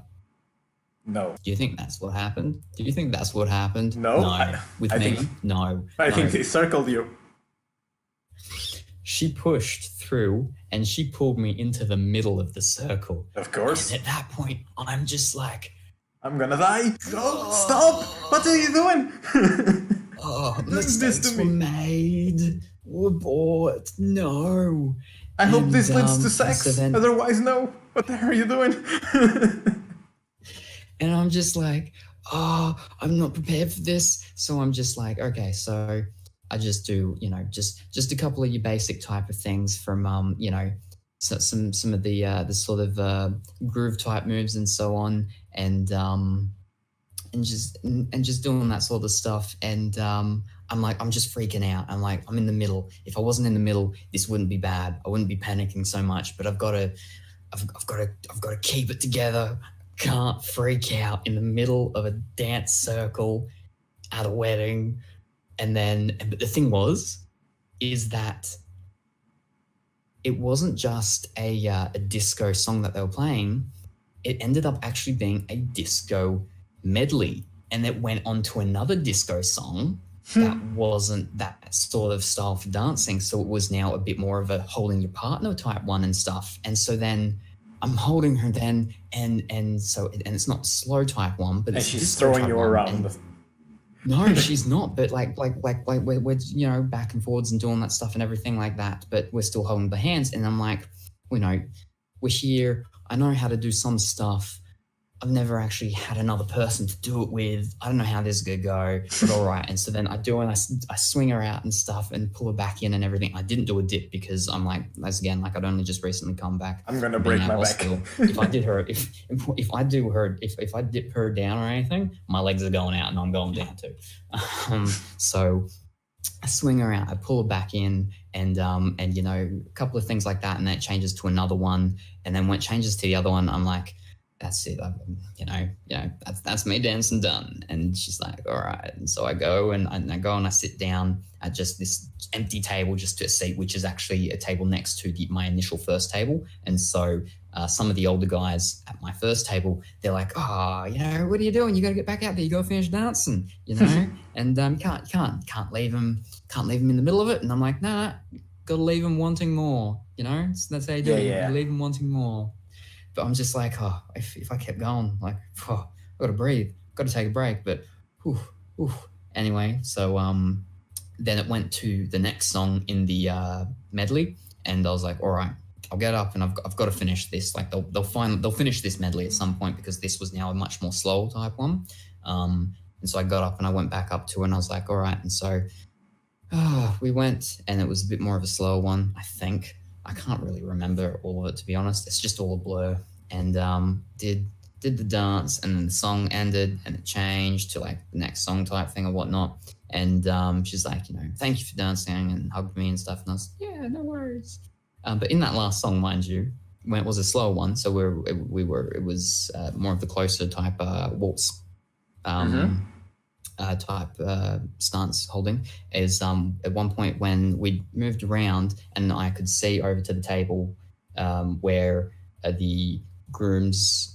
No. Do you think that's what happened? Do you think that's what happened? No. No. I think they circled you. She pushed through and she pulled me into the middle of the circle. Of course. And at that point, I'm just like, I'm gonna die. No, stop! What are you doing? Mistakes were made. We're bought. No. I hope this leads to sex. So then, otherwise, no. What the hell are you doing? And I'm just like, I'm not prepared for this. So I'm just like, okay, so I just do, just a couple of your basic type of things from, so some of the sort of groove type moves and so on, and just doing that sort of stuff. And I'm like, I'm just freaking out. I'm like, I'm in the middle. If I wasn't in the middle, this wouldn't be bad. I wouldn't be panicking so much. But I've got to keep it together. Can't freak out in the middle of a dance circle at a wedding. But the thing is that it wasn't just a disco song that they were playing. It ended up actually being a disco medley, and it went on to another disco song that wasn't that sort of style for dancing. So it was now a bit more of a holding your partner type one and stuff. And so then I'm holding her then, and it's not slow type one, but and it's she's throwing you around. No, she's not. But like we're back and forwards and doing that stuff and everything like that. But we're still holding the hands, and I'm like, we're here. I know how to do some stuff. I've never actually had another person to do it with. I don't know how this is going to go, but all right. And so then I do, and I swing her out and stuff and pull her back in and everything. I didn't do a dip because I'm like, I'd only just recently come back. I'm going to break my back. If I did her, if I dip her down or anything, my legs are going out and I'm going down too. So I swing her out, I pull her back in, and a couple of things like that. And then it changes to another one. And then when it changes to the other one, I'm like, that's it, that's me dancing done. And she's like, all right. And so I go and I sit down at just this empty table, just to a seat, which is actually a table next to my initial first table. And so some of the older guys at my first table, they're like, what are you doing? You got to get back out there. You got to finish dancing, and can't leave him in the middle of it. And I'm like, nah, got to leave him wanting more, so that's how you do it. You leave him wanting more. But I'm just like, if I kept going, like, I got to breathe, got to take a break. But, anyway, so then it went to the next song in the medley, and I was like, all right, I'll get up and I've got to finish this. Like, they'll finish this medley at some point because this was now a much more slow type one. And so I got up and I went back up to it, and I was like, all right. And so we went, and it was a bit more of a slower one, I think. I can't really remember all of it, to be honest. It's just all a blur. And did the dance, and then the song ended, and it changed to like the next song type thing or whatnot. And she's like, thank you for dancing, and hugged me and stuff. And I was, yeah, no worries. But in that last song, mind you, when it was a slower one, so it was more of the closer type waltz type stance holding, is at one point when we moved around and I could see over to the table where the groomsman,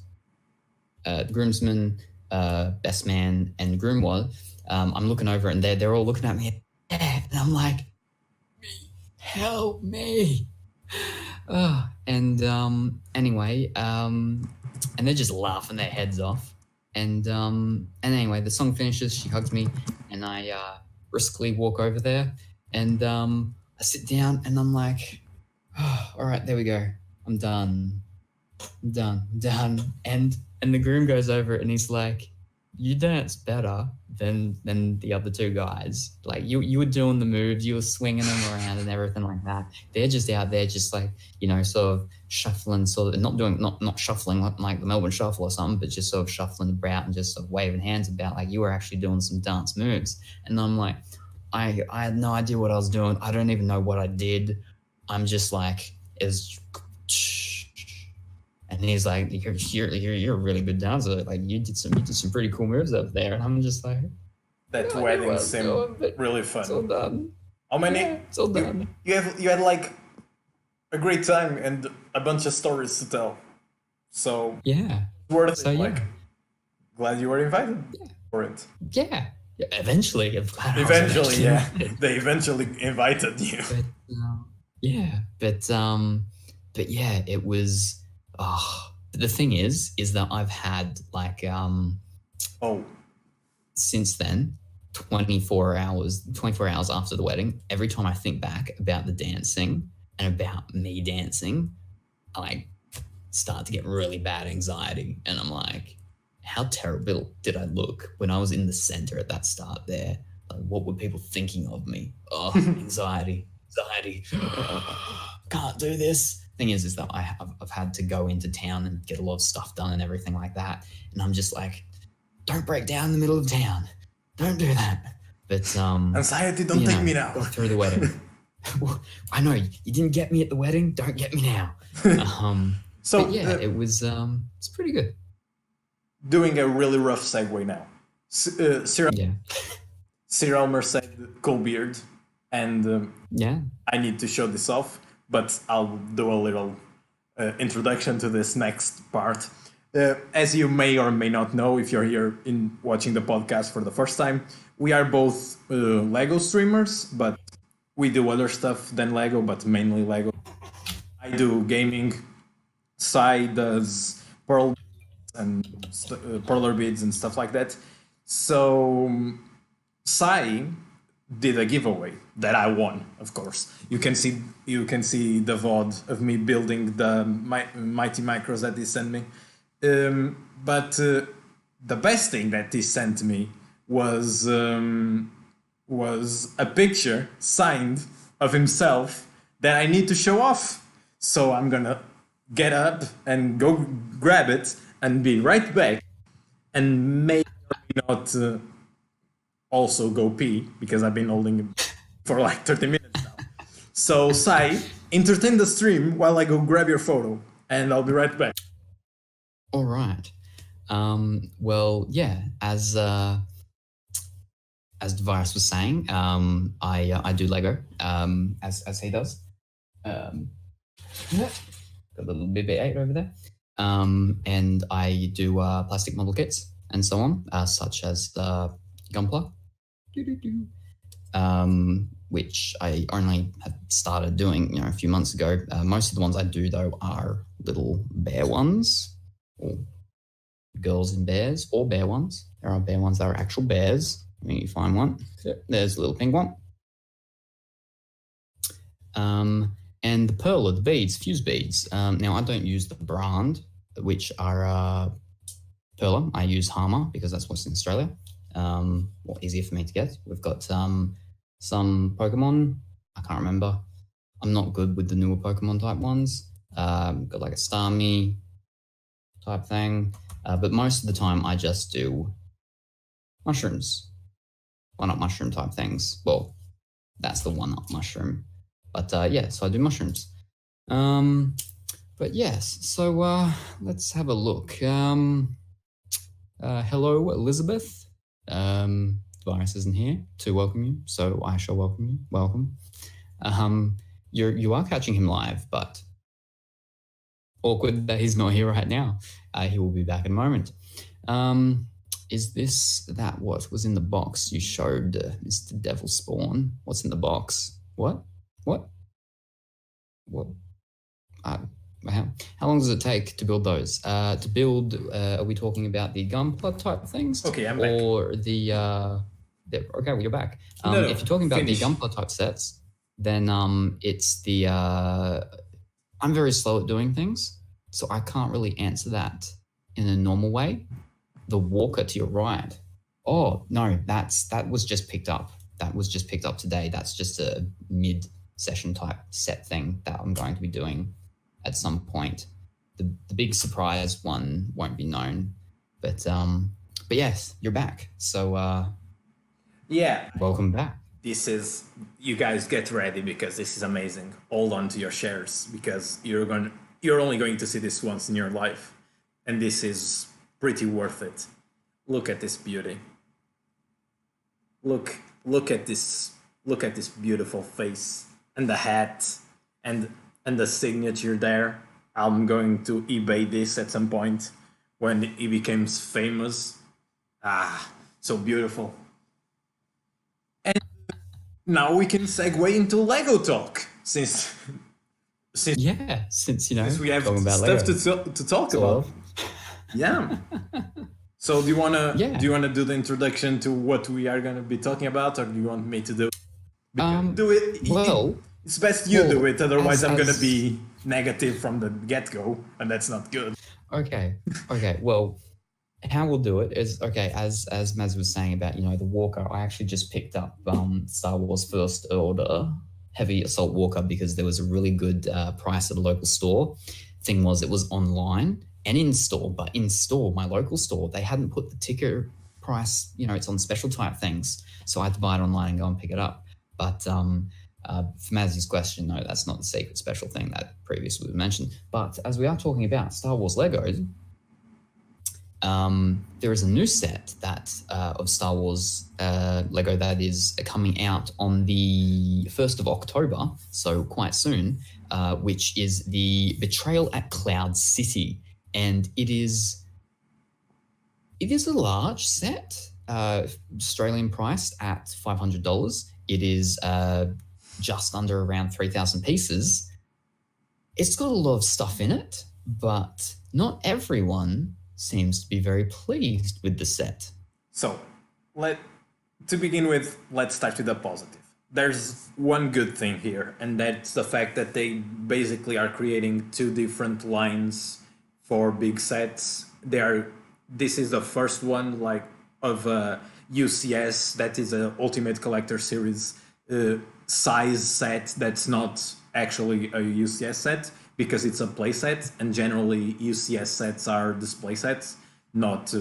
best man, and groom was. I'm looking over and they're all looking at me, and I'm like, help me. Anyway, and they're just laughing their heads off. And anyway, the song finishes. She hugs me, and I briskly walk over there, and I sit down, and I'm like, oh, all right, there we go. I'm done. Done. And the groom goes over and he's like, you dance better than the other two guys. Like you were doing the moves, you were swinging them around and everything like that. They're just out there, just like, you know, sort of shuffling, sort of not shuffling like the Melbourne Shuffle or something, but just sort of shuffling about and just sort of waving hands about, like you were actually doing some dance moves. And I'm like, I had no idea what I was doing. I don't even know what I did. I'm just like, and he's like, you're a really good dancer. Like you did some pretty cool moves up there. And I'm just like, That wedding seemed really fun. It's all done. How many? Yeah, it's all done. You had like a great time and a bunch of stories to tell. So yeah, worth so, it. yeah. Like, glad you were invited for it. Yeah. Eventually, Yeah, they eventually invited you. But yeah, it was. The thing is that I've had like since then 24 hours after the wedding, every time I think back about the dancing and about me dancing, I like start to get really bad anxiety, and I'm like, how terrible did I look when I was in the center at that start there? Like, what were people thinking of me? Anxiety. Can't do this. Thing is that I've had to go into town and get a lot of stuff done and everything like that. And I'm just like, don't break down in the middle of town. Don't do that. But anxiety, don't take me now. Got through the wedding. I know you didn't get me at the wedding. Don't get me now. So yeah, it was it's pretty good. Doing a really rough segue now. Cyril said cool beard, and I need to show this off. But I'll do a little introduction to this next part. As you may or may not know, if you're here watching the podcast for the first time, we are both Lego streamers, but we do other stuff than Lego, but mainly Lego. I do gaming. Sai does pearl and perler beads and stuff like that. So Sai did a giveaway that I won, of course. You can see the VOD of me building the mighty micros that he sent me. But the best thing that he sent me was a picture signed of himself that I need to show off. So I'm gonna get up and go grab it and be right back, and maybe not also go pee, because I've been holding it for like 30 minutes now. So Sai, entertain the stream while I go grab your photo, and I'll be right back. All right. Well, yeah, as DaV1rus was saying, I do Lego, as he does. Got a little BB-8 over there. And I do plastic model kits and so on, such as the Gunpla, which I only have started doing, a few months ago. Most of the ones I do, though, are little bear ones, or girls in bears, or bear ones. There are bear ones that are actual bears. When you find one, there's a little pink one. And the pearl, or the beads, fuse beads. Now, I don't use the brand, which are Perler. I use Harmer because that's what's in Australia. Easier for me to get. We've got some Pokemon. I can't remember. I'm not good with the newer Pokemon type ones. Got like a Starmie type thing. But most of the time, I just do mushrooms. One-up mushroom type things. Well, that's the one-up mushroom. But so I do mushrooms. But yes, so let's have a look. Hello, Elizabeth. DaV1rus isn't here to welcome you, so I shall welcome you. Welcome. You are catching him live, but awkward that he's not here right now. He will be back in a moment. Is that what was in the box you showed, Mr. Devil Spawn? What's in the box? What? How long does it take to build those? To build, are we talking about the Gunpla type things? Okay, I'm back. Or okay, well, you're back. No, if you're talking about finish. the Gunpla type sets, then it's the. I'm very slow at doing things, so I can't really answer that in a normal way. The Walker to your right. Oh no, that was just picked up. That was just picked up today. That's just a mid-session type set thing that I'm going to be doing at some point. The big surprise one won't be known, but yes, you're back. So Yeah. welcome back. This is, you guys get ready because this is amazing. Hold on to your shares because you're only going to see this once in your life, and this is pretty worth it. Look at this beauty. Look at this beautiful face and the hat and the signature there. I'm going to eBay this at some point when he becomes famous. So beautiful. And now we can segue into Lego talk since you know, since we have talking about stuff Lego. to talk about. Yeah. So do you wanna do the introduction to what we are gonna be talking about, or do you want me to do it? Do it. Well, it's best you do it. Otherwise, I'm gonna be negative from the get-go, and that's not good. Okay. Well, how we'll do it is as Maz was saying about the Walker. I actually just picked up Star Wars First Order Heavy Assault Walker because there was a really good price at a local store. Thing was, it was online and in store, but in store, my local store, they hadn't put the ticker price. It's on special type things, so I had to buy it online and go and pick it up. But for Mazzy's question, no, that's not the secret special thing that previously was mentioned. But as we are talking about Star Wars Legos, there is a new set of Star Wars Lego that is coming out on the 1st of October, so quite soon, which is the Betrayal at Cloud City. And it is a large set, Australian priced at $500. It is just under around 3,000 pieces. It's got a lot of stuff in it, but not everyone seems to be very pleased with the set. So, to begin with, let's start with the positive. There's one good thing here, and that's the fact that they basically are creating two different lines for big sets. This is the first one of UCS, that is a Ultimate Collector Series size set that's not actually a UCS set because it's a play set, and generally UCS sets are display sets, not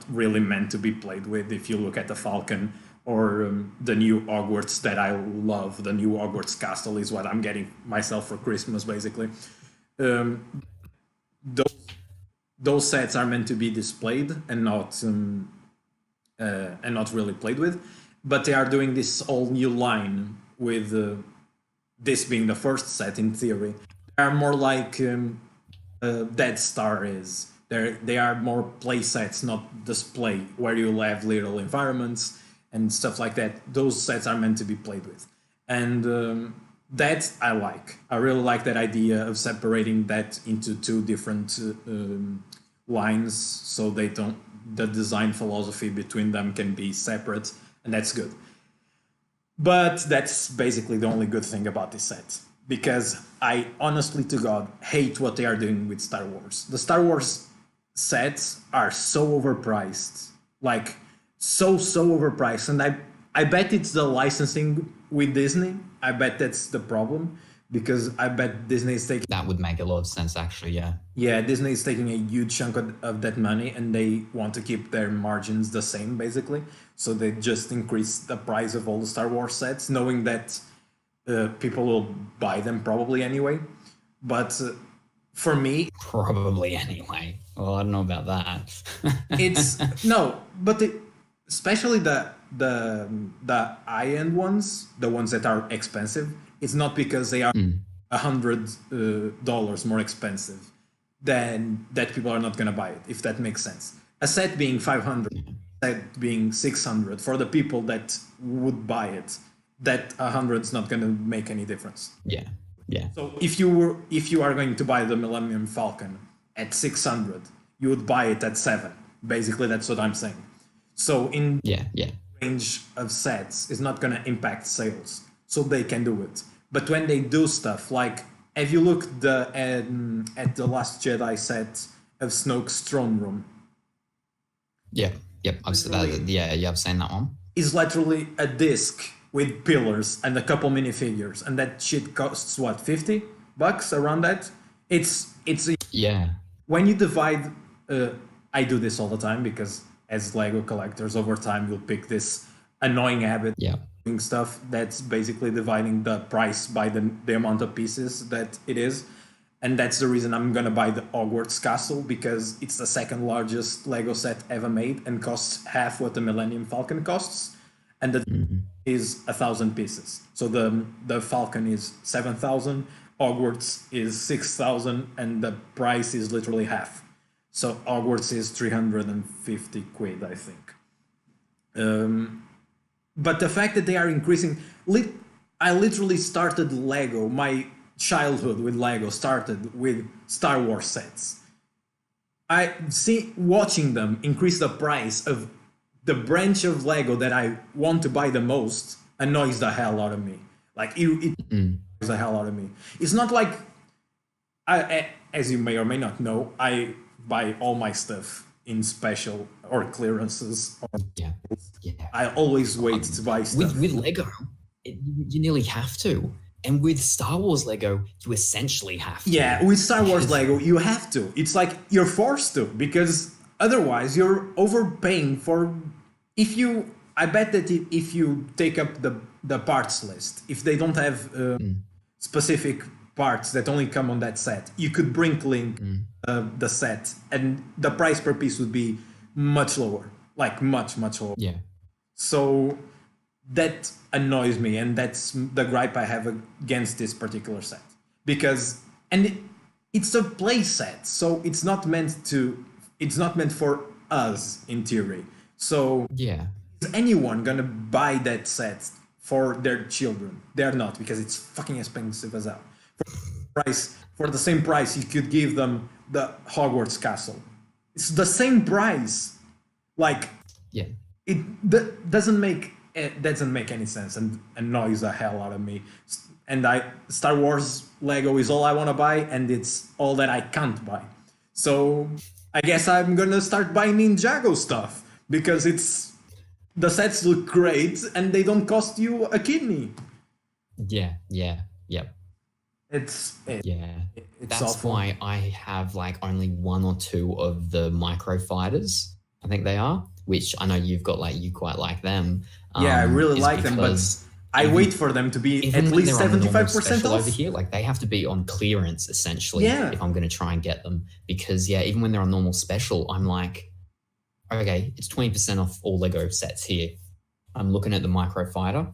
really meant to be played with. If you look at the Falcon or the new Hogwarts that I love, the new Hogwarts Castle is what I'm getting myself for Christmas, basically. Those sets are meant to be displayed and not really played with, but they are doing this whole new line with this being the first set in theory. They are more like Dead Star is. They are more play sets, not display, where you'll have little environments and stuff like that. Those sets are meant to be played with, and that I like. I really like that idea of separating that into two different lines, so the design philosophy between them can be separate, and that's good. But that's basically the only good thing about this set, because I honestly to God hate what they are doing with Star Wars. The Star Wars sets are so overpriced, so overpriced, and I bet it's the licensing with Disney. I bet that's the problem, because I bet Disney is taking... That would make a lot of sense, actually, yeah. Yeah, Disney is taking a huge chunk of that money, and they want to keep their margins the same, basically. So they just increase the price of all the Star Wars sets, knowing that people will buy them probably anyway. But for me... Probably anyway. Well, I don't know about that. It's... No, but especially the high-end ones, the ones that are expensive, it's not because they are $100 more expensive than that people are not going to buy it, if that makes sense. A set being $500, a set being $600, for the people that would buy it, that $100 is not going to make any difference. Yeah. Yeah. So if you are going to buy the Millennium Falcon at 600, you would buy it at 7. Basically, that's what I'm saying. So in Yeah. range of sets is not going to impact sales, so they can do it. But when they do stuff like, have you looked at the Last Jedi set of Snoke's throne room? Yeah. Yep. I've seen that one. Is literally a disc with pillars and a couple minifigures, and that shit costs what, $50 around that. It's Yeah. when you divide. I do this all the time because as Lego collectors, over time you'll pick this annoying habit. Yeah. Doing stuff that's basically dividing the price by the amount of pieces that it is. And that's the reason I'm gonna buy the Hogwarts castle, because it's the second largest Lego set ever made and costs half what the Millennium Falcon costs, and the is 1,000 pieces. So the Falcon is 7,000, Hogwarts is 6,000, and the price is literally half. So Hogwarts is 350 quid, I think. But the fact that they are increasing, I literally started Lego. My childhood with Lego started with Star Wars sets. I see watching them increase the price of the branch of Lego that I want to buy the most annoys the hell out of me. Like it annoys the hell out of me. It's not like as you may or may not know, I buy all my stuff in special or clearances. Yeah. I always wait to buy stuff. With Lego, you nearly have to. And with Star Wars Lego, you essentially have to. Yeah, with Star Wars Lego, you have to. It's like you're forced to, because otherwise you're overpaying for. I bet that if you take up the parts list, if they don't have specific parts that only come on that set, you could link the set, and the price per piece would be much lower, like much lower. Yeah. So that annoys me, and that's the gripe I have against this particular set, because it's a play set, so it's not meant for us in theory. So yeah, is anyone gonna buy that set for their children? They're not, because it's fucking expensive as hell. For the same price, you could give them the Hogwarts castle. It's the same price. Like, yeah, it doesn't make any sense, and annoys the hell out of me. And Star Wars Lego is all I want to buy, and it's all that I can't buy. So I guess I'm gonna start buying Ninjago stuff, because the sets look great and they don't cost you a kidney. Yep. It's That's awful. why I have like only one or two of the micro fighters, I think they are, which I know you've got, like, you quite like them. Yeah, I really like them, but I wait for them to be at least 75% off. Over here, like, they have to be on clearance essentially. Yeah. If I'm going to try and get them, because even when they're on normal special, I'm like, okay, it's 20% off all Lego sets here. I'm looking at the micro fighter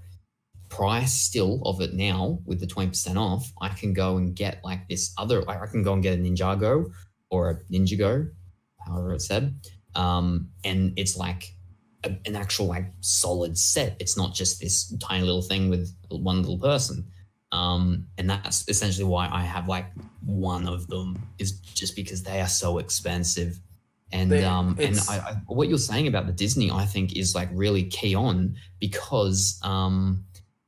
price still of it now with the 20% off. I can go and get like this other, like, I can go and get a Ninjago or a Ninjago, however it's said. And it's like an actual, like, solid set. It's not just this tiny little thing with one little person. And that's essentially why I have like one of them, is just because they are so expensive. And I, what you're saying about the Disney, I think, is like really key on, because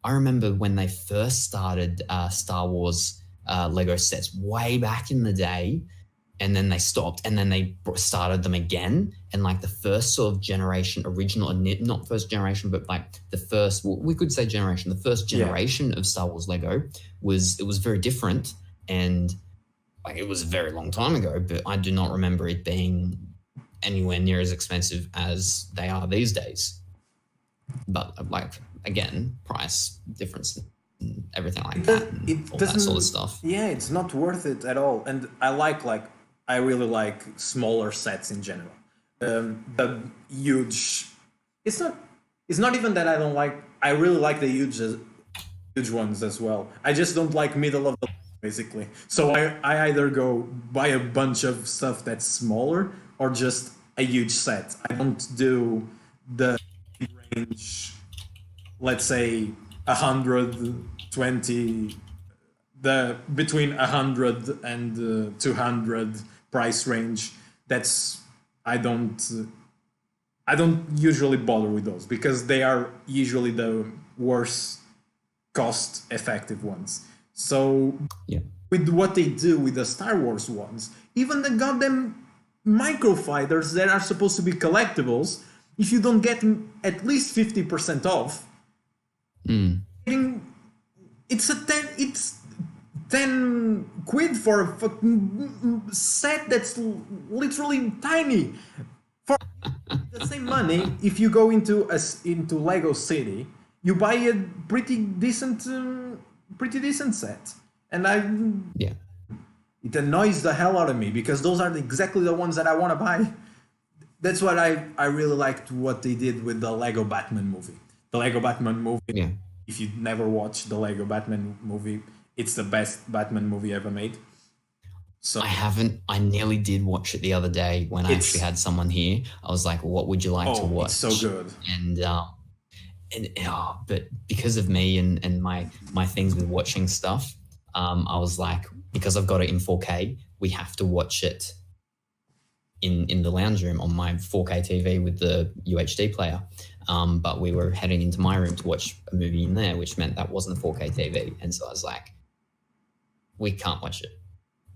I remember when they first started Star Wars Lego sets way back in the day, and then they stopped, and then they started them again. And like the first sort of generation, original, not first generation, but like the first, well, we could say generation, the first generation of Star Wars Lego was very different. And like, it was a very long time ago, but I do not remember it being anywhere near as expensive as they are these days. But like, again, price difference and everything like that, and all that sort of stuff. Yeah, it's not worth it at all. And I really like smaller sets in general. The huge, it's not even that I don't like. I really like the huge ones as well. I just don't like middle of the basically. So I either go buy a bunch of stuff that's smaller, or just a huge set. I don't do the range, let's say 120 the between 100 and 200 price range. That's I don't usually bother with those because they are usually the worst cost effective ones. So Yeah. with what they do with the Star Wars ones, even the goddamn microfighters that are supposed to be collectibles, if you don't get at least 50% off, it's 10 quid for a fucking set that's literally tiny. For the same money, if you go into Lego City, you buy a pretty decent set, and Yeah. it annoys the hell out of me because those are exactly the ones that I want to buy. That's what I really liked what they did with the Lego Batman movie. The Lego Batman movie. Yeah. If you never watched the Lego Batman movie, it's the best Batman movie ever made. So I haven't. I nearly did watch it the other day when I actually had someone here. I was like, "What would you like to watch?" It's so good. But because of me and my things with watching stuff, I was like, because I've got it in 4K, we have to watch it in the lounge room on my 4K TV with the UHD player. But we were heading into my room to watch a movie in there, which meant that wasn't a 4K TV. And so I was like, we can't watch it.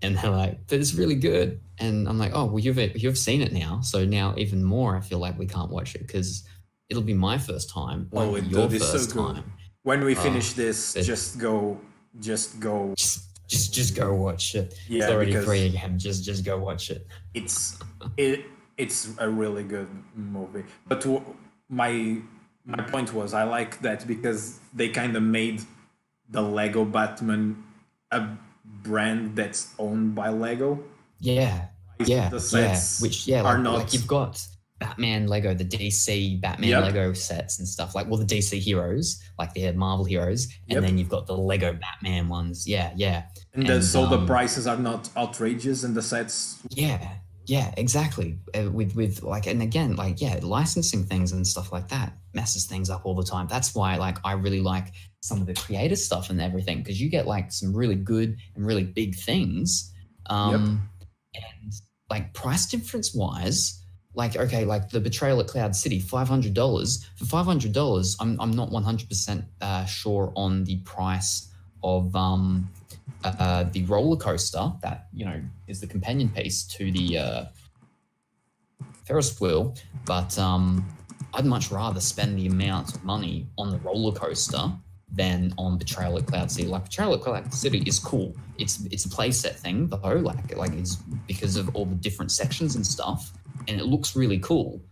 And they're like, but it's really good. And I'm like, oh, well, you've seen it now. So now even more, I feel like we can't watch it because it'll be my first time. Oh, your dude, first so good. time. When we finish this, just go. Just go watch it. Yeah, it's already because free again. Just go watch it. It's a really good movie. But my point was, I like that because they kind of made the Lego Batman a brand that's owned by Lego. Yeah. The sets are not like you've got Batman Lego, the DC Batman Lego sets and stuff like, well, the DC heroes, like the Marvel heroes, and then you've got the Lego Batman ones. Yeah. And so the prices are not outrageous and the sets. Yeah, exactly. With like, and again, like, licensing things and stuff like that messes things up all the time. That's why, like, I really like some of the creative stuff and everything, because you get like some really good and really big things. And like price difference wise, like, okay, like the Betrayal at Cloud City, $500. For $500, I'm not 100% sure on the price of the roller coaster that, you know, is the companion piece to the Ferris wheel, but I'd much rather spend the amount of money on the roller coaster than on Betrayal at Cloud City. Like, Betrayal at Cloud City is cool. It's a playset thing though, like it's because of all the different sections and stuff, and it looks really cool.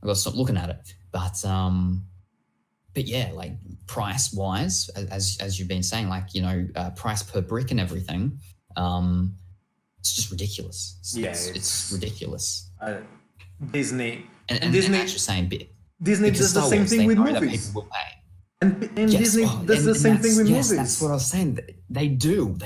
I've got to stop looking at it, but yeah, like price wise, as you've been saying, like, you know, price per brick and everything, it's just ridiculous. It's ridiculous. Disney and Disney that's the same bit. Disney does the same thing with movies. People will pay. And Disney does the same thing with movies. That's what I was saying. They do.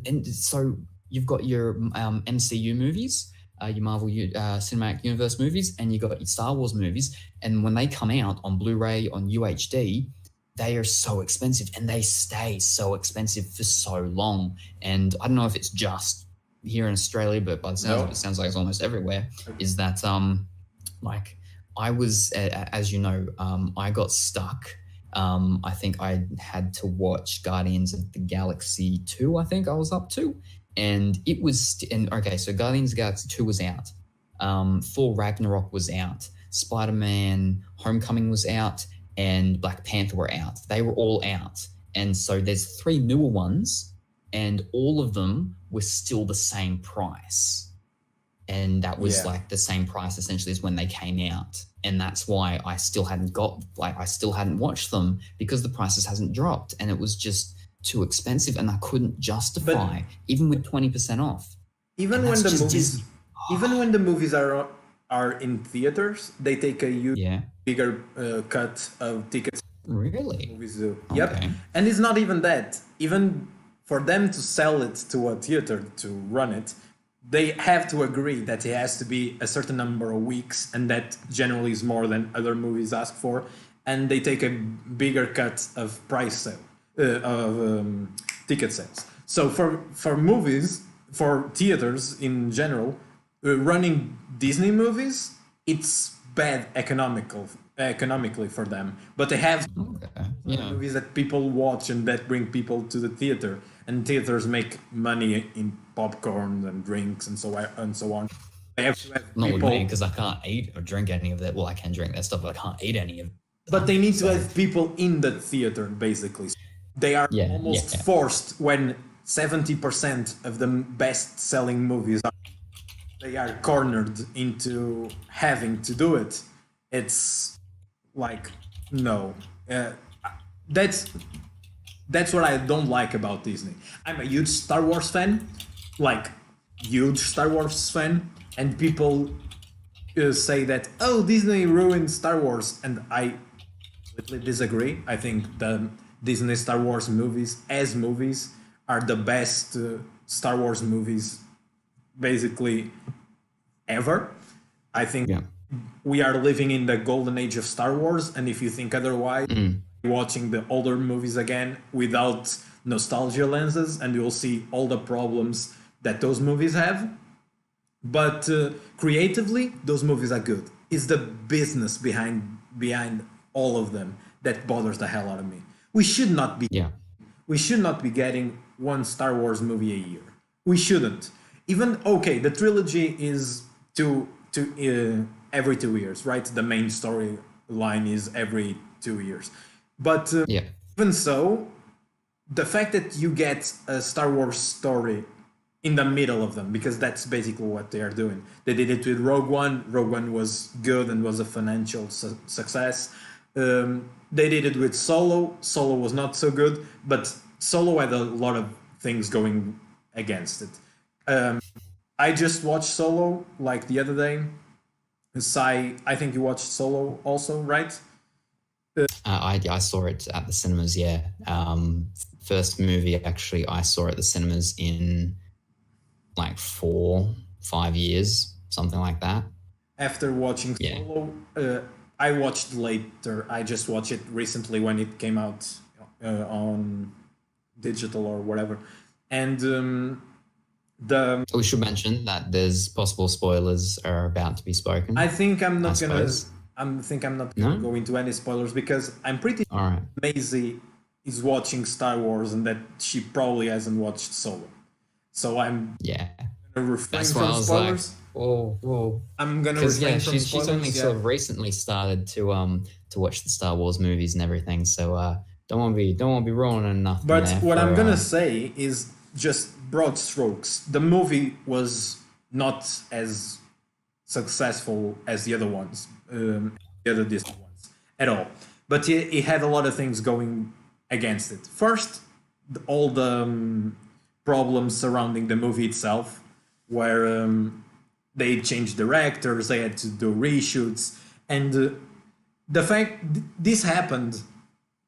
And so you've got your MCU movies, your Marvel Cinematic Universe movies, and you got your Star Wars movies. And when they come out on Blu-ray, on UHD, they are so expensive, and they stay so expensive for so long. And I don't know if it's just here in Australia, but by the sounds of it, sounds like it's almost everywhere. Is that like, I was, as you know, I got stuck. I think I had to watch Guardians of the Galaxy 2, I think I was up to. And it was, so Guardians of the Galaxy 2 was out. Thor Ragnarok was out. Spider-Man Homecoming was out. And Black Panther were out. They were all out. And so there's 3 newer ones, and all of them were still the same price. And that was like the same price essentially as when they came out. And that's why I still hadn't watched them, because the prices hasn't dropped, and it was just too expensive, and I couldn't justify, even with 20% off. Even when the movies are in theaters, they take a bigger cut of tickets. Really? Movies do. Yep. Okay. And it's not even that. Even for them to sell it to a theater to run it, they have to agree that it has to be a certain number of weeks, and that generally is more than other movies ask for, and they take a bigger cut of price sale, of ticket sales. So for movies, for theaters in general, running Disney movies, it's bad economically for them. But they have Okay. Yeah. movies that people watch and that bring people to the theater, and theaters make money in popcorn and drinks and so on. They have to have Not with people, me because I can't eat or drink any of that. Well, I can drink that stuff, but I can't eat any of it. but they need to have people in the theater basically. They are Yeah, almost yeah. forced when 70% of the best-selling movies they are cornered into having to do it. It's like no, that's what I don't like about Disney. I'm a huge Star Wars fan, and people say that Disney ruined Star Wars, and I completely disagree. I think the Disney Star Wars movies are the best Star Wars movies basically ever. I think we are living in the golden age of Star Wars, and if you think otherwise, watching the older movies again without nostalgia lenses, and you'll see all the problems that those movies have. But creatively, those movies are good. It's the business behind all of them that bothers the hell out of me. We should not be getting one Star Wars movie a year. We shouldn't. Even the trilogy is every 2 years, right? The main storyline is every 2 years. But even so, the fact that you get a Star Wars story in the middle of them, because that's basically what they are doing. They did it with Rogue One. Rogue One was good and was a financial success. They did it with Solo. Solo was not so good, but Solo had a lot of things going against it. I just watched Solo like the other day. I think you watched Solo also, right? I saw it at the cinemas. Yeah. First movie actually I saw at the cinemas in like 4-5 years, something like that. After watching Solo, I watched later. I just watched it recently when it came out on digital or whatever. And we should mention that there's possible spoilers are about to be spoken. I think I'm not gonna. suppose. I'm not gonna go into any spoilers because I'm pretty All right. Maisie is watching Star Wars and that she probably hasn't watched Solo. So I'm gonna refrain That's why from I was spoilers. like, whoa. I'm gonna Because refrain from she's spoilers. only sort of recently started to watch the Star Wars movies and everything. So don't want to be ruining nothing. But there what for, I'm gonna say is just broad strokes. The movie was not as successful as the other ones, the other Disney ones at all. But it had a lot of things going against it. First, all the problems surrounding the movie itself, where they changed directors, they had to do reshoots, and the fact this happened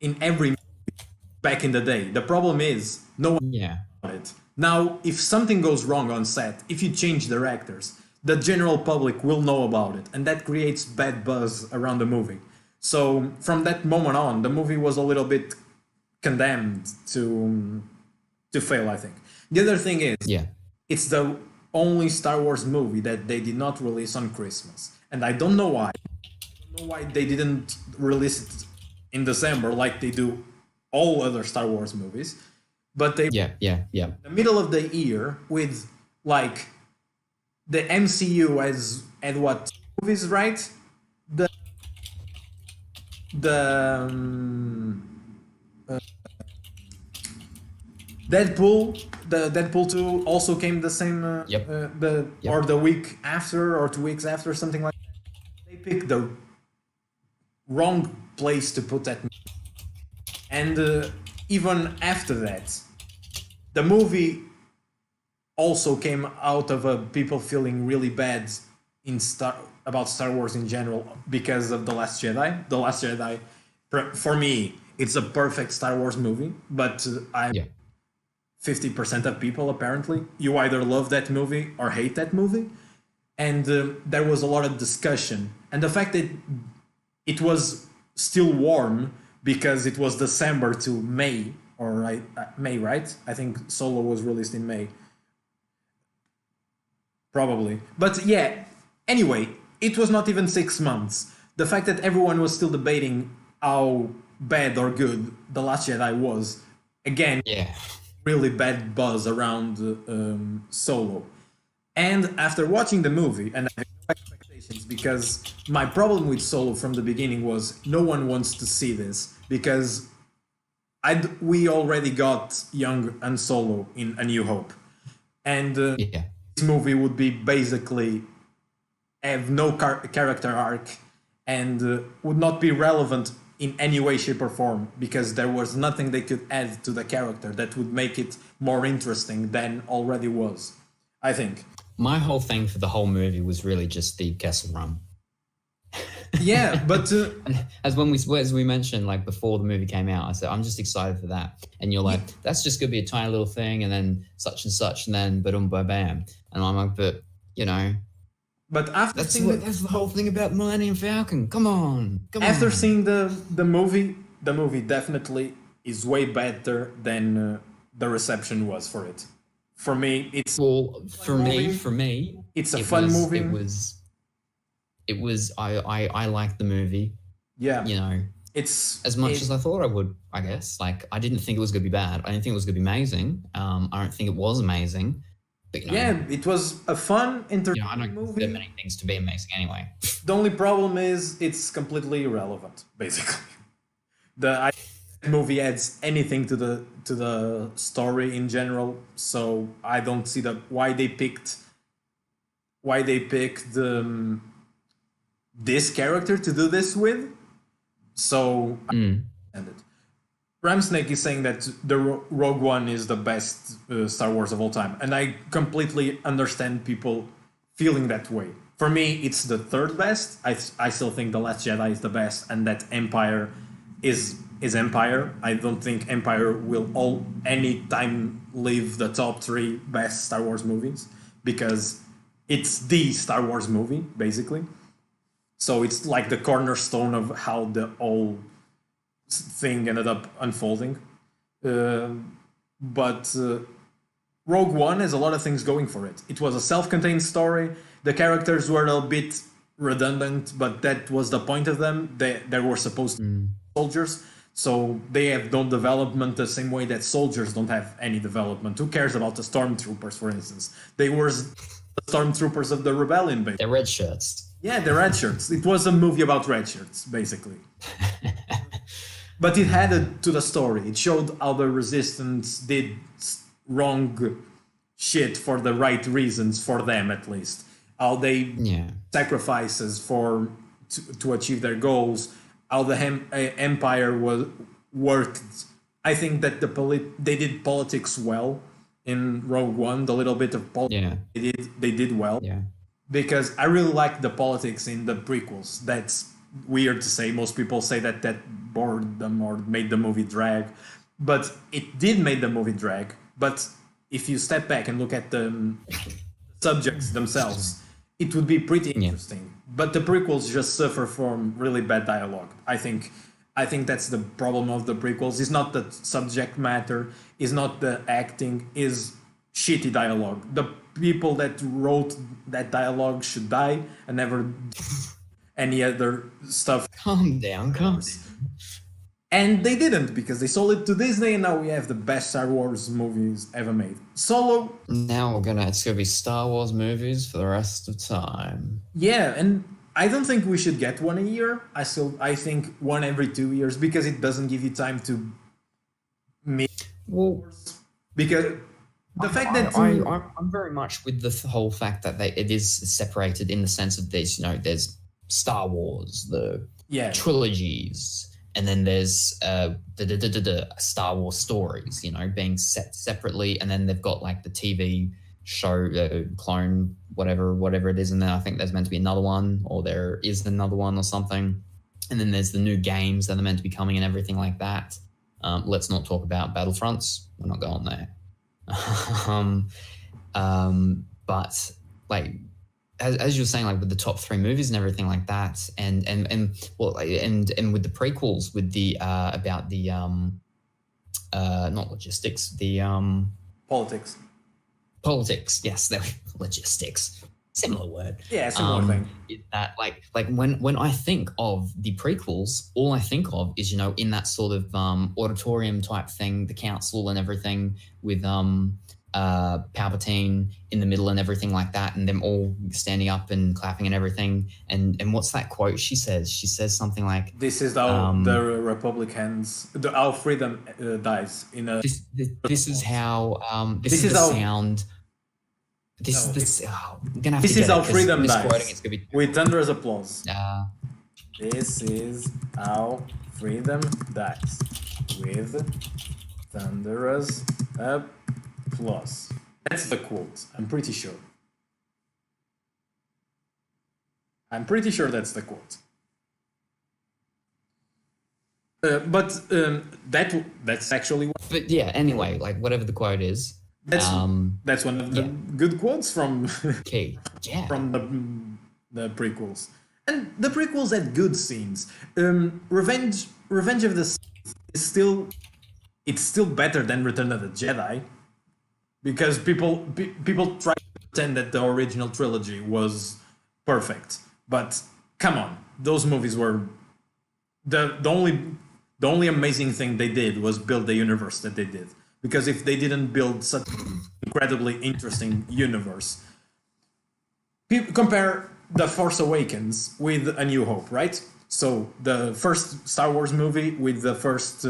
in every movie back in the day. The problem is no one knows about it. Now, if something goes wrong on set, if you change directors, the general public will know about it, and that creates bad buzz around the movie. So from that moment on, the movie was a little bit condemned to fail, I think. The other thing is, it's the only Star Wars movie that they did not release on Christmas. And I don't know why. I don't know why they didn't release it in December like they do all other Star Wars movies. But they the middle of the year with like the MCU had what movies, right? The Deadpool 2 also came the same or the week after or 2 weeks after, something like that. They picked the wrong place to put that movie. And even after that, the movie also came out of people feeling really bad about Star Wars in general because of The Last Jedi. The Last Jedi, for me, it's a perfect Star Wars movie, but 50% of people, apparently, you either love that movie or hate that movie. And there was a lot of discussion. And the fact that it was still warm because it was December to May or May, right? I think Solo was released in May. Probably. But yeah, anyway, it was not even 6 months. The fact that everyone was still debating how bad or good The Last Jedi was, again, Yeah. really bad buzz around Solo. And after watching the movie, and I have no expectations, because my problem with Solo from the beginning was no one wants to see this, because we already got young Han Solo in A New Hope. And Yeah. this movie would be basically have no character arc and would not be relevant in any way, shape, or form, because there was nothing they could add to the character that would make it more interesting than already was, I think. My whole thing for the whole movie was really just the Kessel Run. Yeah, but as we mentioned, like before the movie came out, I said I'm just excited for that, and you're like, that's just gonna be a tiny little thing, and then such and such, and then bam, and I'm like, but you know, but after that's seeing that's the whole thing about Millennium Falcon. Come on. after seeing the movie definitely is way better than the reception was for it. For me, it's for me, it's a fun movie. It was. I liked the movie. Yeah, You know, it's as much as I thought I would, I guess. Like, I didn't think it was going to be bad. I didn't think it was going to be amazing. I don't think it was amazing. But, you know, yeah, it was a fun, entertaining I don't movie. consider many things to be amazing anyway. The only problem is it's completely irrelevant, basically. The movie adds anything to the story in general, so I don't see why they picked this character to do this with. So I understand it. Ramsnake is saying that the Rogue One is the best Star Wars of all time, and I completely understand people feeling that way. For me, it's the third best. I still think The Last Jedi is the best, and that Empire is Empire. I don't think Empire will any time leave the top 3 best Star Wars movies, because it's the Star Wars movie, basically. So it's like the cornerstone of how the whole thing ended up unfolding. But Rogue One has a lot of things going for it. It was a self-contained story. The characters were a bit redundant, but that was the point of them. They were supposed to be soldiers, so they have no development the same way that soldiers don't have any development. Who cares about the stormtroopers, for instance? They were the stormtroopers of the rebellion, basically. They're red shirts. Yeah, the red shirts. It was a movie about red shirts, basically. But it added to the story. It showed how the resistance did wrong shit for the right reasons, for them at least. How they sacrifices to achieve their goals. How the empire worked. I think that they did politics well in Rogue One. The little bit of politics they did well. Yeah. Because I really like the politics in the prequels. That's weird to say. Most people say that bored them or made the movie drag. But it did make the movie drag. But if you step back and look at the subjects themselves, it would be pretty interesting. But the prequels just suffer from really bad dialogue. I think that's the problem of the prequels. It's not the subject matter, it's not the acting, is shitty dialogue. The people that wrote that dialogue should die and never do any other stuff. Calm down. And they didn't, because they sold it to Disney, and now we have the best Star Wars movies ever made. Solo. Now it's gonna be Star Wars movies for the rest of time. Yeah, and I don't think we should get one a year. I think one every 2 years, because it doesn't give you time to make. Well, because the fact that I'm very much with the whole fact that it is separated in the sense of there's there's Star Wars, the trilogies, and then there's Star Wars stories, being set separately, and then they've got like the TV show, clone, whatever it is, and then I think there's meant to be another one, or there is another one or something, and then there's the new games that are meant to be coming and everything like that. Let's not talk about Battlefronts. We're not going there. But like as you were saying, like with the top 3 movies and everything like that, and with the prequels, with the about the not logistics, the Politics. politics. Yes, logistics. Similar word. Yeah, similar thing. That like when I think of the prequels, all I think of is, you know, in that sort of auditorium type thing, the council and everything with Palpatine in the middle and everything like that, and them all standing up and clapping and everything. And what's that quote she says? She says something like, "This is how the Republicans, our freedom dies in a." This is how. This is the how, sound. This no, this. Oh, I'm gonna have this to is get how it, 'cause freedom misquoting dies. it's gonna be. With thunderous applause. This is how freedom dies. With thunderous applause. That's the quote. I'm pretty sure. That's the quote. That's actually. But yeah. Anyway, like whatever the quote is. That's one of the good quotes from key. Yeah. from the prequels. And the prequels had good scenes. Revenge of the Sith is still better than Return of the Jedi, because people try to pretend that the original trilogy was perfect. But come on, those movies were the only amazing thing they did was build the universe that they did. Because if they didn't build such an incredibly interesting universe, compare The Force Awakens with A New Hope, right? So the first Star Wars movie with the first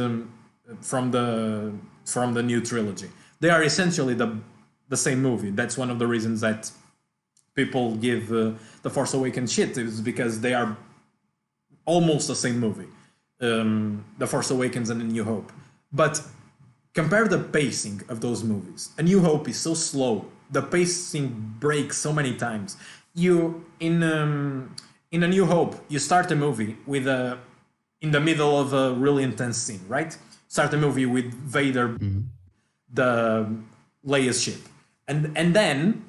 from the new trilogy, they are essentially the same movie. That's one of the reasons that people give The Force Awakens shit, is because they are almost the same movie, The Force Awakens and A New Hope. But compare the pacing of those movies. A New Hope is so slow. The pacing breaks so many times. In A New Hope, you start a movie with in the middle of a really intense scene, right? Start a movie with Vader, the Leia's ship, and then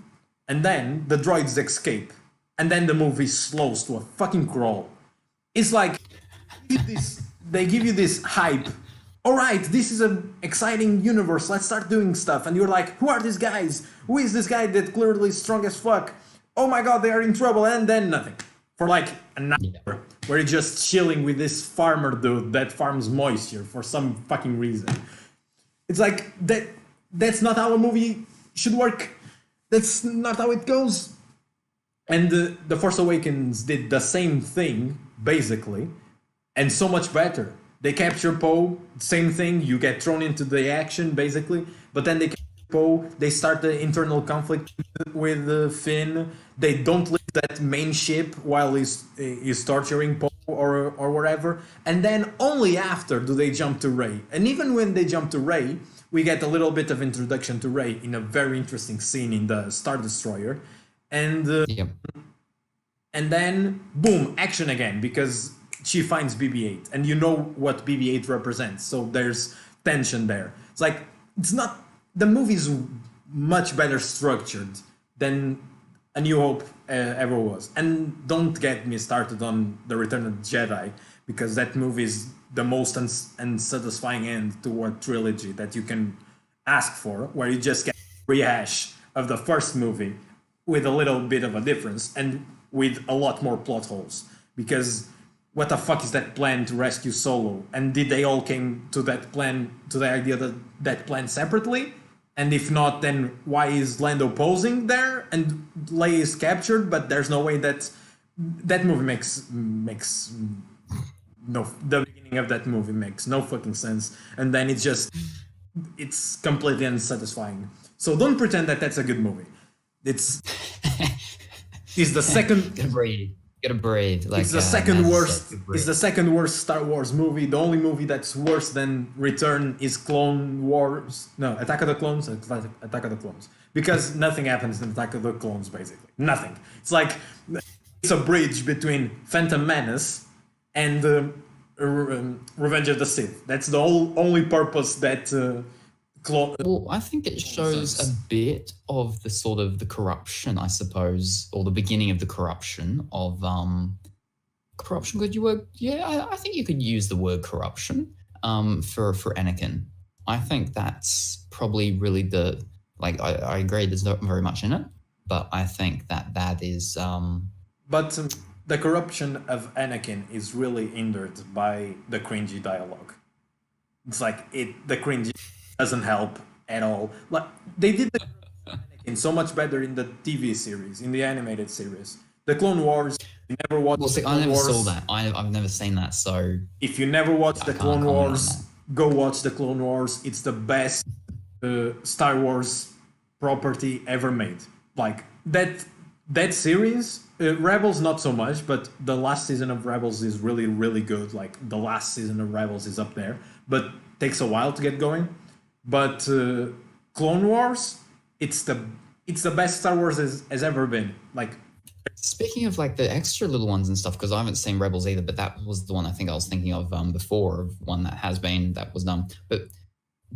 the droids escape, and then the movie slows to a fucking crawl. It's like they give you this hype. All right, this is an exciting universe. Let's start doing stuff. And you're like, who are these guys? Who is this guy that clearly is strong as fuck? Oh my god, they are in trouble. And then nothing. For like an hour, where you're just chilling with this farmer dude that farms moisture for some fucking reason. It's like, that's not how a movie should work. That's not how it goes. And The Force Awakens did the same thing, basically, and so much better. They capture Poe, same thing, you get thrown into the action, basically, but then they capture Poe, they start the internal conflict with Finn, they don't leave that main ship while he's torturing Poe or whatever, and then only after do they jump to Rey. And even when they jump to Rey, we get a little bit of introduction to Rey in a very interesting scene in the Star Destroyer, and then, boom, action again, because she finds BB-8, and you know what BB-8 represents, so there's tension there. It's like, it's not... The movie's much better structured than A New Hope ever was. And don't get me started on The Return of the Jedi, because that movie is the most unsatisfying end to a trilogy that you can ask for, where you just get a rehash of the first movie with a little bit of a difference, and with a lot more plot holes. Because... what the fuck is that plan to rescue Solo? And did they all came to that plan, to the idea that plan separately? And if not, then why is Lando posing there and Leia is captured? But there's no way that movie makes no. The beginning of that movie makes no fucking sense, and then it's completely unsatisfying. So don't pretend that that's a good movie. It's the second. Gotta breathe. Like, it's the second worst. It's the second worst Star Wars movie. The only movie that's worse than Return is Clone Wars. No, Attack of the Clones. Attack of the Clones. Because nothing happens in Attack of the Clones, basically. Nothing. It's like it's a bridge between Phantom Menace and Revenge of the Sith. That's the only purpose that. Well, I think it shows a bit of the sort of the corruption, I suppose, or the beginning of the corruption of corruption. Could you word? Yeah, I think you could use the word corruption for Anakin. I think that's probably really I agree there's not very much in it, but I think that is But the corruption of Anakin is really hindered by the cringy dialogue. It's like the cringy doesn't help at all. Like they did the Anakin so much better in the TV series, in the animated series. The Clone Wars, you never watched well, the see, Clone I never Wars. saw that. I've never seen that, so If you never watched the can't Clone comment on Wars, go watch the Clone Wars. It's the best Star Wars property ever made. Like that series, Rebels not so much, but the last season of Rebels is really really good. Like the last season of Rebels is up there, but takes a while to get going. But Clone Wars, it's the best Star Wars has ever been. Like speaking of like the extra little ones and stuff, because I haven't seen Rebels either, but that was the one I think I was thinking of before, of one that was done. But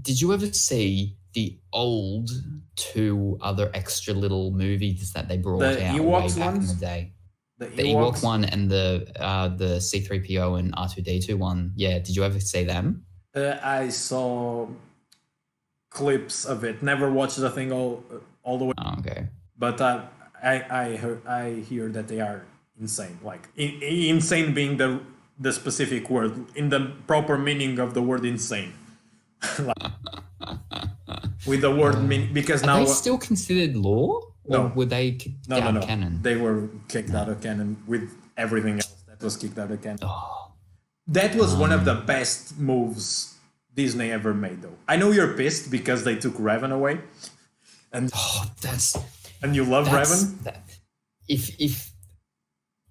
did you ever see the old two other extra little movies that they brought The out Ewoks way back ones? in the day? the The Ewok one and the C-3PO and R2-D2 one. Yeah, did you ever see them? I saw clips of it. Never watched the thing all the way. Oh, okay. But I hear that they are insane. Like insane being the specific word in the proper meaning of the word insane. Like, with the word because Are now they still considered lore? Or No. were they kicked out no of canon? they were kicked out of canon with everything else that was kicked out of canon. Oh, That was one of the best moves Disney ever made, though. I know you're pissed because they took Revan away, and that's you love Revan.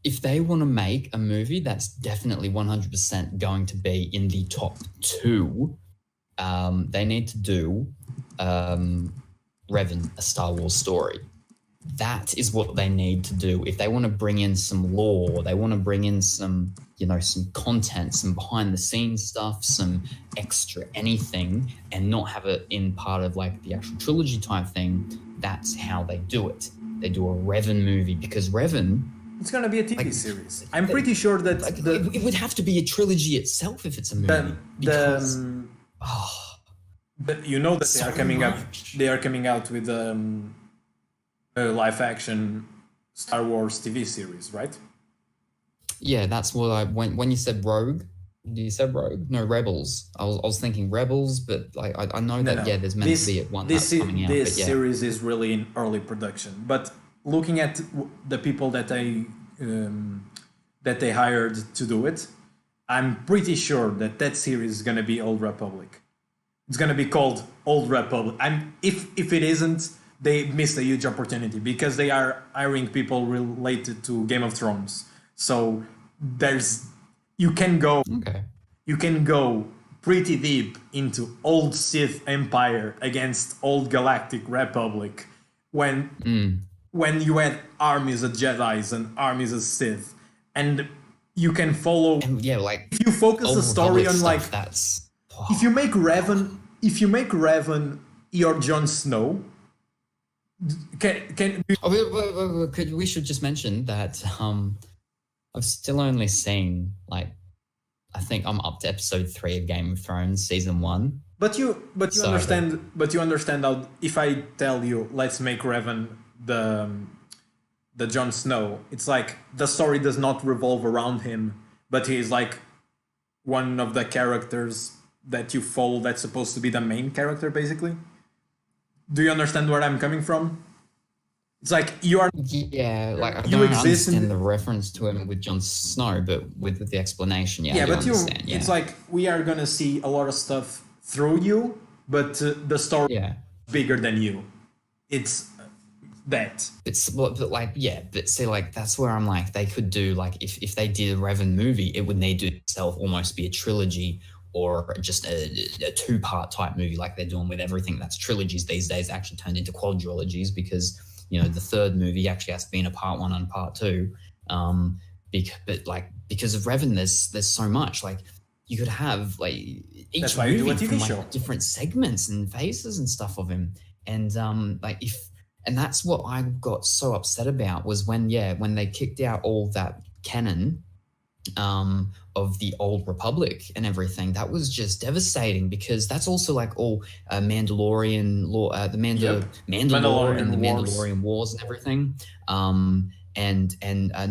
If they want to make a movie that's definitely 100% going to be in the top two, they need to do Revan, a Star Wars story. That is what they need to do. If they want to bring in some lore, they want to bring in some, some content, some behind the scenes stuff, some extra anything, and not have it in part of like the actual trilogy type thing. That's how they do it. They do a Revan movie because Revan, It's gonna be a TV series. I'm pretty sure that it would have to be a trilogy itself if it's a movie. you know that So they are coming up. much. They are coming out with a live action Star Wars TV series, right? Yeah, that's what when you said Rogue. You said Rogue? No, Rebels. I was thinking Rebels, but like I know that No. There's meant to be one This that's coming out. this But yeah, series is really in early production. But looking at the people that they hired to do it, I'm pretty sure that series is gonna be Old Republic. It's gonna be called Old Republic. If it isn't, they missed a huge opportunity because they are hiring people related to Game of Thrones. So you can go pretty deep into old Sith Empire against old Galactic Republic when you had armies of Jedis and armies of Sith, and you can follow. and yeah, like If you focus Old the story Republic on stuff, like that's if you make Revan your Jon Snow, can we should just mention that I've still only seen like I think I'm up to episode 3 of Game of Thrones season 1. But you So- understand how if I tell you let's make Revan the Jon Snow, it's like the story does not revolve around him, but he's like one of the characters that you follow that's supposed to be the main character basically. Do you understand where I'm coming from? It's like you are Yeah, like I You don't exist in understand the reference to him with Jon Snow, but with the explanation, I do but understand. Yeah, it's like we are gonna see a lot of stuff through you, but the story yeah. is bigger than you. It's that. But see, like that's where I'm like they could do like if they did a Revan movie, it would need to itself almost be a trilogy or just a 2-part type movie like they're doing with everything that's trilogies these days actually turned into quadrilogies because the third movie actually has to be in a part 1 and part 2. Because of Revan, there's so much like you could have like each That's why you do movie a TV from show. like different segments and phases and stuff of him, and that's what I got so upset about was when they kicked out all that canon of the Old Republic and everything. That was just devastating because that's also like all Mandalorian law, the Yep. Mandalore and the Wars. Mandalorian Wars and everything. And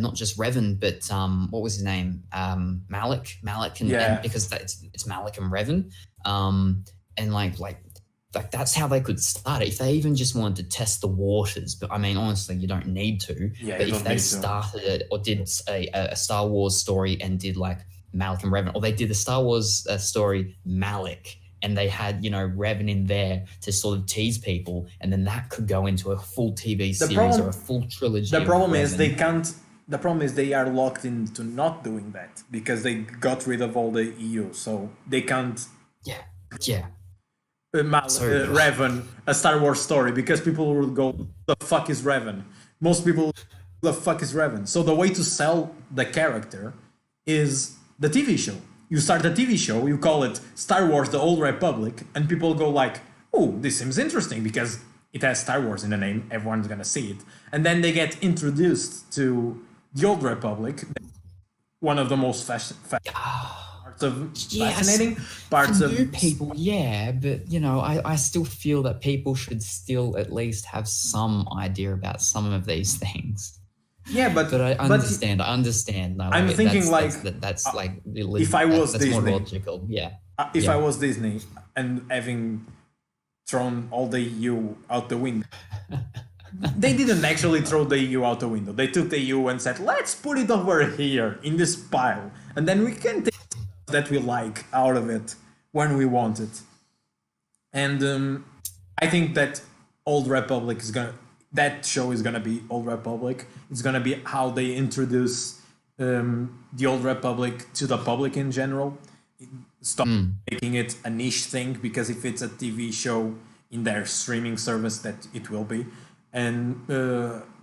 not just Revan, but what was his name? Malik, and because it's Malik and Revan. And like that's how they could start it. If they even just wanted to test the waters, but I mean, honestly, you don't need to. Yeah, but if they started it or did a Star Wars story and did like Malik and Revan, or they did the Star Wars story Malik, and they had, you know, Revan in there to sort of tease people, and then that could go into a full TV series or a full trilogy. The problem is they can't. The problem is they are locked into not doing that because they got rid of all the EU, so they can't. Yeah. Revan, a Star Wars story, because people will go, the fuck is Revan? Most people, the fuck is Revan? So the way to sell the character is the TV show. You start a TV show, you call it Star Wars: The Old Republic, and people go like, oh, this seems interesting because it has Star Wars in the name, everyone's gonna see it. And then they get introduced to the Old Republic, one of the most fascinating parts of people, but you know, I still feel that people should still at least have some idea about some of these things. Yeah, but I understand. No, I'm thinking that's like if I was that's Disney, more logical. Yeah. If I was Disney and having thrown all the EU out the window. They didn't actually throw the EU out the window. They took the EU and said, let's put it over here in this pile, and then we can take that we like out of it when we want it. And I think that Old Republic that show is gonna be Old Republic. It's gonna be how they introduce the Old Republic to the public in general. Stop making it a niche thing, because if it's a TV show in their streaming service, that it will be, and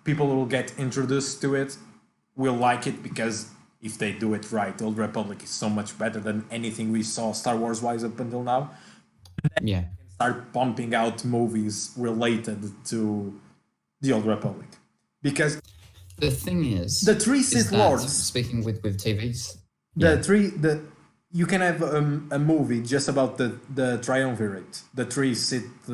people will get introduced to it, will like it, because if they do it right, Old Republic is so much better than anything we saw Star Wars wise up until now. And then start pumping out movies related to the Old Republic, because the thing is, the three Sith Lords. Speaking with TVs, you can have a movie just about the triumvirate, the three Sith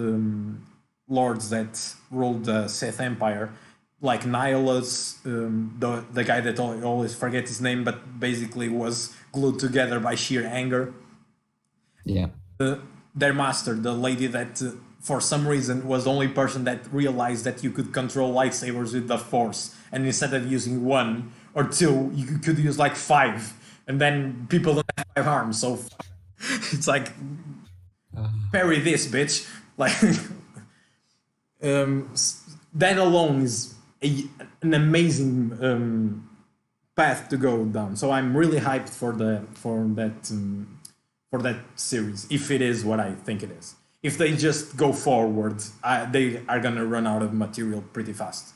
lords that ruled the Sith Empire, like Nihilus, the guy that I always forget his name, but basically was glued together by sheer anger. Yeah. Their master, the lady that for some reason was the only person that realized that you could control lightsabers with the Force, and instead of using one or two, you could use like 5, and then people don't have 5 arms, so it's like parry this bitch. Like that alone is an amazing path to go down. So I'm really hyped for that series, if it is what I think it is. If they just go forward, they are gonna run out of material pretty fast.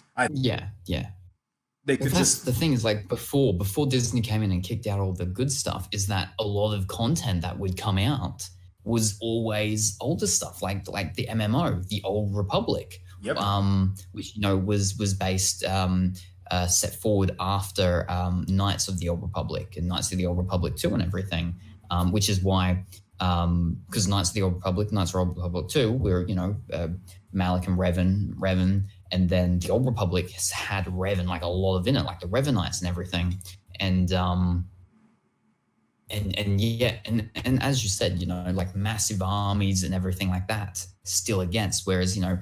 They could the thing is, like before Disney came in and kicked out all the good stuff, is that a lot of content that would come out was always older stuff, like the MMO, the Old Republic, which, you know, was based set forward after Knights of the Old Republic and Knights of the Old Republic 2 and everything, which is why, because Knights of the Old Republic 2 were, you know, Malik and Revan, and then the Old Republic has had Revan like a lot of in it, like the Revanites and everything, and as you said, you know, like massive armies and everything like that still against, whereas, you know,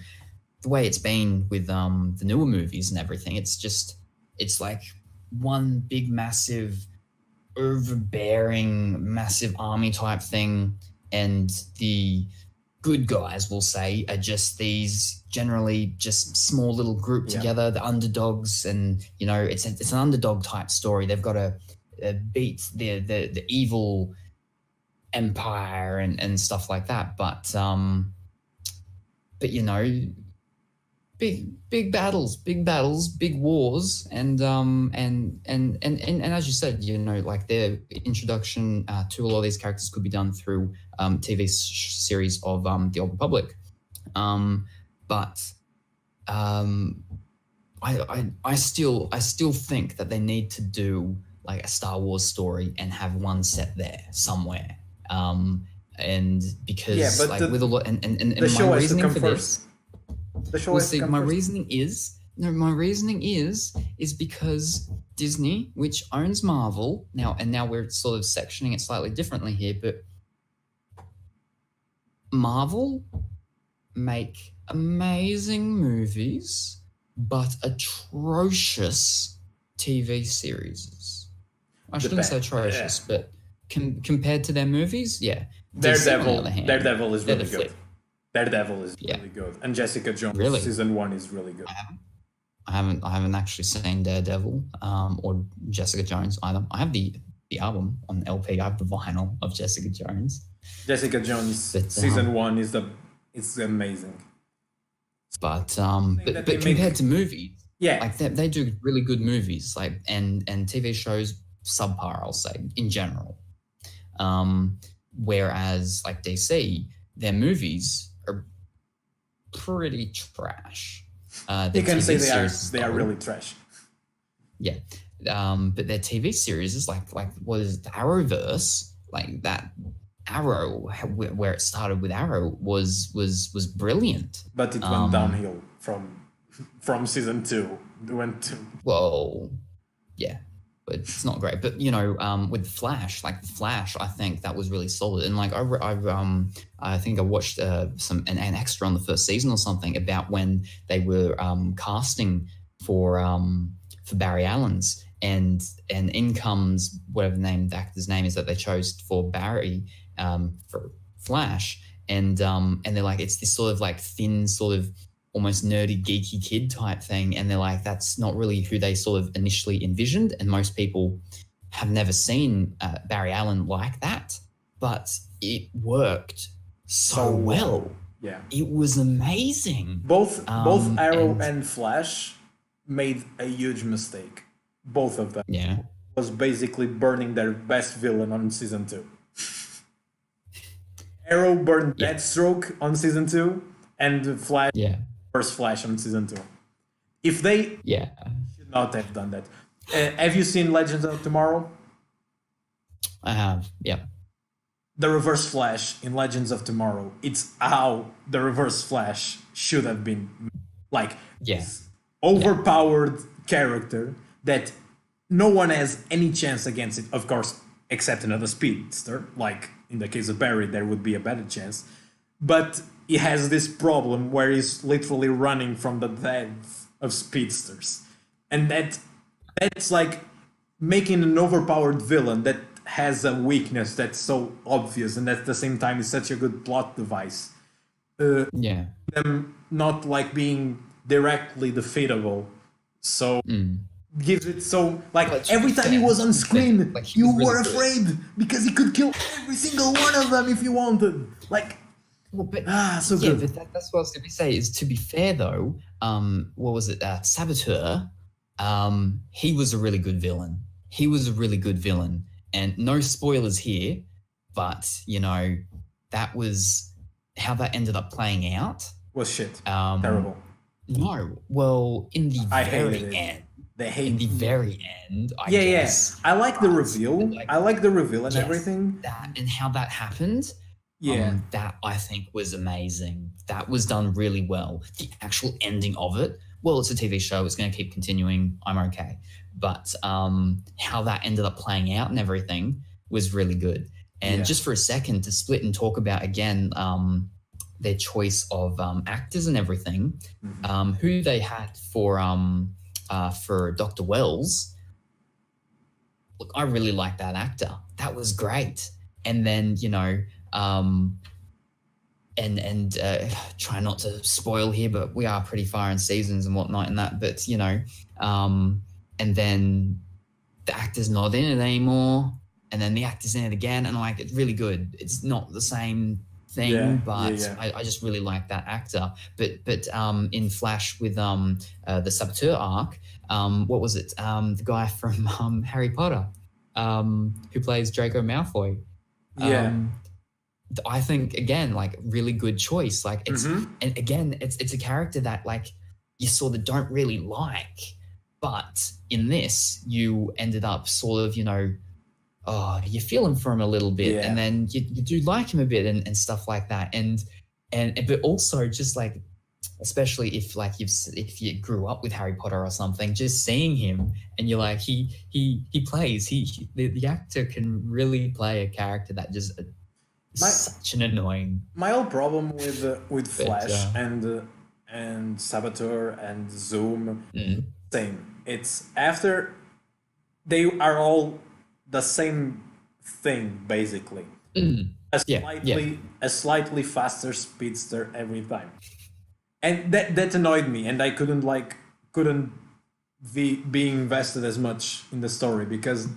the way it's been with the newer movies and everything, it's like one big massive overbearing massive army type thing, and the good guys, we'll say, are just these generally just small little group together, the underdogs, and, you know, it's an underdog type story. They've got to beat the evil empire and stuff like that, but you know, big battles, big wars, and as you said, you know, like their introduction to a lot of these characters could be done through TV series of the Old Republic, but I still think that they need to do like a Star Wars story and have one set there somewhere. And because but like with a lot and the show my has to reasoning come for first. this, The show well, has to see, come my first. reasoning is because Disney, which owns Marvel now, and now we're sort of sectioning it slightly differently here, but Marvel make amazing movies, but atrocious TV series. I shouldn't say atrocious, but compared to their movies, yeah. Daredevil is they're really the good. flip. Daredevil is really good, and Jessica Jones season 1 is really good. I haven't actually seen Daredevil or Jessica Jones either. I have the album on LP. I have the vinyl of Jessica Jones. Jessica Jones season 1 it's amazing. But compared to movies, like they do really good movies, like and TV shows subpar, I'll say, in general. Whereas like DC, their movies are pretty trash. You can say they are really trash. Yeah. But their TV series is like what is it, the Arrowverse, like that Arrow, where it started with Arrow was brilliant. But it went downhill from season 2. It went to yeah, but it's not great. But with Flash, I think that was really solid. And like I think I watched an extra on the first season or something about when they were casting for Barry Allen's, and in comes whatever the actor's name is that they chose for Barry for Flash, and they're like, it's this sort of like thin sort of almost nerdy geeky kid type thing, and they're like, that's not really who they sort of initially envisioned, and most people have never seen Barry Allen like that, but it worked so well. Yeah, it was amazing. Both Arrow and Flash made a huge mistake. Both of them was basically burning their best villain on season 2. Arrow burned Deathstroke on season 2, and Flash first Flash on season 2. If they should not have done that. Have you seen Legends of Tomorrow? I have, yeah. The Reverse Flash in Legends of Tomorrow, it's how the Reverse Flash should have been. Like, overpowered character that no one has any chance against it, of course, except another speedster. Like in the case of Barry, there would be a better chance. But he has this problem where he's literally running from the death of speedsters. And that's like making an overpowered villain that has a weakness that's so obvious, and at the same time is such a good plot device. Them not like being directly defeatable, so gives it so like every time he was on screen, like you were afraid because he could kill every single one of them if he wanted. Like, so good. But that's what I was going to say. Is to be fair though, what was it? Saboteur. He was a really good villain. And no spoilers here, but that was how that ended up playing out. Was shit. Terrible. No, well, in the very end. Very end, I guess. I like the reveal. I like the reveal and everything. That and how that happened. That I think was amazing. That was done really well. The actual ending of it, well, it's a TV show. It's going to keep continuing. I'm okay. But how that ended up playing out and everything was really good. And just for a second to split and talk about, again, their choice of actors and everything, who they had for Dr. Wells. Look, I really like that actor. That was great. And then, and try not to spoil here, but we are pretty far in seasons and whatnot and that. But, and then the actor's not in it anymore, and then the actor's in it again, and like, it's really good. It's not the same thing, but I just really like that actor. But in Flash with the Saboteur arc, what was it? The guy from Harry Potter, who plays Draco Malfoy. I think again, like, really good choice. Like, it's and again, it's a character that like you sort of don't really like. But in this, you ended up sort of, you're feeling for him a little bit, Yeah. and then you do like him a bit and stuff like that. And but also just like, especially if you grew up with Harry Potter or something, just seeing him and you're like, he plays, the actor can really play a character that just such an annoying. My whole problem with Flash But, and Saboteur and Zoom, mm, same. It's after they are all the same thing basically. A slightly faster speedster every time, and that annoyed me, and I couldn't be invested as much in the story because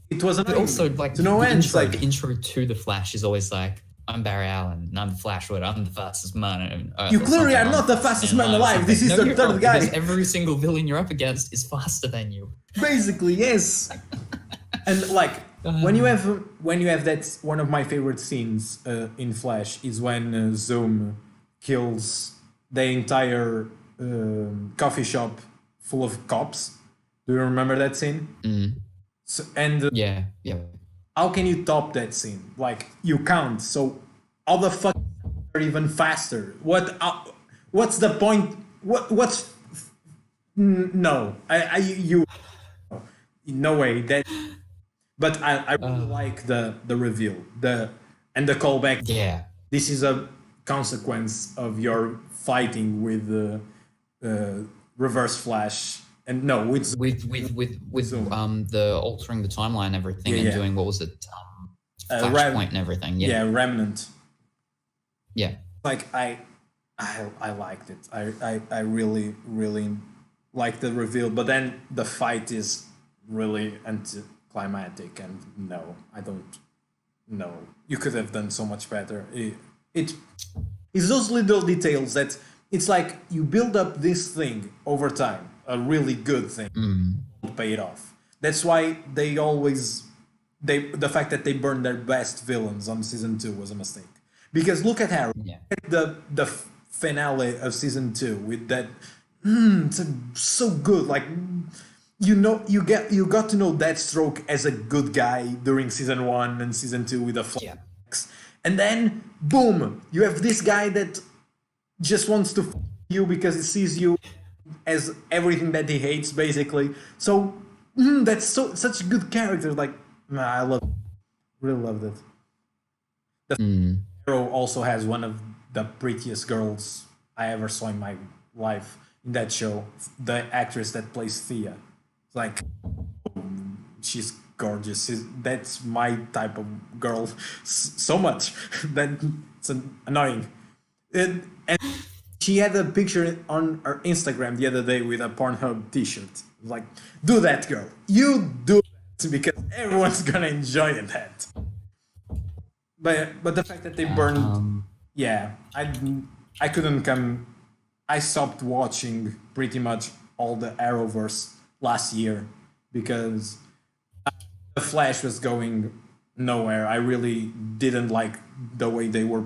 it was But annoying also, me like, to no end. the intro to the Flash is always like, I'm Barry Allen, and I'm the Flash, I'm the fastest man on Earth. You or clearly something. are not the fastest man alive. This is the you're third not, guy. because every single villain you're up against is faster than you. Basically, yes. And like when you have that, one of my favorite scenes in Flash is when Zoom kills the entire coffee shop full of cops. Do you remember that scene? So, and Yeah. how can you top that scene? Like, you can't. So how the fuck are even faster? What's the point? What's no? You no way that. But I really like the reveal, and the callback. Yeah. This is a consequence of your fighting with the Reverse Flash, and no, with the altering the timeline and everything, and doing, what was it, Flashpoint and everything. Yeah, Remnant. Yeah. Like I liked it. I really like the reveal, but then the fight is really anticlimactic, and no, I don't know. You could have done so much better. It's those little details that it's like you build up this thing over time, a really good thing, don't pay it off. That's why the fact that they burned their best villains on season 2 was a mistake. Because look at Harry, the finale of season 2 with that. It's so good. Like, you got to know Deathstroke as a good guy during season 1 and season 2 with a flex, and then boom, you have this guy that just wants to you because he sees you as everything that he hates, basically. So that's such a good character. Like, I really loved it. The Arrow also has one of the prettiest girls I ever saw in my life in that show. The actress that plays Thea, like, she's gorgeous. That's my type of girl so much that it's annoying. And she had a picture on her Instagram the other day with a Pornhub t-shirt. Like, do that, girl. You do it, because everyone's gonna enjoy that. But the fact that they burned, I couldn't come. I stopped watching pretty much all the Arrowverse last year because the Flash was going nowhere. I really didn't like the way they were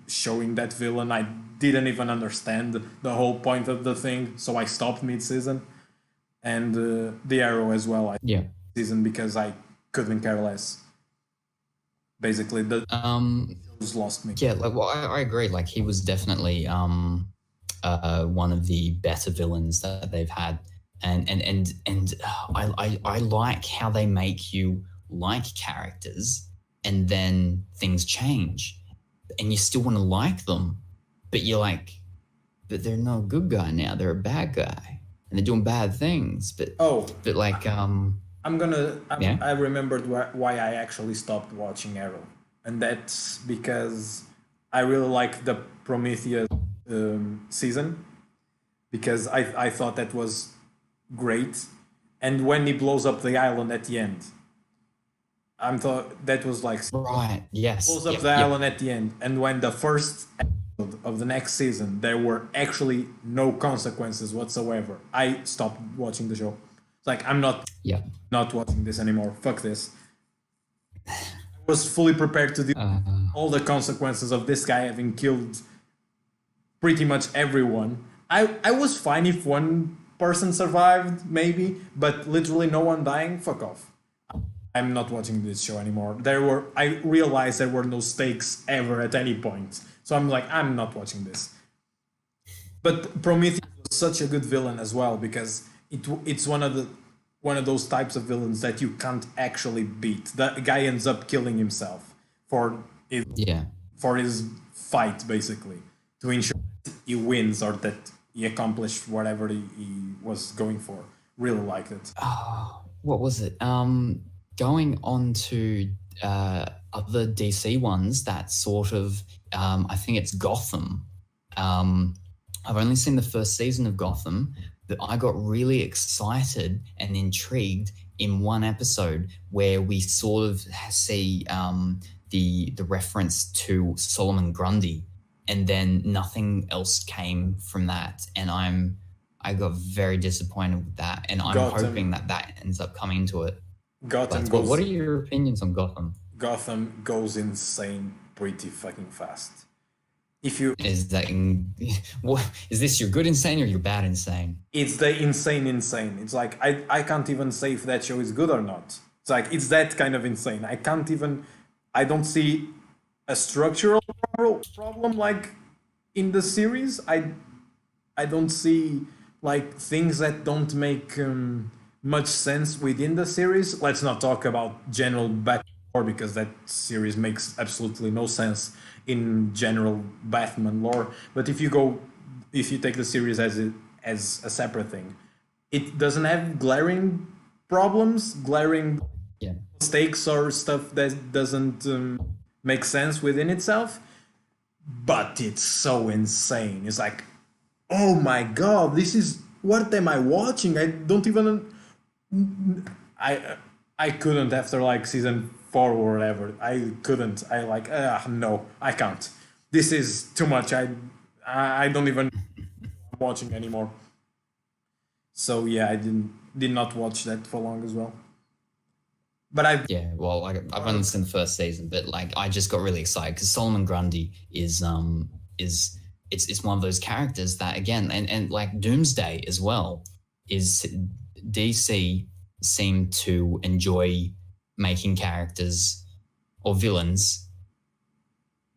showing that villain. I didn't even understand the whole point of the thing, so I stopped mid-season. And the Arrow as well, season, because I couldn't care less. Basically, the just lost me. Yeah, like, well, I agree. Like, he was definitely one of the better villains that they've had, and I like how they make you like characters, and then things change, and you still want to like them, but you're like, but they're not a good guy now; they're a bad guy, and they're doing bad things. But like, I remembered why I actually stopped watching Arrow, and that's because I really like the Prometheus season, because I thought that was great, and when he blows up the island at the end, I thought that was like right, yes, blows up the island at the end, and when the first episode of the next season there were actually no consequences whatsoever, I stopped watching the show. It's like, I'm not watching this anymore. Fuck this. I was fully prepared to deal with all the consequences of this guy having killed pretty much everyone. I was fine if one person survived, maybe, but literally no one dying. Fuck off. I'm not watching this show anymore. I realized there were no stakes ever at any point. So I'm like, I'm not watching this. But Prometheus was such a good villain as well, because it's one of those types of villains that you can't actually beat. The guy ends up killing himself for his fight, basically, to ensure that he wins or that he accomplished whatever he was going for. Really liked it. What was it? Going on to other DC ones that sort of, I think it's Gotham. I've only seen the first season of Gotham, but I got really excited and intrigued in one episode where we sort of see the reference to Solomon Grundy, and then nothing else came from that. And I got very disappointed with that, and I'm hoping that ends up coming to it. What are your opinions on Gotham? Gotham goes insane pretty fucking fast. Is this your good insane or your bad insane? It's the insane. It's like I can't even say if that show is good or not. It's like it's that kind of insane. I don't see a structural problem like in the series. I don't see like things that don't make much sense within the series. Let's not talk about general Batman lore, because that series makes absolutely no sense in general Batman lore. But if you take the series as a separate thing, it doesn't have glaring stakes or stuff that doesn't make sense within itself. But it's so insane. It's like, oh my god, this is, what am I watching? I don't even, I couldn't after like season 4 or whatever. I couldn't. No, I can't. This is too much. I don't even watching anymore. So yeah, I did not watch that for long as well. But I've only seen the first season, but like I just got really excited because Solomon Grundy is it's one of those characters that, again, and like Doomsday as well, is DC seem to enjoy making characters or villains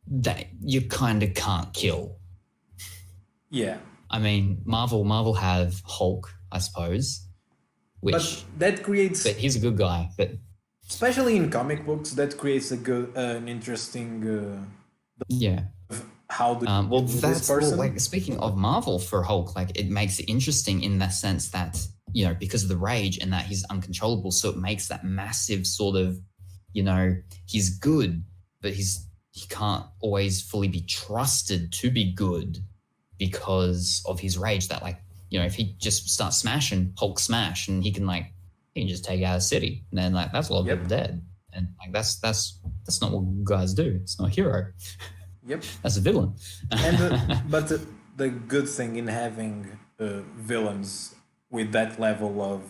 that you kind of can't kill. Yeah. I mean, Marvel have Hulk, I suppose, but that creates. But he's a good guy. But especially in comic books, that creates an interesting. How do this person? Like, speaking of Marvel for Hulk, like it makes it interesting in that sense that, you know, because of the rage and that he's uncontrollable, so it makes that massive sort of, you know, he's good, but he can't always fully be trusted to be good because of his rage. That, like, you know, if he just starts smashing, Hulk smash, and he can just take out a city, and then like that's a lot of people dead, and like that's not what guys do. It's not a hero. Yep, that's a villain. But the good thing in having villains with that level of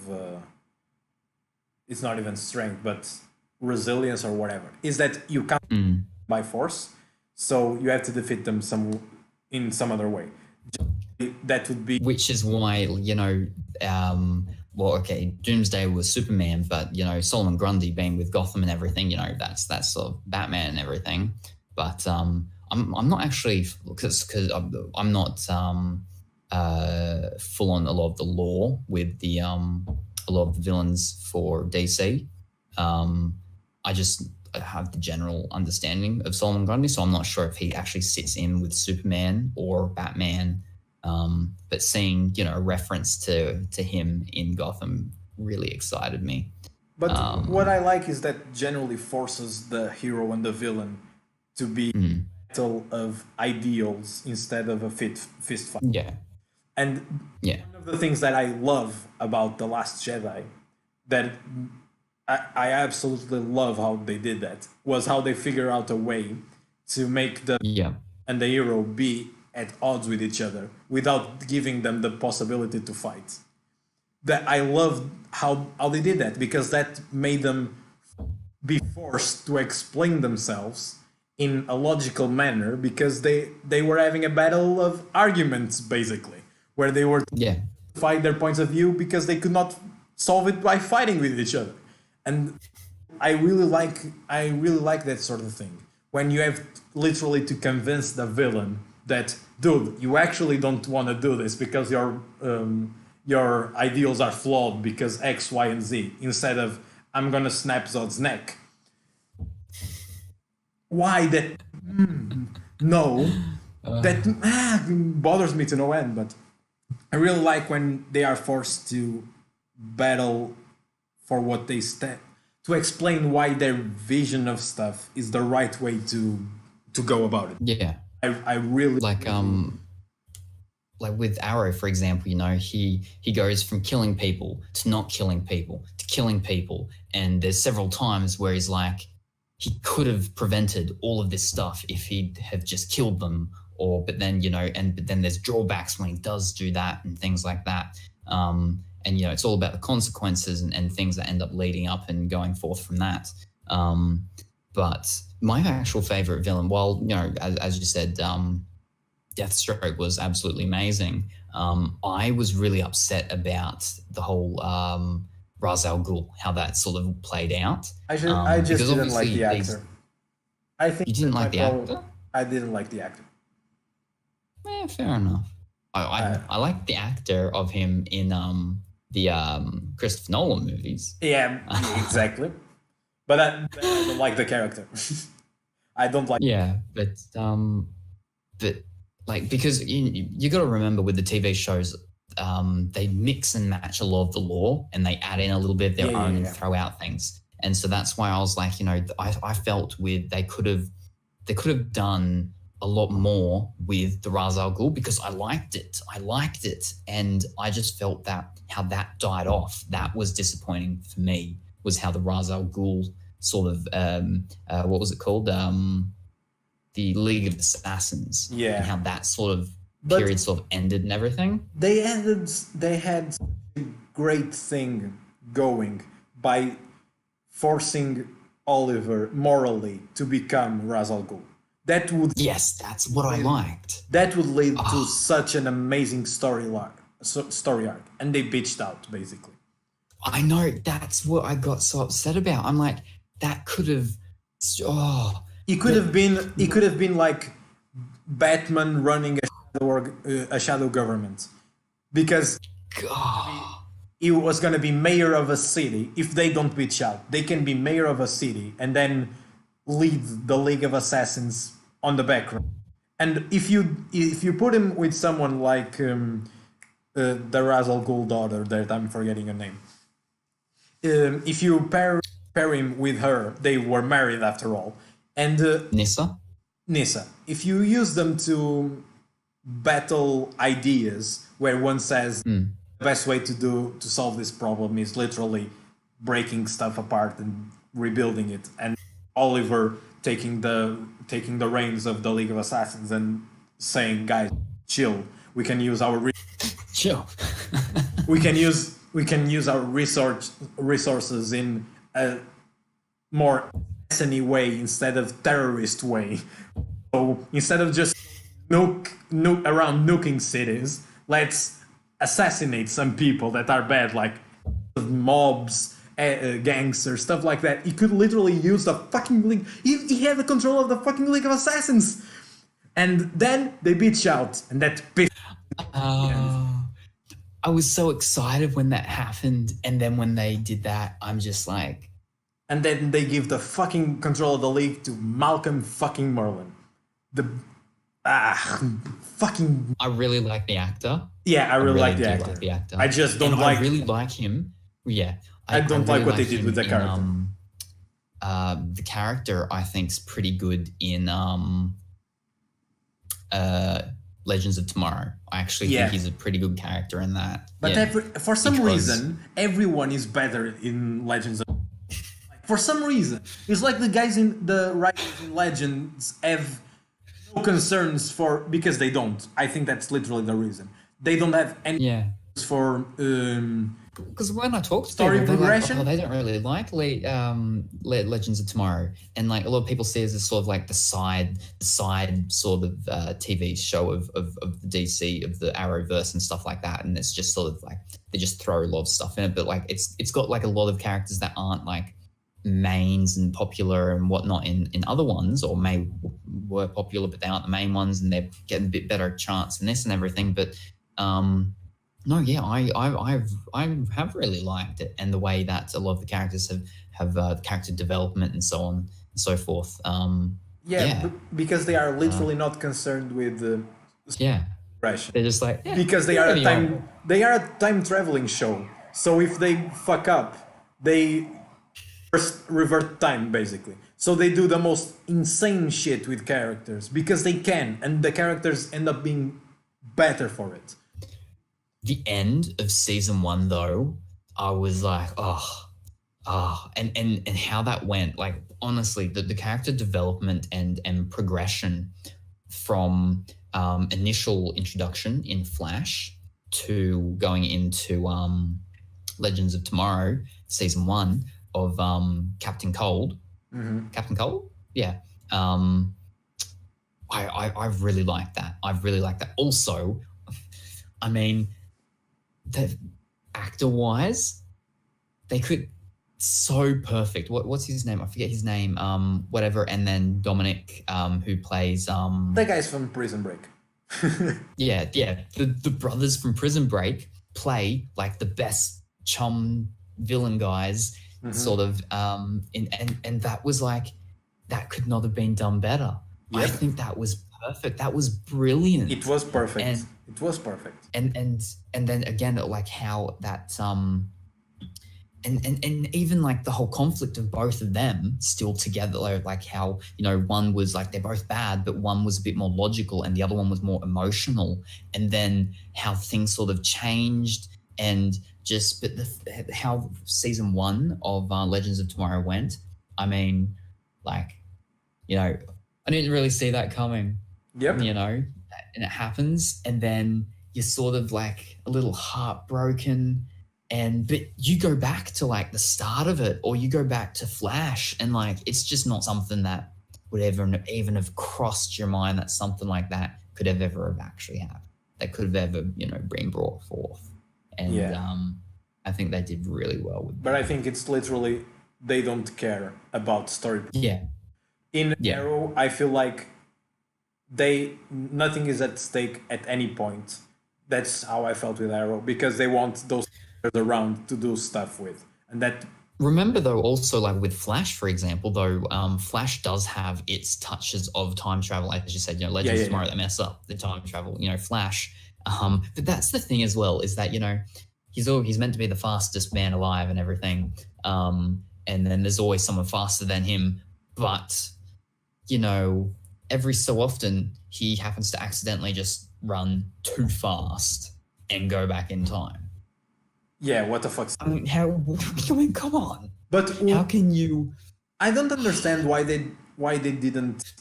it's not even strength, but resilience or whatever, is that you can't by force, so you have to defeat them in some other way. That would be, which is why, you know, Doomsday was Superman, but, you know, Solomon Grundy being with Gotham and everything, you know, that's sort of Batman and everything. But I'm not actually, because I'm not full on a lot of the lore with the a lot of the villains for DC. I just have the general understanding of Solomon Grundy, so I'm not sure if he actually sits in with Superman or Batman. But seeing, you know, a reference to him in Gotham really excited me. But what I like is that generally forces the hero and the villain to be a battle of ideals instead of a fist fight. Yeah. And one of the things that I love about The Last Jedi, that I absolutely love how they did that, was how they figure out a way to make the and the hero be at odds with each other without giving them the possibility to fight. That I love how they did that, because that made them be forced to explain themselves in a logical manner, because they were having a battle of arguments, basically, where they were fight their points of view because they could not solve it by fighting with each other. And I really like that sort of thing. When you have literally to convince the villain that, dude, you actually don't want to do this because your ideals are flawed because X, Y, and Z, instead of I'm gonna snap Zod's neck. Why that? No, that bothers me to no end. But I really like when they are forced to battle for what they stand, to explain why their vision of stuff is the right way to go about it. Yeah. I really like with Arrow, for example, you know, he goes from killing people to not killing people to killing people, and there's several times where he's like, he could have prevented all of this stuff if he'd have just killed them, but then there's drawbacks when he does do that and things like that. And you know, it's all about the consequences and things that end up leading up and going forth from that. But my actual favorite villain, well, you know, as you said, Deathstroke was absolutely amazing. I was really upset about the whole Ra's al Ghul, how that sort of played out. I just didn't like the actor. I think you didn't like the actor? I didn't like the actor. Yeah, fair enough. I like the actor of him in the Christopher Nolan movies. Yeah, exactly. But I don't like the character. I don't like. Yeah, but like, because you got to remember with the TV shows, they mix and match a lot of the lore, and they add in a little bit of their own and throw out things. And so that's why I was like, you know, I felt they could have done a lot more with the Ra's al Ghul, because I liked it, and I just felt that how that died off, that was disappointing for me, was how the Ra's al Ghul sort of what was it called, the League of Assassins, and how that sort of period sort of ended and everything. They had a great thing going by forcing Oliver morally to become Ra's al Ghul. Yes, that's what I liked. That would lead to such an amazing story arc, and they bitched out basically. I know, that's what I got so upset about. I'm like, that could have. It could have been like Batman running a shadow government, because he was going to be mayor of a city. If they don't bitch out, they can be mayor of a city and then lead the League of Assassins on the background. And if you put him with someone like the Ra's al Ghul daughter, that I'm forgetting her name, if you pair him with her, they were married after all, and Nissa, if you use them to battle ideas, where one says the best way to solve this problem is literally breaking stuff apart and rebuilding it, and Oliver taking the reins of the League of Assassins and saying, guys, chill, we can use our chill we can use our resources in a more assassin way instead of terrorist way. So instead of just nuke around nuking cities, let's assassinate some people that are bad, like mobs, gangsters, stuff like that. He could literally use the fucking League. He had the control of the fucking League of Assassins, and then they bitch out, and that pissed. I was so excited when that happened, and then when they did that, I'm just like. And then they give the fucking control of the League to Malcolm fucking Merlin. Fucking. I really like the actor. Yeah, I really like the actor. I just don't like. I really like him. Yeah. I don't like what they did with the character. The character, I think, is pretty good in Legends of Tomorrow. I actually think he's a pretty good character in that. But for some reason, everyone is better in Legends of Tomorrow. For some reason. It's like the guys in the writers in Legends have no concerns because they don't. I think that's literally the reason. They don't have any for because when I talk to Story people, they're progression? like, oh, they don't really like Legends of Tomorrow, and like a lot of people see it as sort of like the side sort of TV show of the DC, of the Arrowverse and stuff like that, and it's just sort of like they just throw a lot of stuff in it, but like it's got like a lot of characters that aren't like mains and popular and whatnot in other ones, or were popular but they aren't the main ones, and they're getting a bit better chance in this and everything, but no, yeah, I have really liked it, and the way that a lot of the characters have character development and so on and so forth. Because they are literally not concerned with progression. They're just like Because they are a time traveling show. So if they fuck up, they first revert time basically. So they do the most insane shit with characters because they can, and the characters end up being better for it. The end of season 1, though, I was like, and how that went. Like, honestly, the character development and progression from initial introduction in Flash to going into Legends of Tomorrow, season 1 of Captain Cold. Mm-hmm. Captain Cold? Yeah. I really like that. I really like that. Also, I mean, the actor-wise, they could so perfect. What's his name? I forget his name. Whatever. And then Dominic, who plays that guy's from Prison Break. yeah. The brothers from Prison Break play like the best chum villain guys, sort of. And that was like, that could not have been done better. Yep. I think that was perfect. That was brilliant. It was perfect. And then again, like how that and even like the whole conflict of both of them still together, like how, you know, one was like, they're both bad, but one was a bit more logical and the other one was more emotional, and then how things sort of changed, and just how season 1 of Legends of Tomorrow went. I mean, like, you know, I didn't really see that coming. Yep. You know, and it happens, and then you're sort of like a little heartbroken, but you go back to like the start of it, or you go back to Flash, and like it's just not something that would ever even have crossed your mind that something like that could have ever have actually happened, that could have ever, you know, been brought forth. And I think they did really well with that. But I think it's literally, they don't care about story. Yeah. In Arrow, I feel like nothing is at stake at any point. That's how I felt with Arrow, because they want those characters around to do stuff with, and that. Remember though, also like with Flash, for example, though, Flash does have its touches of time travel, as you said. You know, Legends of Tomorrow, they mess up the time travel. You know, Flash. But that's the thing as well, is that, you know, he's meant to be the fastest man alive and everything, and then there's always someone faster than him, but, you know, every so often he happens to accidentally just run too fast and go back in time. Yeah, what the fuck? I mean, come on. But how can you? I don't understand why they didn't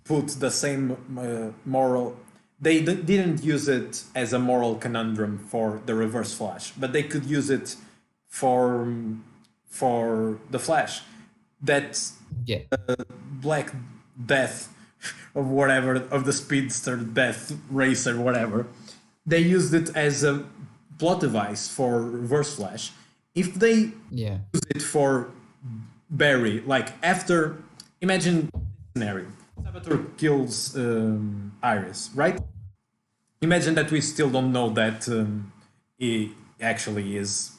put the same moral. They didn't use it as a moral conundrum for the Reverse Flash, but they could use it for the Flash. That Black Death of whatever, of the Speedster Death Racer, whatever. They used it as a plot device for Reverse Flash. If they use it for Barry, like after, imagine scenario, Saboteur kills Iris, right? Imagine that we still don't know that he actually is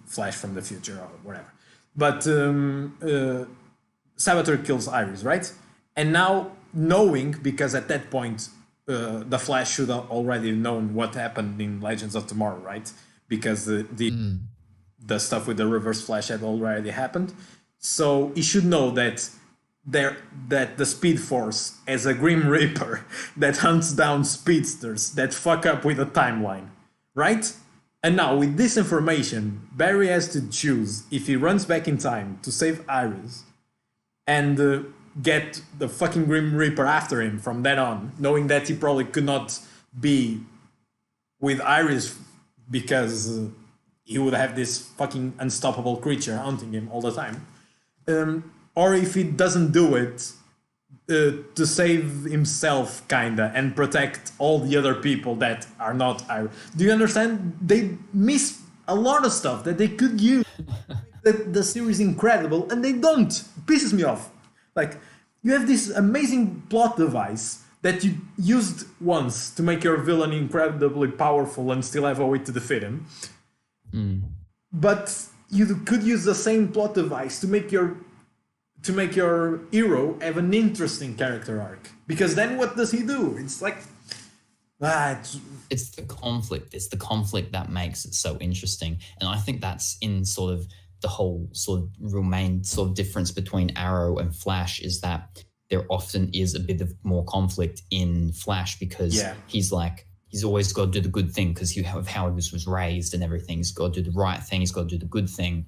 Flash from the future or whatever. But Saboteur kills Iris, right? And now knowing, because at that point the Flash should have already known what happened in Legends of Tomorrow, right? Because the stuff with the Reverse Flash had already happened. So he should know that the Speed Force as a Grim Reaper that hunts down speedsters that fuck up with the timeline, right? And now with this information, Barry has to choose if he runs back in time to save Iris and get the fucking Grim Reaper after him from then on, knowing that he probably could not be with Iris because he would have this fucking unstoppable creature hunting him all the time. Or if he doesn't do it to save himself, kinda, and protect all the other people that are not Irish. Do you understand? They miss a lot of stuff that they could use. The series incredible, and they don't. It pisses me off. Like, you have this amazing plot device that you used once to make your villain incredibly powerful and still have a way to defeat him. But you could use the same plot device to make your hero have an interesting character arc. Because then what does he do? It's like... It's the conflict. It's the conflict that makes it so interesting. And I think that's in sort of the whole sort of real main sort of difference between Arrow and Flash, is that there often is a bit of more conflict in Flash because he's always got to do the good thing because of how he was raised and everything. He's got to do the right thing. He's got to do the good thing.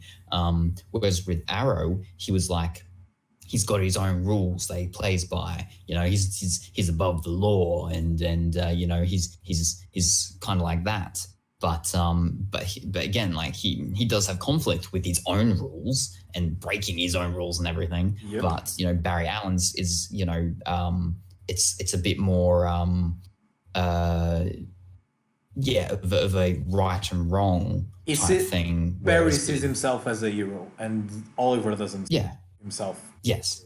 Whereas with Arrow, he was like, he's got his own rules that he plays by. You know, he's above the law, and you know, he's kind of like that. But again, like he does have conflict with his own rules and breaking his own rules and everything. Yep. But you know, Barry Allen's is, you know, it's a bit more of a right and wrong type thing. Barry sees himself as a hero, and Oliver doesn't. Himself. Yes.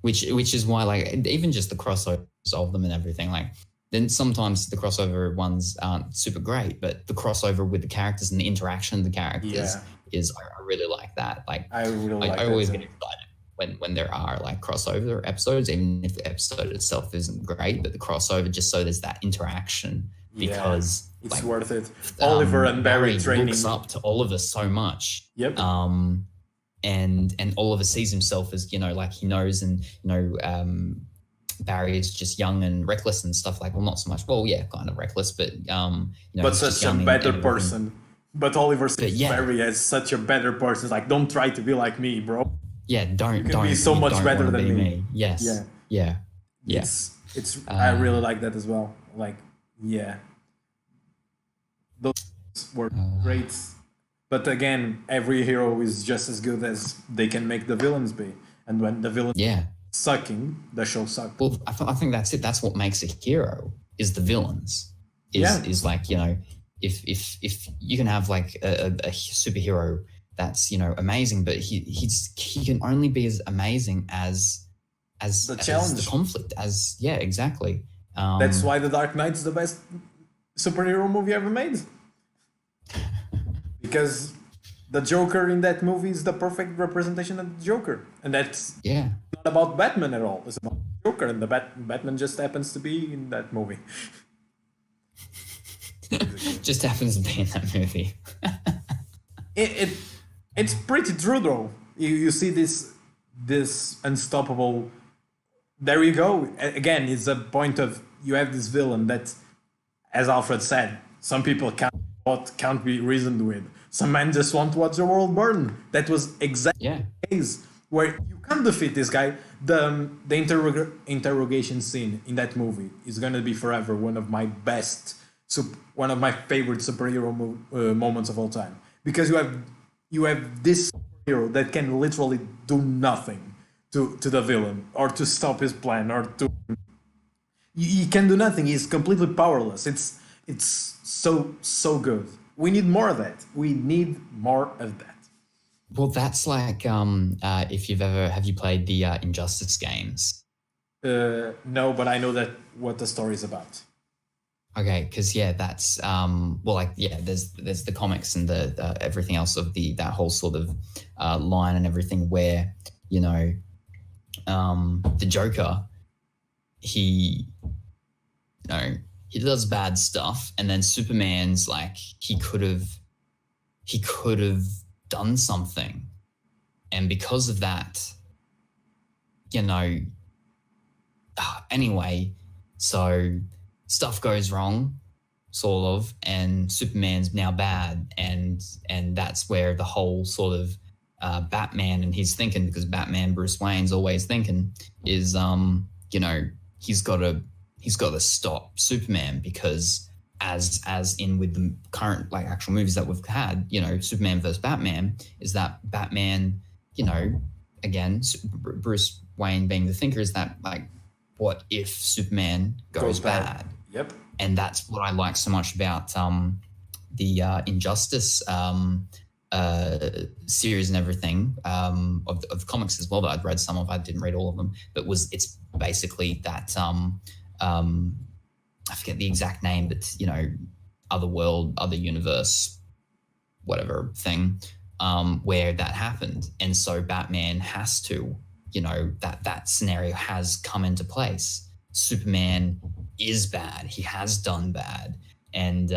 Which is why, like, even just the crossovers of them and everything, like, then sometimes the crossover ones aren't super great, but the crossover with the characters and the interaction of the characters is, I really like that. Like, I always get excited when there are like crossover episodes, even if the episode itself isn't great, but the crossover, just so there's that interaction, because it's like, worth it. Oliver and Barry training looks up to Oliver so much. Yep. And Oliver sees himself as, you know, like he knows, and you know, Barry is just young and reckless and stuff like, well, not so much. Well, yeah, kind of reckless, but you know, but such a better person. But Oliver sees Barry as such a better person. It's like, don't try to be like me, bro. Yeah, don't be so much better than me. Yes. Yeah. It's I really like that as well. Like, those were great. But again, every hero is just as good as they can make the villains be. And when the villain sucking, the show sucks. Well, I think that's it. That's what makes a hero, is the villains. Is like, you know, if you can have like a superhero that's, you know, amazing, but he can only be as amazing as the challenge, as the conflict, exactly. That's why The Dark Knight is the best superhero movie ever made. Because the Joker in that movie is the perfect representation of the Joker. And that's not about Batman at all. It's about Joker, and the Batman just happens to be in that movie. Just happens to be in that movie. It's pretty true, though. You see this unstoppable... There you go. Again, it's a point of, you have this villain that, as Alfred said, some people can't be reasoned with. Some men just want to watch the world burn. That was exactly the case, where you can't defeat this guy. The interrogation scene in that movie is gonna be forever one of my favorite superhero moments of all time, because you have this hero that can literally do nothing to the villain, or to stop his plan, or to... He can do nothing. He's completely powerless. It's so good. We need more of that. We need more of that. Well, that's like if have you played the Injustice games? No, but I know what the story is about. Okay, because that's there's the comics and the everything else of that whole sort of line and everything, where, you know, the Joker, he does bad stuff, and then Superman's like, he could have done something, and because of that, you know, anyway, so stuff goes wrong, sort of, and Superman's now bad, and that's where the whole sort of Batman and his thinking, because Batman, Bruce Wayne's always thinking, is you know, he's got to stop Superman, because as in with the current like actual movies that we've had, you know, Superman versus Batman, is that Batman, you know, again, Bruce Wayne being the thinker, is that like, what if Superman goes bad? Yep. And that's what I like so much about the Injustice series and everything of the comics as well, that I'd read some of. I didn't read all of them, but it's basically that I forget the exact name, but you know, other world, other universe, whatever thing, where that happened. And so Batman has to, you know, that scenario has come into place. Superman is bad. He has done bad. And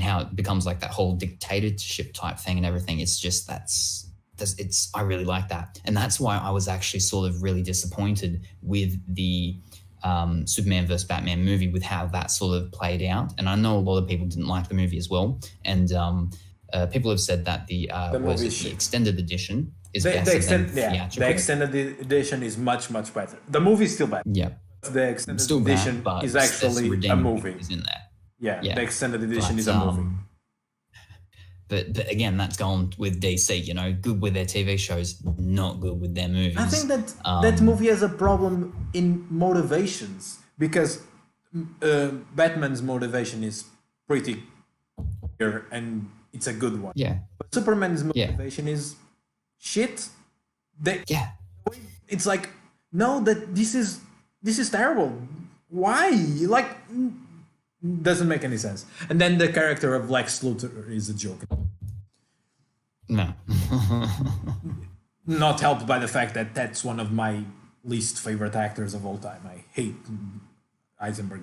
how it becomes like that whole dictatorship type thing and everything. It's just I really like that. And that's why I was actually sort of really disappointed with the Superman vs. Batman movie, with how that sort of played out. And I know a lot of people didn't like the movie as well. And people have said that the extended edition is better than theatrical. The extended edition is much, much better. The movie is still bad. Yeah. The extended edition is actually a movie. Is in there. Yeah, the extended edition is a movie. But again, that's gone with DC, you know, good with their TV shows, not good with their movies. I think that that movie has a problem in motivations, because Batman's motivation is pretty clear and it's a good one. Yeah. But Superman's motivation is shit. It's like, no, that this is terrible. Why? Like, doesn't make any sense. And then the character of Lex Luthor is a joke. No. Not helped by the fact that that's one of my least favorite actors of all time. I hate Eisenberg.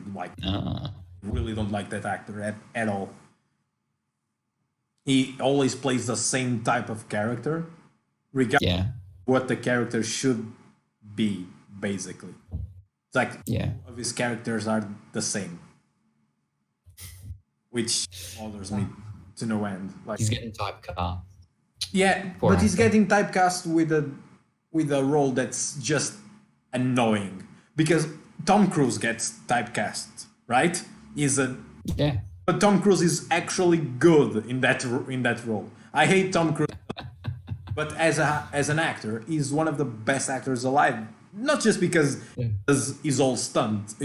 Really don't like that actor at all. He always plays the same type of character, regardless of what the character should be, basically. It's like all of his characters are the same, which bothers me to no end. Like, he's getting typecast. Yeah, but he's getting typecast with a role that's just annoying. Because Tom Cruise gets typecast, right? But Tom Cruise is actually good in that role. I hate Tom Cruise, but as an actor, he's one of the best actors alive. Not just because he's all stunt,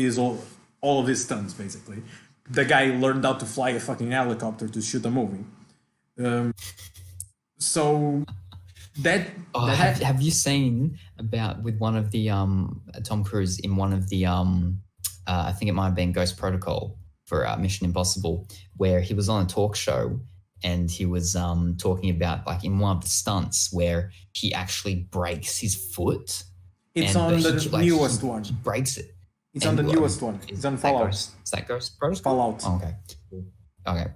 all of his stunts basically. The guy learned how to fly a fucking helicopter to shoot a movie. So that have you seen about with one of the Tom Cruise in one of the I think it might have been Ghost Protocol for Mission Impossible, where he was on a talk show and he was talking about like in one of the stunts where he actually breaks his foot. It's on the newest one. He breaks it. It's on the newest one. It's on Fallout. Is that Ghost Protocol? Fallout. Oh, okay.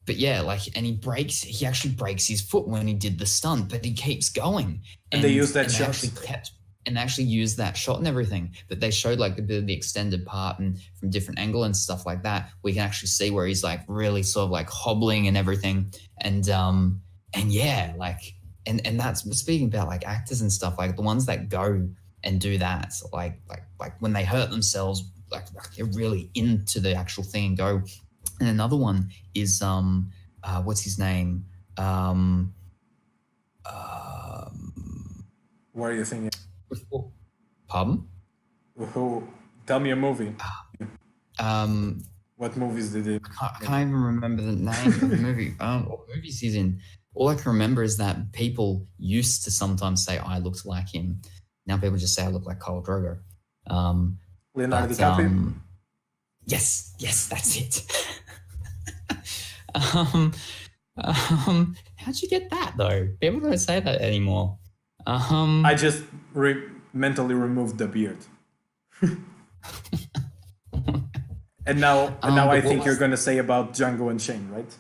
But yeah, like, and he actually breaks his foot when he did the stunt, but he keeps going. And they use that shot. They actually used that shot and everything. But they showed like the extended part and from different angle and stuff like that. We can actually see where he's like really sort of like hobbling and everything. And yeah, like, and that's speaking about like actors and stuff, like the ones that go and do that, like when they hurt themselves, like they're really into the actual thing and go. And another one is what's his name? What are you thinking? Pardon? Tell me a movie. What movies did he? I can't even remember the name of the movie. What movies he's in. All I can remember is that people used to sometimes say I looked like him. Now people just say I look like Khal Drogo. Leonardo DiCaprio? Yes, that's it. How'd you get that though? People don't say that anymore. I just mentally removed the beard. And now I think you're going to say about Django Unchained, right?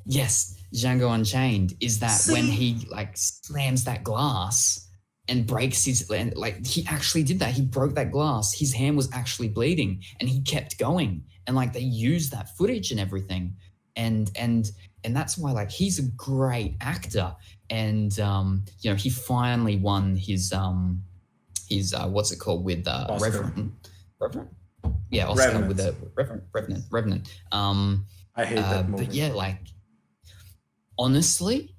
Yes, Django Unchained is that when he like slams that glass and breaks his, like he actually did that. He broke that glass. His hand was actually bleeding and he kept going. And like they used that footage and everything. And that's why like he's a great actor. And you know, he finally won his what's it called with Reverend? Yeah, Oscar Revenant. with a Revenant. I hate that movie. But yeah, like honestly,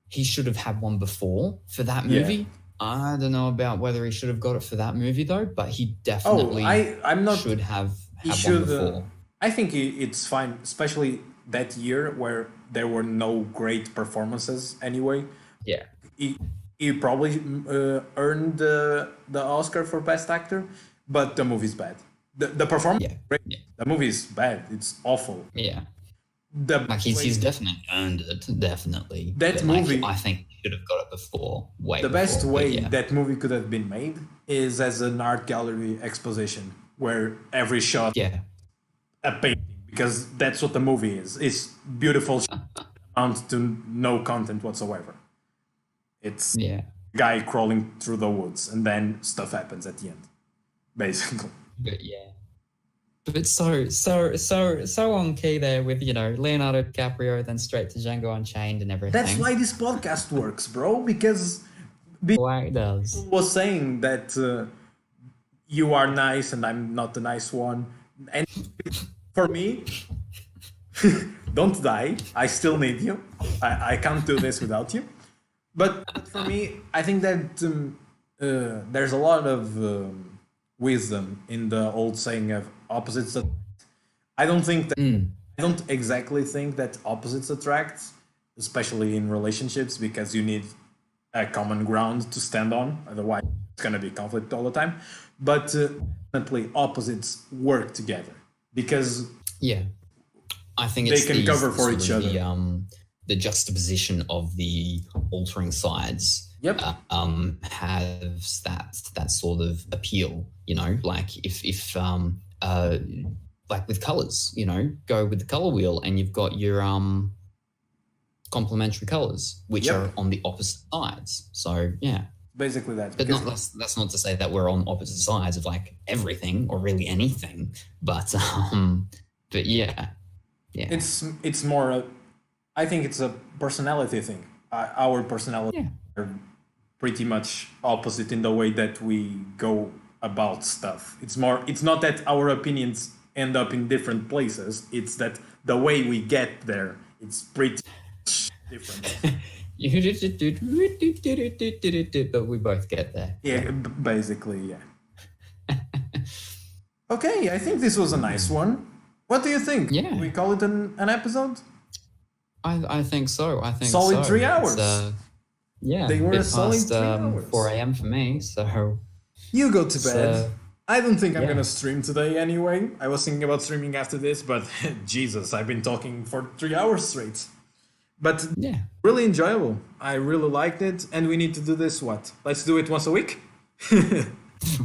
he should have had one before for that movie. I don't know about whether he should have got it for that movie though, but he definitely I'm not. should have He had should. one before. I think it's fine, especially that year where there were no great performances anyway. Yeah. He probably earned the Oscar for Best Actor, but the movie's bad. The performance is great. Yeah. The movie is bad. It's awful. Yeah. The Like he's definitely earned it, definitely. That But, movie- like, I think he should have got it before. the best before, but way yeah. that movie could have been made is as an art gallery exposition where every shot Yeah. a painting, because that's what the movie is. It's beautiful amount to no content whatsoever. It's Yeah. a guy crawling through the woods and then stuff happens at the end, basically. But yeah. But so on key there with, Leonardo DiCaprio, then straight to Django Unchained and everything. That's why this podcast works, bro, because Why it does. was saying that you are nice and I'm not the nice one. And for me, don't die. I still need you. I can't do this without you. But for me, I think that there's a lot of wisdom in the old saying of opposites attract. I don't exactly think that opposites attract, especially in relationships, because you need a common ground to stand on. Otherwise, it's going to be conflict all the time. But definitely opposites work together because Yeah. I think They it's can cover for each other. The juxtaposition of the altering sides Yep. has that sort of appeal, like if like with colors, go with the color wheel and you've got your complementary colors, which Yep. are on the opposite sides. So yeah. basically that. But Because that's not to say that we're on opposite sides of like everything or really anything. But yeah. it's more. I think it's a personality thing. Our personality Yeah. are pretty much opposite in the way that we go about stuff. It's not that our opinions end up in different places. It's that the way we get there, it's pretty different. But we both get there. Yeah, basically, yeah. Okay, I think this was a nice one. What do you think? Yeah. We call it an episode? I think so. Solid so. 3 hours. Yeah, They were bit a solid past, 3 hours. 4 a.m. for me. So You go to bed. So, I don't think I'm yeah. gonna stream today anyway. I was thinking about streaming after this, but Jesus, I've been talking for 3 hours straight. But yeah, really enjoyable. I really liked it, and we need to do this. What? Let's do it once a week.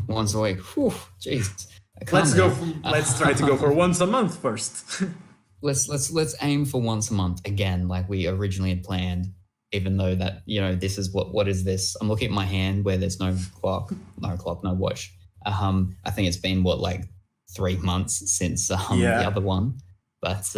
once a week. Whew, jeez. Let's go. Let's try to go for once a month first. Let's aim for once a month again, like we originally had planned. Even though that this is what is this? I'm looking at my hand where there's no clock, no watch. I think it's been like 3 months since the other one, but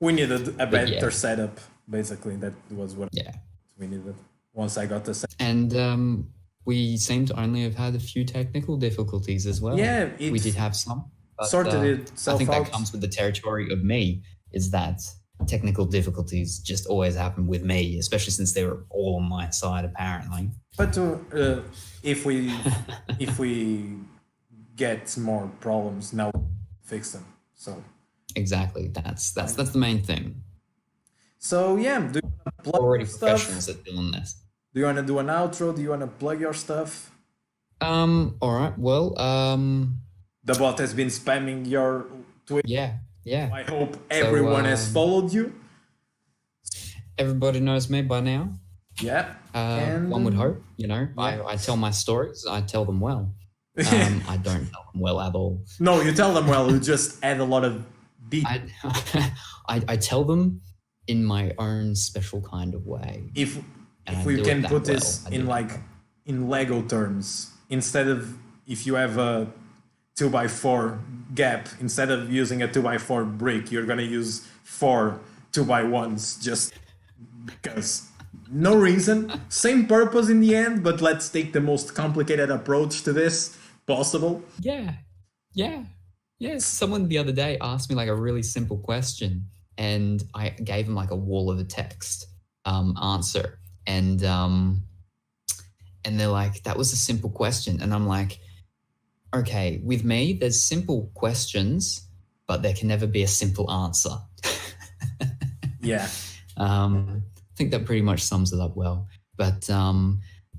we needed a But better yeah. setup. Basically, that was what yeah. we needed. Once I got the setup. And we seem to only have had a few technical difficulties as well. Yeah, we it's did have some. But, sorted I itself think out. that comes with the territory of me, is that technical difficulties just always happen with me, especially since they were all on my side, apparently. But if we get more problems, now fix them. So Exactly. That's the main thing. So yeah, do you want to plug Already your stuff? professionals at doing this. Do you want to do an outro? Do you want to plug your stuff? All right. Well, The bot has been spamming your Twitter. yeah. I hope everyone has followed you. Everybody knows me by now. Yeah. One would hope, I tell my stories. I tell them well. I don't tell them well at all. No, you tell them well. You just add a lot of beat. I tell them in my own special kind of way. If I we do it can that put well. this I do in it like that well. in Lego terms, instead of if you have a 2x4 gap, instead of using a 2x4 brick, you're gonna use 4 2x1s just because. No reason, same purpose in the end, but let's take the most complicated approach to this possible. Yeah. Yes, someone the other day asked me like a really simple question, and I gave them like a wall of a text answer, and they're like, "That was a simple question," and I'm like, "Okay, with me, there's simple questions, but there can never be a simple answer." Yeah. I think that pretty much sums it up well. But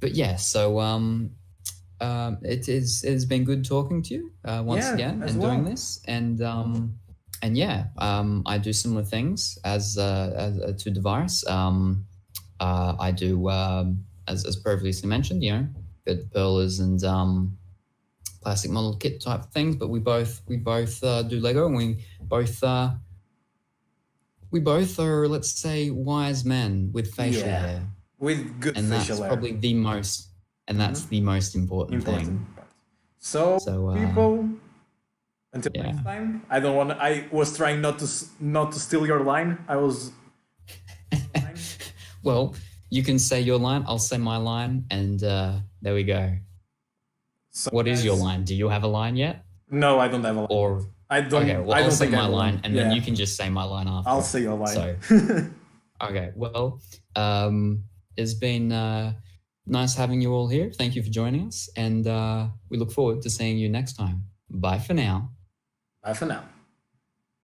yeah, so it has been good talking to you once again and doing this, and yeah, I do similar things as to DaV1rus. I do as previously mentioned, the pearlers and plastic model kit type things, but we both do Lego, and we both are, let's say, wise men with facial hair. With good and facial hair. Probably the most, and that's the most important thing. So people, until next time. I was trying not to steal your line. I was. Well, you can say your line, I'll say my line, and there we go. So what is your line? Do you have a line yet? No, I don't have a line. Or I don't. Okay, well, I'll say my line, and then you can just say my line after. I'll say your line. So, okay, well, it's been nice having you all here. Thank you for joining us, and we look forward to seeing you next time. Bye for now. Bye for now.